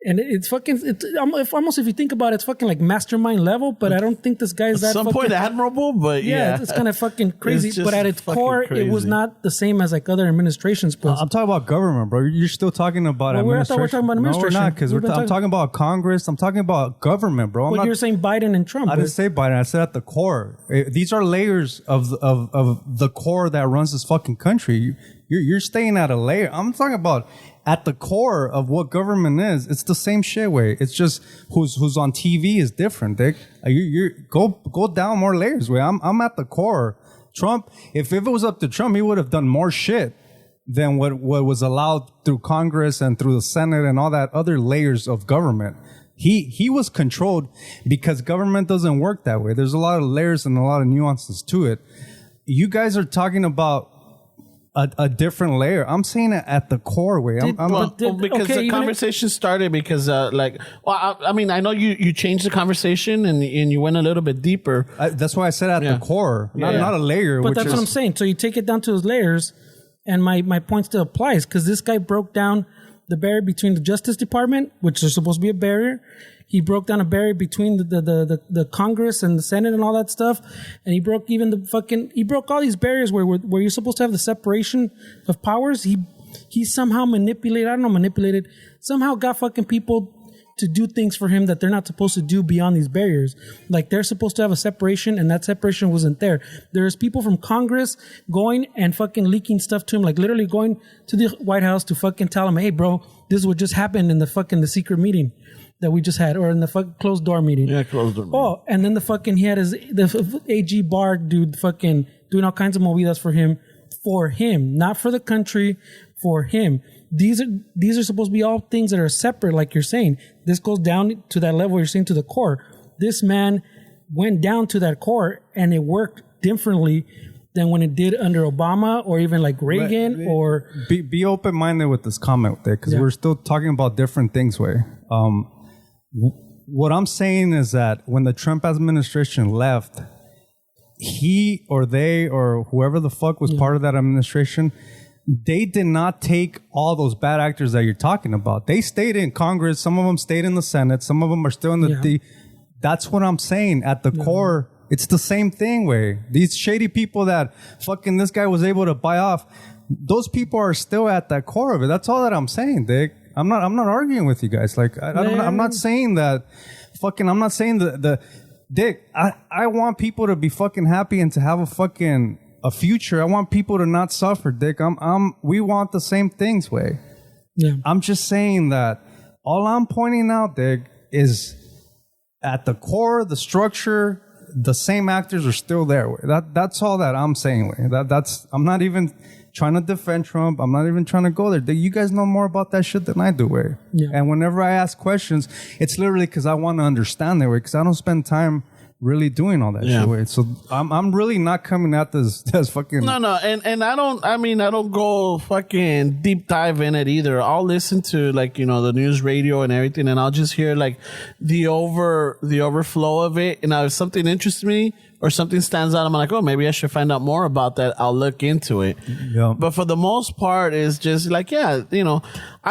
And it's almost, if you think about it, it's fucking like mastermind level, but I don't think this guy's that fucking... At some point admirable, but yeah. It's kind of fucking crazy. But at its core, it was not the same as like other administrations. I'm talking about government, bro. You're still talking about administration. I thought we're talking about administration. No, we're not, because I'm talking about Congress. I'm talking about government, bro. But you're saying Biden and Trump. I didn't say Biden. I said at the core. These are layers of the core that runs this fucking country. You're staying at a layer. I'm talking about at the core of what government is. It's the same shit way. It's just who's on TV is different, Dick. You go down more layers way. I'm at the core. Trump, if it was up to Trump, he would have done more shit than what was allowed through Congress and through the Senate and all that other layers of government. He was controlled because government doesn't work that way. There's a lot of layers and a lot of nuances to it. You guys are talking about a different layer. I'm saying it at the core way. Because the conversation started because I mean, I know you changed the conversation and you went a little bit deeper. That's why I said at the core, not a layer. But that's what I'm saying. So you take it down to those layers, and my point still applies because this guy broke down the barrier between the Justice Department, which is supposed to be a barrier. He broke down a barrier between the Congress and the Senate and all that stuff. And he broke even he broke all these barriers where you're supposed to have the separation of powers. He somehow somehow got fucking people to do things for him that they're not supposed to do beyond these barriers. Like they're supposed to have a separation and that separation wasn't there. There's people from Congress going and fucking leaking stuff to him, like literally going to the White House to fucking tell him, hey bro, this is what just happened in the secret meeting that we just had, or in the closed door meeting. Yeah, closed door meeting. Oh, and then he had the AG Barr dude fucking doing all kinds of movidas for him, not for the country, for him. These are supposed to be all things that are separate, like you're saying. This goes down to that level you're saying to the core. This man went down to that core, and it worked differently than when it did under Obama or even like Reagan. Or be open minded with this comment there, because we're still talking about different things. What I'm saying is that when the Trump administration left, he or they or whoever the fuck was part of that administration, they did not take all those bad actors that you're talking about. They stayed in Congress. Some of them stayed in the Senate. Some of them are still in the... That's what I'm saying. At the core, it's the same thing way. These shady people that fucking this guy was able to buy off, those people are still at that core of it. That's all that I'm saying, Dick. I'm not arguing with you guys. Like, I'm not saying that fucking... I'm not saying the Dick, I want people to be fucking happy and to have a future. I want people to not suffer, Dick. We want the same things, way. Yeah. I'm just saying that all I'm pointing out, Dick, is at the core, the structure, the same actors are still there. Way. That's all that I'm saying, way. I'm not even trying to defend Trump. I'm not even trying to go there. Dick, you guys know more about that shit than I do, way. Yeah. And whenever I ask questions, it's literally because I want to understand that way, because I don't spend time really doing all that shit way. So I'm really not coming at this fucking... No, and I don't go fucking deep dive in it either. I'll listen to the news radio and everything, and I'll just hear the overflow of it. And if something interests me or something stands out, I'm like, oh, maybe I should find out more about that. I'll look into it. Yeah. But for the most part, it's just I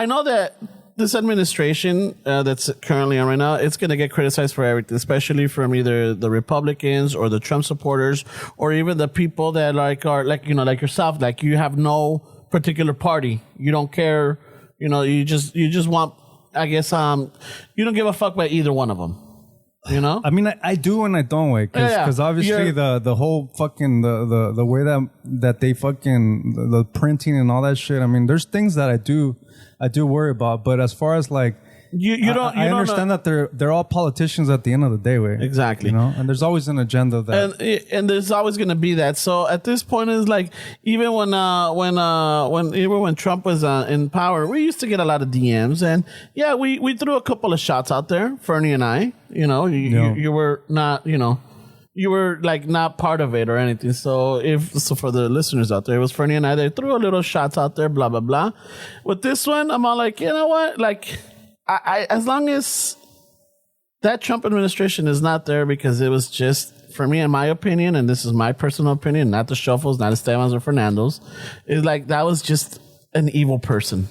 know that this administration that's currently on right now, it's going to get criticized for everything, especially from either the Republicans or the Trump supporters, or even the people that are like yourself, like you have no particular party. You don't care. You just want, I guess, you don't give a fuck about either one of them. I mean, I do and I don't, wait, because obviously the whole fucking the way that they fucking the printing and all that shit. I mean, there's things that I do worry about, but as far as I understand that they're all politicians at the end of the day, way. Exactly. And there's always an agenda that, and there's always going to be that. So at this point, it's like even when Trump was in power, we used to get a lot of DMs, and we threw a couple of shots out there, Fernie and I. You were not, you were not part of it or anything. So for the listeners out there, it was Fernie and I. They threw a little shots out there, blah blah blah. With this one, I'm all like, you know what, I as long as that Trump administration is not there, because it was just, for me, in my opinion, and this is my personal opinion, not the Shuffles, not Esteban's or Fernando's, is that was just an evil person.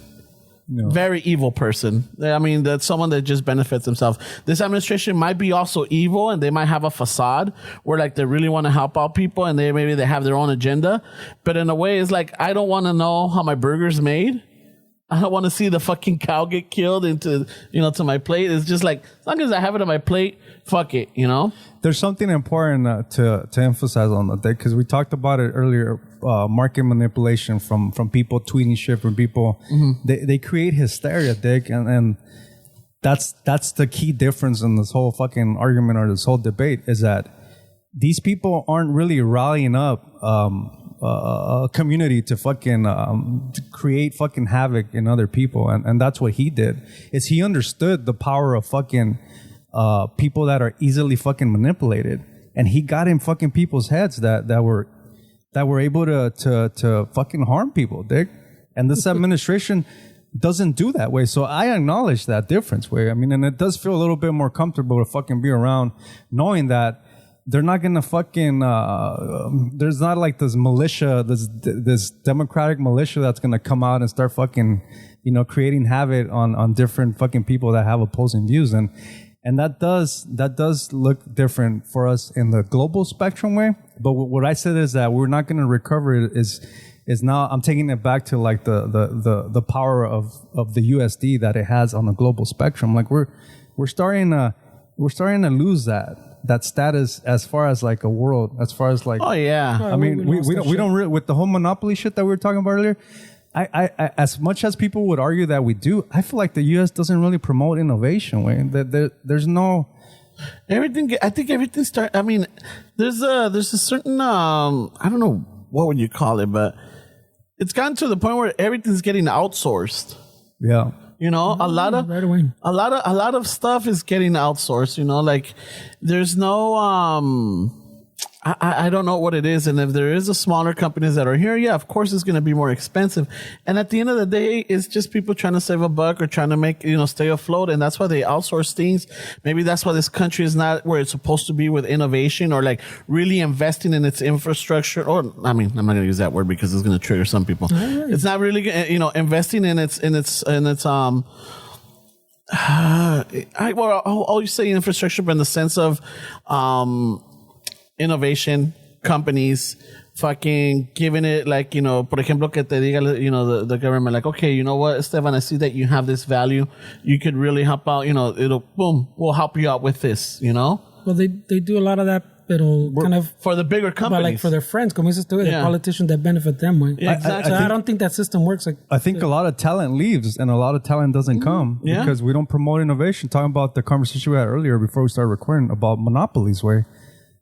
No. Very evil person. I mean, that's someone that just benefits themselves. This administration might be also evil, and they might have a facade where they really want to help out people, and maybe they have their own agenda. But in a way, it's I don't want to know how my burger's made. I don't want to see the fucking cow get killed into to my plate. It's just as long as I have it on my plate, fuck it. There's something important to emphasize on that, because we talked about it earlier market manipulation from people tweeting shit from people. They create hysteria, Dick, and that's the key difference in this whole fucking argument or this whole debate is that these people aren't really rallying up a community to fucking to create fucking havoc in other people, and that's what he did. Is he understood the power of fucking people that are easily fucking manipulated, and he got in fucking people's heads that were able to fucking harm people, Dick. And this administration doesn't do that way. So I acknowledge that difference way. I mean, and it does feel a little bit more comfortable to fucking be around knowing that they're not gonna fucking there's not like this militia, this democratic militia that's gonna come out and start fucking, creating havoc on different fucking people that have opposing views. And that does look different for us in the global spectrum way. But what I said is that we're not gonna recover it is now I'm taking it back to like the power of the USD that it has on a global spectrum. Like we're starting to lose that status as far as like a world, as far as like, oh yeah, I mean we don't really, with the whole monopoly shit that we were talking about earlier. I as much as people would argue that we do, I feel like the U.S. doesn't really promote innovation. Way there's no everything. I think everything I mean, there's a certain I don't know what would you call it, but it's gotten to the point where everything's getting outsourced. Yeah. A lot of stuff is getting outsourced, like there's no, I don't know what it is. And if there is a smaller companies that are here, yeah, of course it's going to be more expensive. And at the end of the day, it's just people trying to save a buck or trying to make, stay afloat. And that's why they outsource things. Maybe that's why this country is not where it's supposed to be with innovation or like really investing in its infrastructure. Or, I mean, I'm not going to use that word because it's going to trigger some people. Right. It's not really, investing in its, I'll you say infrastructure, but in the sense of, innovation companies fucking giving it like, por ejemplo, que te diga, the government like, okay, you know what, Esteban, I see that you have this value. You could really help out, we'll help you out with this, Well, they do a lot of that, but kind of for the bigger companies. But like for their friends, como dices tú, the politicians that benefit them. Yeah, exactly. I don't think that system works. Like I think a lot of talent leaves and a lot of talent doesn't come because we don't promote innovation. Talking about the conversation we had earlier before we started recording about monopolies way.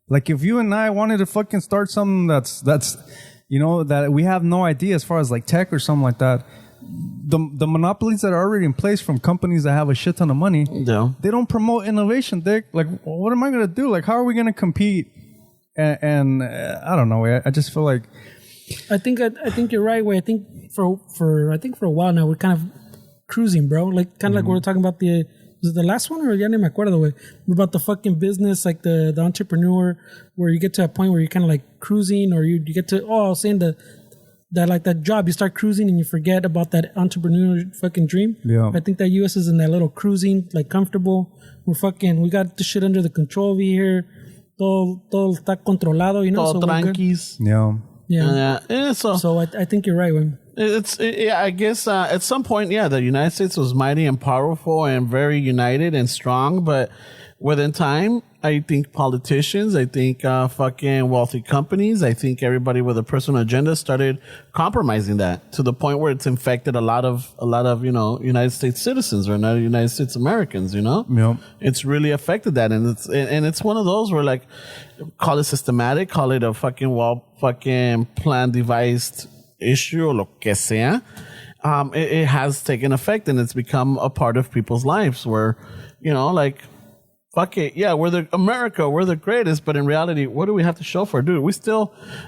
Like if you and I wanted to fucking start something that's that we have no idea as far as like tech or something like that, the monopolies that are already in place from companies that have a shit ton of money, they don't promote innovation. They like, what am I gonna do? Like, how are we gonna compete? And I don't know. I just feel like I think you're right. Way I think for a while now we're kind of cruising, bro. Like kind of like we were talking about was it the last one or ya ni me acuerdo, way about the fucking business, like the entrepreneur, where you get to a point where you're kind of like cruising, or you get to I was saying that like that job, you start cruising and you forget about that entrepreneur fucking dream. Yeah, I think that U.S. is in that little cruising, like comfortable. We got the shit under the control over here. Todo está controlado, Todo so tranquis. Yeah. So I think you're right, man. I guess at some point, the United States was mighty and powerful and very united and strong. But within time, I think politicians, I think fucking wealthy companies, I think everybody with a personal agenda started compromising that to the point where it's infected a lot of United States citizens or not United States Americans. Yeah. It's really affected that, and it's one of those where like call it systematic, call it a fucking plan devised issue or lo que sea, it has taken effect and it's become a part of people's lives where, like, fuck it. Yeah, we're the greatest, but in reality, what do we have to show for it? Dude,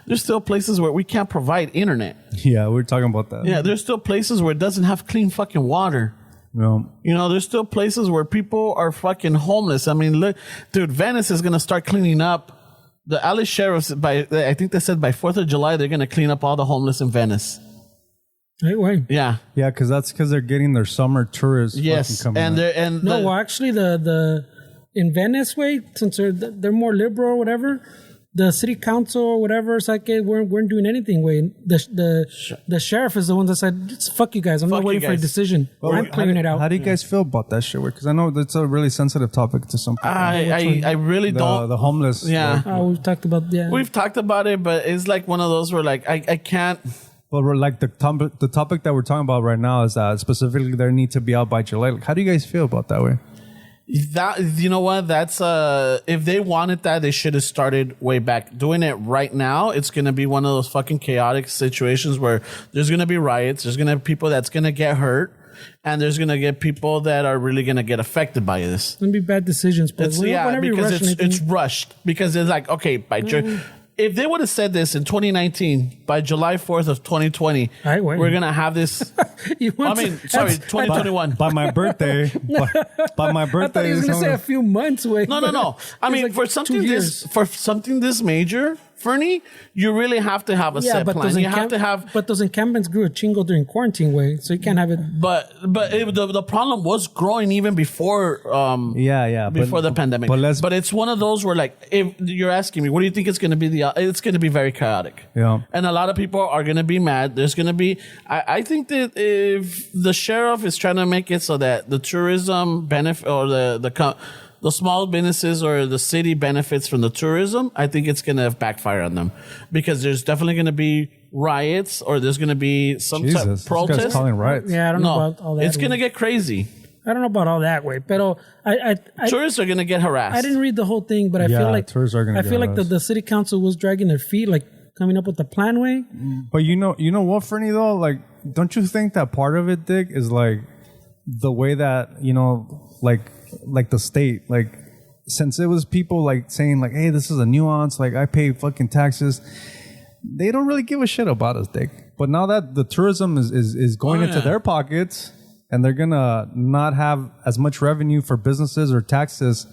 there's still places where we can't provide internet. Yeah, we're talking about that. Yeah, there's still places where it doesn't have clean fucking water. No. There's still places where people are fucking homeless. I mean, look, dude, Venice is going to start cleaning up. The LA sheriffs, I think they said by 4th of July, they're going to clean up all the homeless in Venice. Hey, wait. Yeah. Yeah, because they're getting their summer tourists. Yes. Coming actually, the in Venice, way, since they're more liberal or whatever, the city council or whatever, it's like, hey, weren't doing anything. Way the sheriff is the one that said, "Fuck you guys, I'm not waiting for a decision. I'm clearing it out." How do you guys feel about that shit? Because I know that's a really sensitive topic to some people. I really don't. The homeless. Yeah. We've talked about We've talked about it, but it's like one of those where like I can't. But we're like the topic that we're talking about right now is that specifically they need to be out by July. Like, how do you guys feel about that way? That, you know what? That's if they wanted that, they should have started way back. Doing it right now, it's gonna be one of those fucking chaotic situations where there's gonna be riots, there's gonna be people that's gonna get hurt, and there's gonna get people that are really gonna get affected by this. It's gonna be bad decisions, but because it's rushed. Because it's like, okay, by if they would have said this in 2019, by July 4th of 2020, we're going to have this. 2021. By my birthday. by my birthday. I thought he was going to say a few months away. No. I mean, like for something this major, Fernie, you really have to have a set plan. You have to have. But those encampments grew a chingo during quarantine way, so you can't have it. But the problem was growing even before. Before the pandemic. But it's one of those where, like, if you're asking me, what do you think it's going to be? It's going to be very chaotic. Yeah. And a lot of people are going to be mad. There's going to be. I think that if the sheriff is trying to make it so that the tourism benefit or the small businesses or the city benefits from the tourism, I think it's going to backfire on them because there's definitely going to be riots or there's going to be some type of protest. This guy's calling riots. Yeah, I don't know about all that. It's going to get crazy. I don't know about all that way, but tourists are going to get harassed. I didn't read the whole thing, but I feel like tourists are going to get harassed. the city council was dragging their feet, like coming up with the plan way. But you know what, Fernie, though? Like, don't you think that part of it, Dick, is like the way that, like the state, like, since it was people like saying like, hey, this is a nuance, like I pay fucking taxes, they don't really give a shit about us, Dick. But now that the tourism is going into their pockets and they're gonna not have as much revenue for businesses or taxes,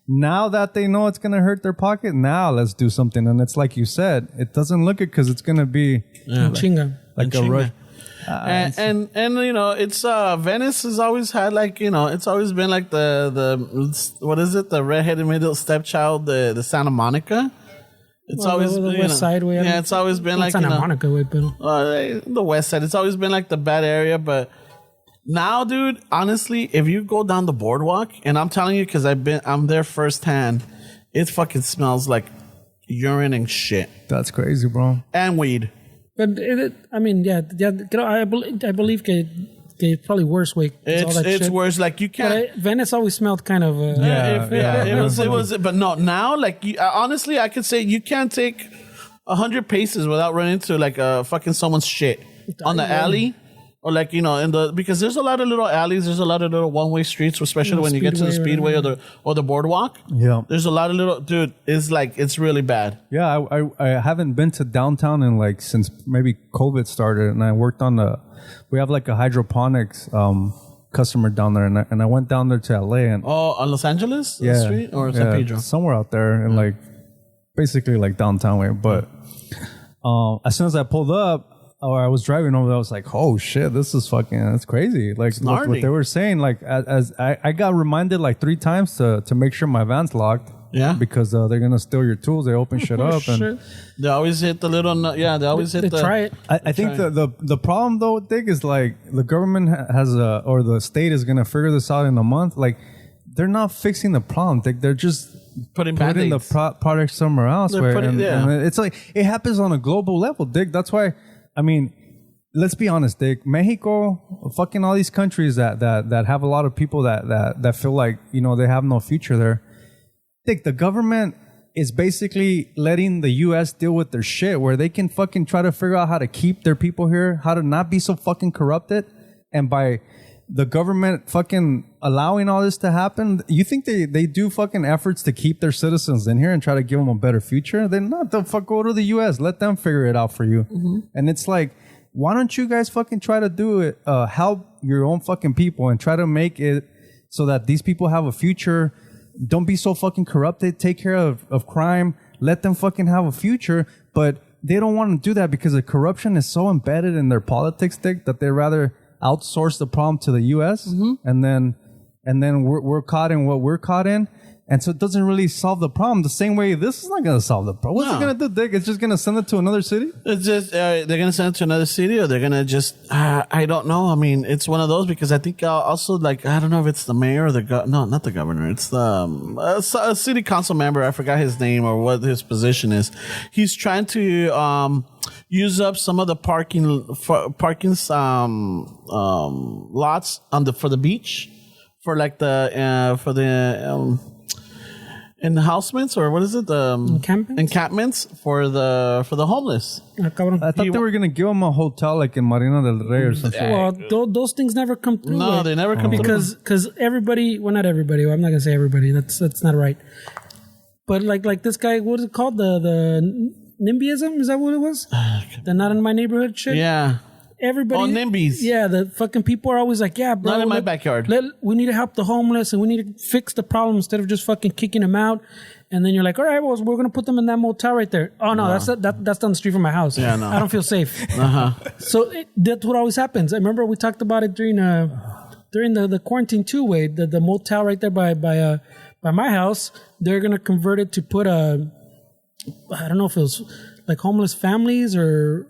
now that they know it's gonna hurt their pocket, now let's do something. And it's like you said, it doesn't look it because it's gonna be like a rush. And it's Venice has always had it's always been like the what is it, the redheaded middle stepchild, the Santa Monica. It's always the west side way. Yeah, it's always been like Santa Monica way, but the west side. It's always been like the bad area, but now, dude, honestly, if you go down the boardwalk, and I'm telling you because I'm there firsthand, it fucking smells like urine and shit. That's crazy, bro. And weed. But I believe it's probably worse way. It's worse. Like you can't. But Venice always smelled kind of. It was. But no, now honestly, I could say you can't take 100 paces without running into like fucking someone's shit on the alley. Or like, because there's a lot of little alleys, there's a lot of little one-way streets, especially when you get to the speedway or the boardwalk. Yeah. There's a lot of little, dude, it's really bad. Yeah, I haven't been to downtown in since maybe COVID started, and I worked on we have like a hydroponics customer down there, and I went down there to LA and on Los Angeles street or San Pedro? Somewhere out there and basically like downtown way. But as soon as I pulled up, or I was driving over there, I was like, oh shit, that's crazy. Like what they were saying, like as I got reminded like 3 times to make sure my van's locked. Yeah. Because they're going to steal your tools. They open shit up. And they always hit the little, they always hit the. Try it. I think the problem though, Dick, is like the government or the state is going to figure this out in a month. Like they're not fixing the problem, Dick. They're just putting the product somewhere else. And it's like, it happens on a global level, Dick. That's why. I mean, let's be honest, Dick. Mexico, fucking all these countries that have a lot of people that feel like, they have no future there. Dick, the government is basically letting the U.S. deal with their shit where they can fucking try to figure out how to keep their people here, how to not be so fucking corrupted. And by the government fucking allowing all this to happen, you think they do fucking efforts to keep their citizens in here and try to give them a better future? They're not. They'll go to the U.S. Let them figure it out for you. Mm-hmm. And it's like, why don't you guys fucking try to do it? Help your own fucking people and try to make it so that these people have a future. Don't be so fucking corrupted. Take care of crime. Let them fucking have a future. But they don't want to do that because the corruption is so embedded in their politics, Dick, that they rather outsource the problem to the U.S. Mm-hmm. and then we're caught in what we're caught in. And so it doesn't really solve the problem. The same way this is not going to solve the problem. What's it No. going to do, Dick? It's just going to send it to another city? It's just they're gonna send it to another city, or they're gonna just I don't know. I mean, it's one of those because I think also like I don't know if it's the mayor or no, not the governor. It's the a city council member. I forgot his name or what his position is. He's trying to use up some of the parking lots for the beach for like the enhousements or what is it? Encampments for the homeless. I thought they were going to give them a hotel like in Marina del Rey or something. Well, those things never come through. No, they never come through. Because everybody, well, not everybody. I'm not going to say everybody. That's not right. But like this guy, what is it called? The NIMBYism? Is that what it was? The not in my neighborhood shit? Yeah. Everybody. Oh, NIMBYs. Yeah, the fucking people are always like, yeah, bro. Not in my backyard. We need to help the homeless and we need to fix the problem instead of just fucking kicking them out. And then you're like, all right, well, we're going to put them in that motel right there. Oh, no, that's down the street from my house. Yeah, no. I don't feel safe. So that's what always happens. I remember we talked about it during the quarantine too, Wade. The motel right there by my house, they're going to convert it to put I don't know if it was like homeless families or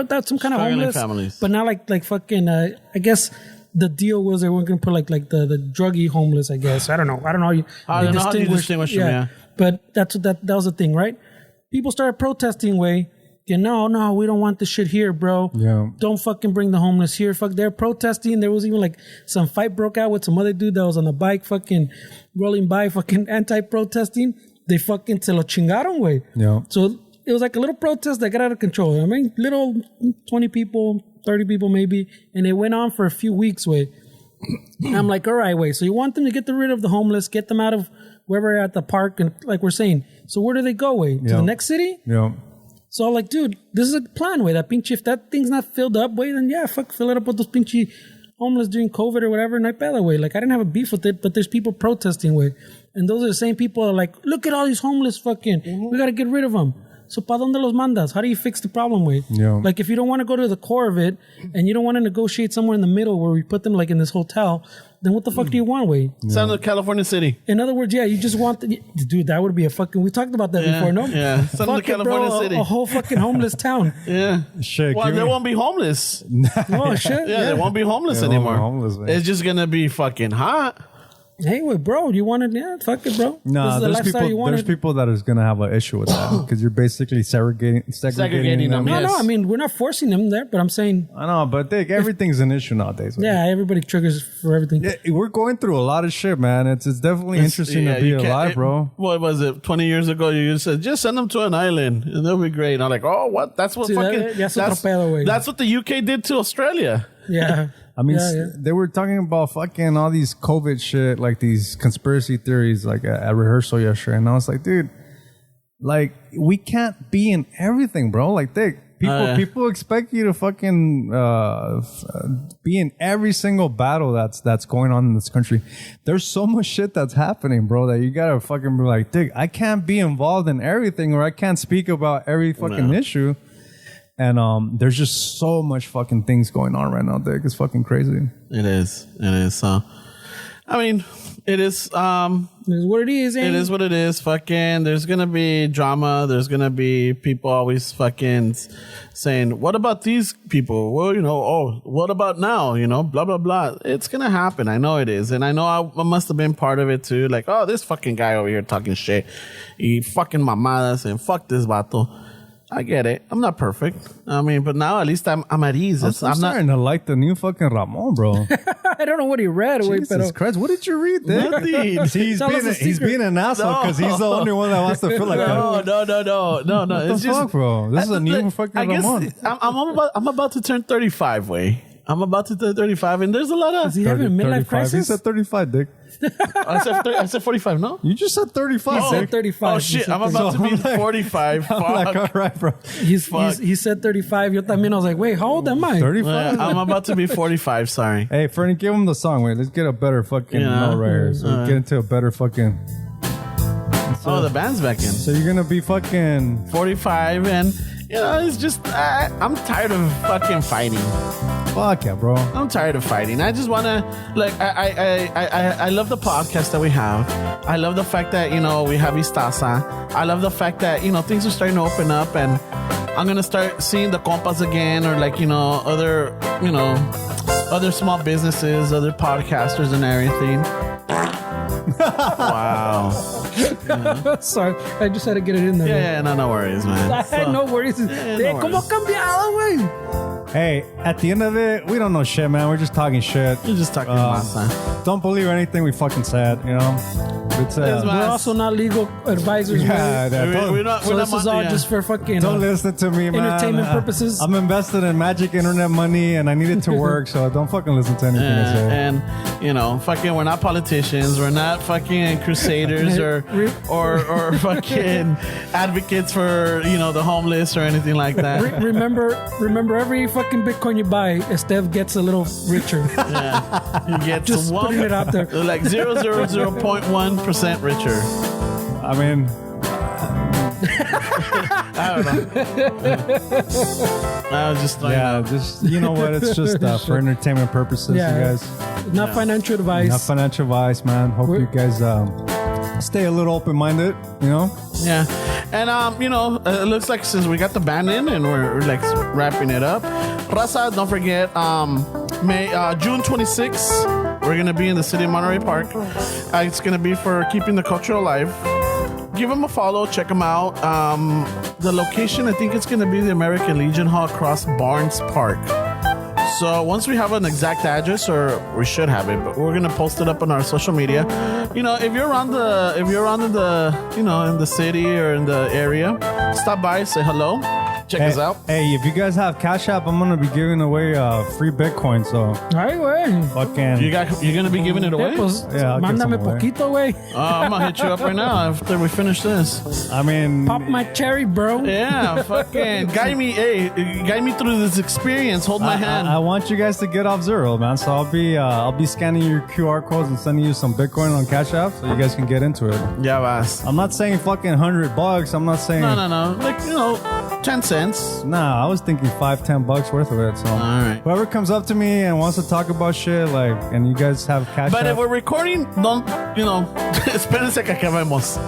that's some kind of Struggling homeless families. but not like fucking I guess the deal was they weren't gonna put like the druggy homeless, I guess. I don't know how you distinguish them, yeah. But that's what that was the thing, right? People started protesting way. No, we don't want this shit here, bro. Yeah. Don't fucking bring the homeless here. Fuck, they're protesting. There was even like some fight broke out with some other dude that was on the bike fucking rolling by fucking anti-protesting. They fucking se lo chingaron, way. Yeah. So it was like a little protest that got out of control. I mean, little 20 people, 30 people maybe. And it went on for a few weeks, way. And I'm like, all right, wait. So you want them to get rid of the homeless, get them out of wherever they're at the park. And like we're saying, so where do they go, way? To the next city? Yeah. So I'm like, dude, this is a plan, way. That pinche, if that thing's not filled up, way, then yeah, fuck, fill it up with those pinche homeless during COVID or whatever, not bad way. Like, I didn't have a beef with it, but there's people protesting, way. And those are the same people that are like, look at all these homeless fucking, we got to get rid of them. So, ¿pa dónde los mandas? How do you fix the problem, way? Yeah. Like, if you don't want to go to the core of it and you don't want to negotiate somewhere in the middle where we put them, like, in this hotel, then what the fuck do you want, way? Sound of California City. In other words, yeah, you just want dude, that would be a fucking, we talked about that before, no? Yeah, Sound of Fuck it, California bro, City. a whole fucking homeless town. Yeah. Shit. Well, they won't be homeless. Oh, shit. Yeah, they won't be homeless They won't be anymore. homeless, man. It's just gonna be fucking hot. Hey, wait, bro, you want it? Yeah, fuck it, bro. No, This is the there's lifestyle you people. There's wanted. people that is gonna have an issue with that because you're basically segregating them. No, Yes. I mean, we're not forcing them there, but I'm saying, I know, but Dick, everything's an issue nowadays. Man. yeah, everybody triggers for everything. Yeah, we're going through a lot of shit, man. It's definitely interesting to be you can't- alive, bro. What was it? 20 years ago, you said just send them to an island and they'll be great. And I'm like, oh, what? That's what See, fucking. that's otro pedo, güey. That's what the UK did to Australia. Yeah. I mean, Yeah. they were talking about fucking all these COVID shit, like these conspiracy theories, like at rehearsal yesterday. And I was like, dude, like, we can't be in everything, bro. Like, people expect you to fucking be in every single battle that's going on in this country. There's so much shit that's happening, bro, that you gotta fucking be like, Dick, I can't be involved in everything, or I can't speak about every fucking issue. And there's just so much fucking things going on right now, Dick. It's fucking crazy. It is. I mean, it is. It is what it is, It is what it is. Fucking, there's gonna be drama. There's gonna be people always fucking saying, "What about these people?" Well, what about now? Blah blah blah. It's gonna happen. I know it is, and I know I must have been part of it too. Like, oh, this fucking guy over here talking shit. He fucking mamadas and fuck this vato. I get it. I'm not perfect. I mean, but now at least I'm at ease. I'm I'm not. starting to like the new fucking Ramon, bro. I don't know what he read. Jesus Christ, what did you read, Dick? Nothing. He's Tell us a he's secret. being an asshole because he's the only one that wants to feel like that. No. What It's the fuck, just, bro? This is a new fucking I guess Ramon. I'm about to turn 35. Way. I'm about to turn 35, and there's a lot of. Is he having a midlife 35. He crisis? said 35, Dick. I said 45. No. You just said 35, He said Dick. 35. Oh He shit! said I'm about to be 35. 45. I'm like, Fuck. all right, bro. He said 35. Yo también. I was like, wait, how old am I? 35? I'm about to be 45. Sorry. Hey, Fernie, give him the song. Wait, let's get a better fucking Yeah. note right here. So we get into a better fucking... Oh, the band's back in. So you're going to be fucking... 45, and it's just I'm tired of fucking fighting. Fuck yeah, bro. I'm tired of fighting. I just want to, like, I love the podcast that we have. I love the fact that, you know, we have Istaza. I love the fact that, you know, things are starting to open up, and I'm going to start seeing the compas again, or like, you know, other small businesses, other podcasters and everything. Wow. Yeah. Sorry, I just had to get it in there. Yeah, no worries, man. No worries. no ¿Cómo ha cambiado, güey? Hey, at the end of it, we don't know shit, man. We're just talking shit. You're just talking massa. Don't believe anything we fucking said, you know? It's, We're also not legal advisors. yeah, We're not this is all yeah. just for fucking don't listen to me, man. entertainment purposes. I'm invested in magic internet money, and I need it to work, so don't fucking listen to anything I say. And, you know, fucking, we're not politicians. We're not fucking crusaders or fucking advocates for, you know, the homeless or anything like that. Remember, every fucking Bitcoin you buy, Esteve gets a little richer. Yeah. You get Just putting it out there. like 0.1% richer. I mean, I don't know. I was just like, just, you know what? It's just for entertainment purposes, Yeah. you guys. Not financial advice. Not financial advice, man. Hope you guys stay a little open-minded, you know? yeah. And, you know, it looks like since we got the band in and we're like wrapping it up, Raza, don't forget, June 26th, we're going to be in the city of Monterey Park. It's going to be for keeping the culture alive. Give them a follow. Check them out. The location, I think it's going to be the American Legion Hall across Barnes Park. So once we have an exact address, or we should have it, but we're going to post it up on our social media. You know, if you're around in the, you know, in the city or in the area, stop by, say hello. Check us out. Hey, if you guys have Cash App, I'm gonna be giving away free Bitcoin. So, Ay, güey. fucking You're gonna be giving it away? Pues, Yeah, I'll give mándame some away. poquito, güey. I'm gonna hit you up right now after we finish this. I mean, Pop my cherry, bro. Yeah, fucking guide me through this experience. Hold my hand. I want you guys to get off zero, man. So I'll be scanning your QR codes and sending you some Bitcoin on Cash App, so you guys can get into it. Yeah, vas. I'm not saying fucking $100. I'm not saying No. Like, you know, 10 cents. Nah, I was thinking $5-10 worth of it. So right. whoever comes up to me and wants to talk about shit, like, and you guys have Cash But App, if we're recording, don't, you know, espérense que acabemos.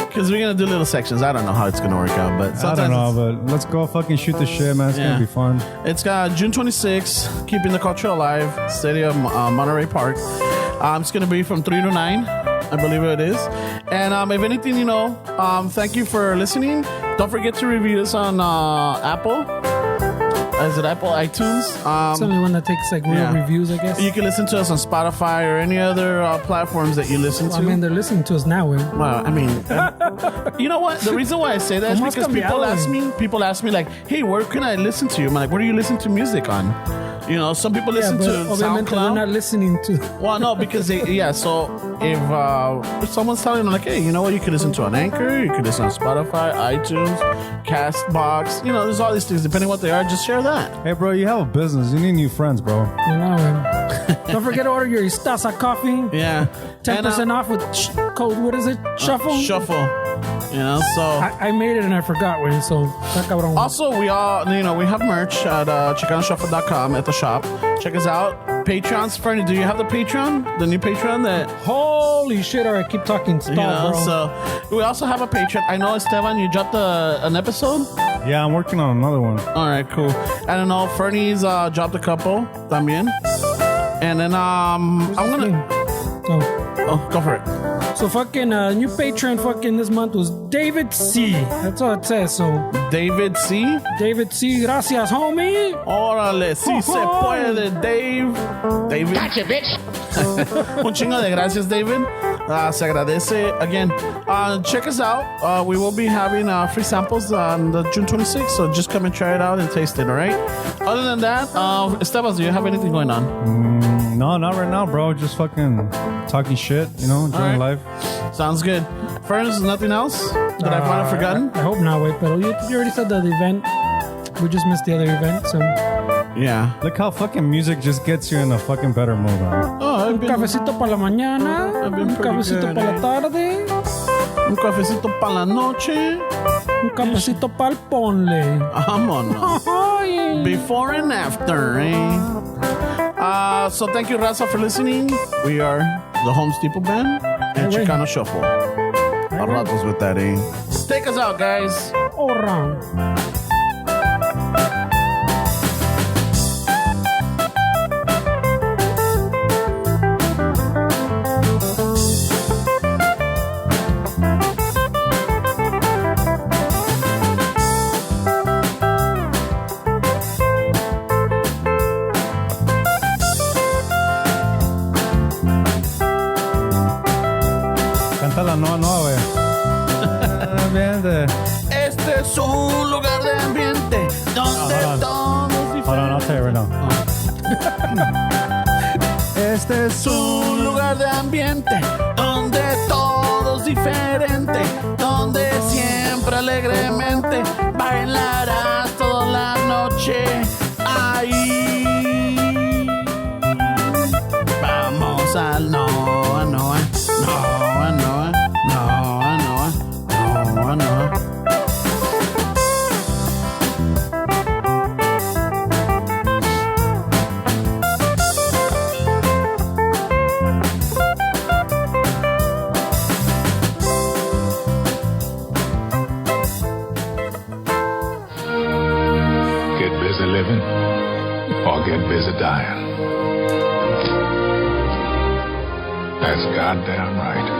Because we're going to do little sections. I don't know how it's going to work out, but I sometimes don't know, but let's go fucking shoot the shit, man. It's Yeah. gonna be fun. It's June 26th, keeping the culture alive, city of Monterey Park. It's going to be from 3 to 9, I believe it is. And if anything, you know, thank you for listening. Don't forget to review us on Apple. Is it Apple iTunes? It's the only one that takes like real yeah. reviews, I guess. You can listen to us on Spotify or any other platforms that you listen to. I mean, they're listening to us now, güey. Well, I mean, you know what? The reason why I say that is Hemos because cambiado. people ask me like, hey, where can I listen to you? I'm like, where do you listen to music on? You know, some people listen but to obviamente they're SoundCloud. not listening to. Well, no, because so if someone's telling them like, hey, you know what, you can listen to on Anchor, you can listen on Spotify, iTunes, Castbox, you know, there's all these things. Depending on what they are, just share that. Hey, bro, you have a business. You need new friends, bro. You know, don't forget to order your Istaza coffee. Yeah. 10% off with code, what is it? Shuffle? Shuffle. You know, so. I made it and I forgot, güey, so está cabrón. Also, we have merch at ChicanoShuffle.com at the shop. Check us out. Patreons, Fernie, do you have the Patreon? The new Patreon that... Holy shit, all right, keep talking. Stall, You know, bro. so we also have a Patreon. I know, Esteban, you dropped an episode. Yeah, I'm working on another one. All right, cool. I don't know. Fernie's dropped a couple también. And then I'm gonna. Oh, go for it. So fucking new patron fucking this month was David C. That's all it says. So David C. David C. Gracias, homie. Órale, sí se puede, David. Gotcha, bitch. Un chingo de gracias, David. Se agradece. Again, check us out. We will be having free samples on the June 26th, so just come and try it out and taste it, all right? Other than that, Esteban, do you have anything going on? No, not right now, bro. Just fucking talking shit, you know, enjoying All right. life. Sounds good. Ferns, nothing else that I might have forgotten? I hope not, wait, but you already said that the event. We just missed the other event, so. Yeah. Look how fucking music just gets you in a fucking better mood, man. Oh, I've Un been... cafecito para la mañana, I've been un pretty cafecito good, para la tarde. Un cafecito para la noche. Un cafecito pa'l ponle. Vámonos. Ay. Before and after, eh? So thank you, Raza, for listening. We are the Home Steeple Band and Hey, Chicano Shuffle. A ratos with that, eh? Take us out, guys. All around. Canta la no, güey. Ambiente. Este es un lugar de ambiente donde Hold on. todos Hold on, I'll tell you right now. Este es es un lugar de ambiente donde todo es diferente, donde siempre alegremente bailarás toda la noche ahí. Vamos al Noa, Noa, Noa, Noa, Noa, Noa, Noa, Noa. Get busy living or get busy dying. That's goddamn right.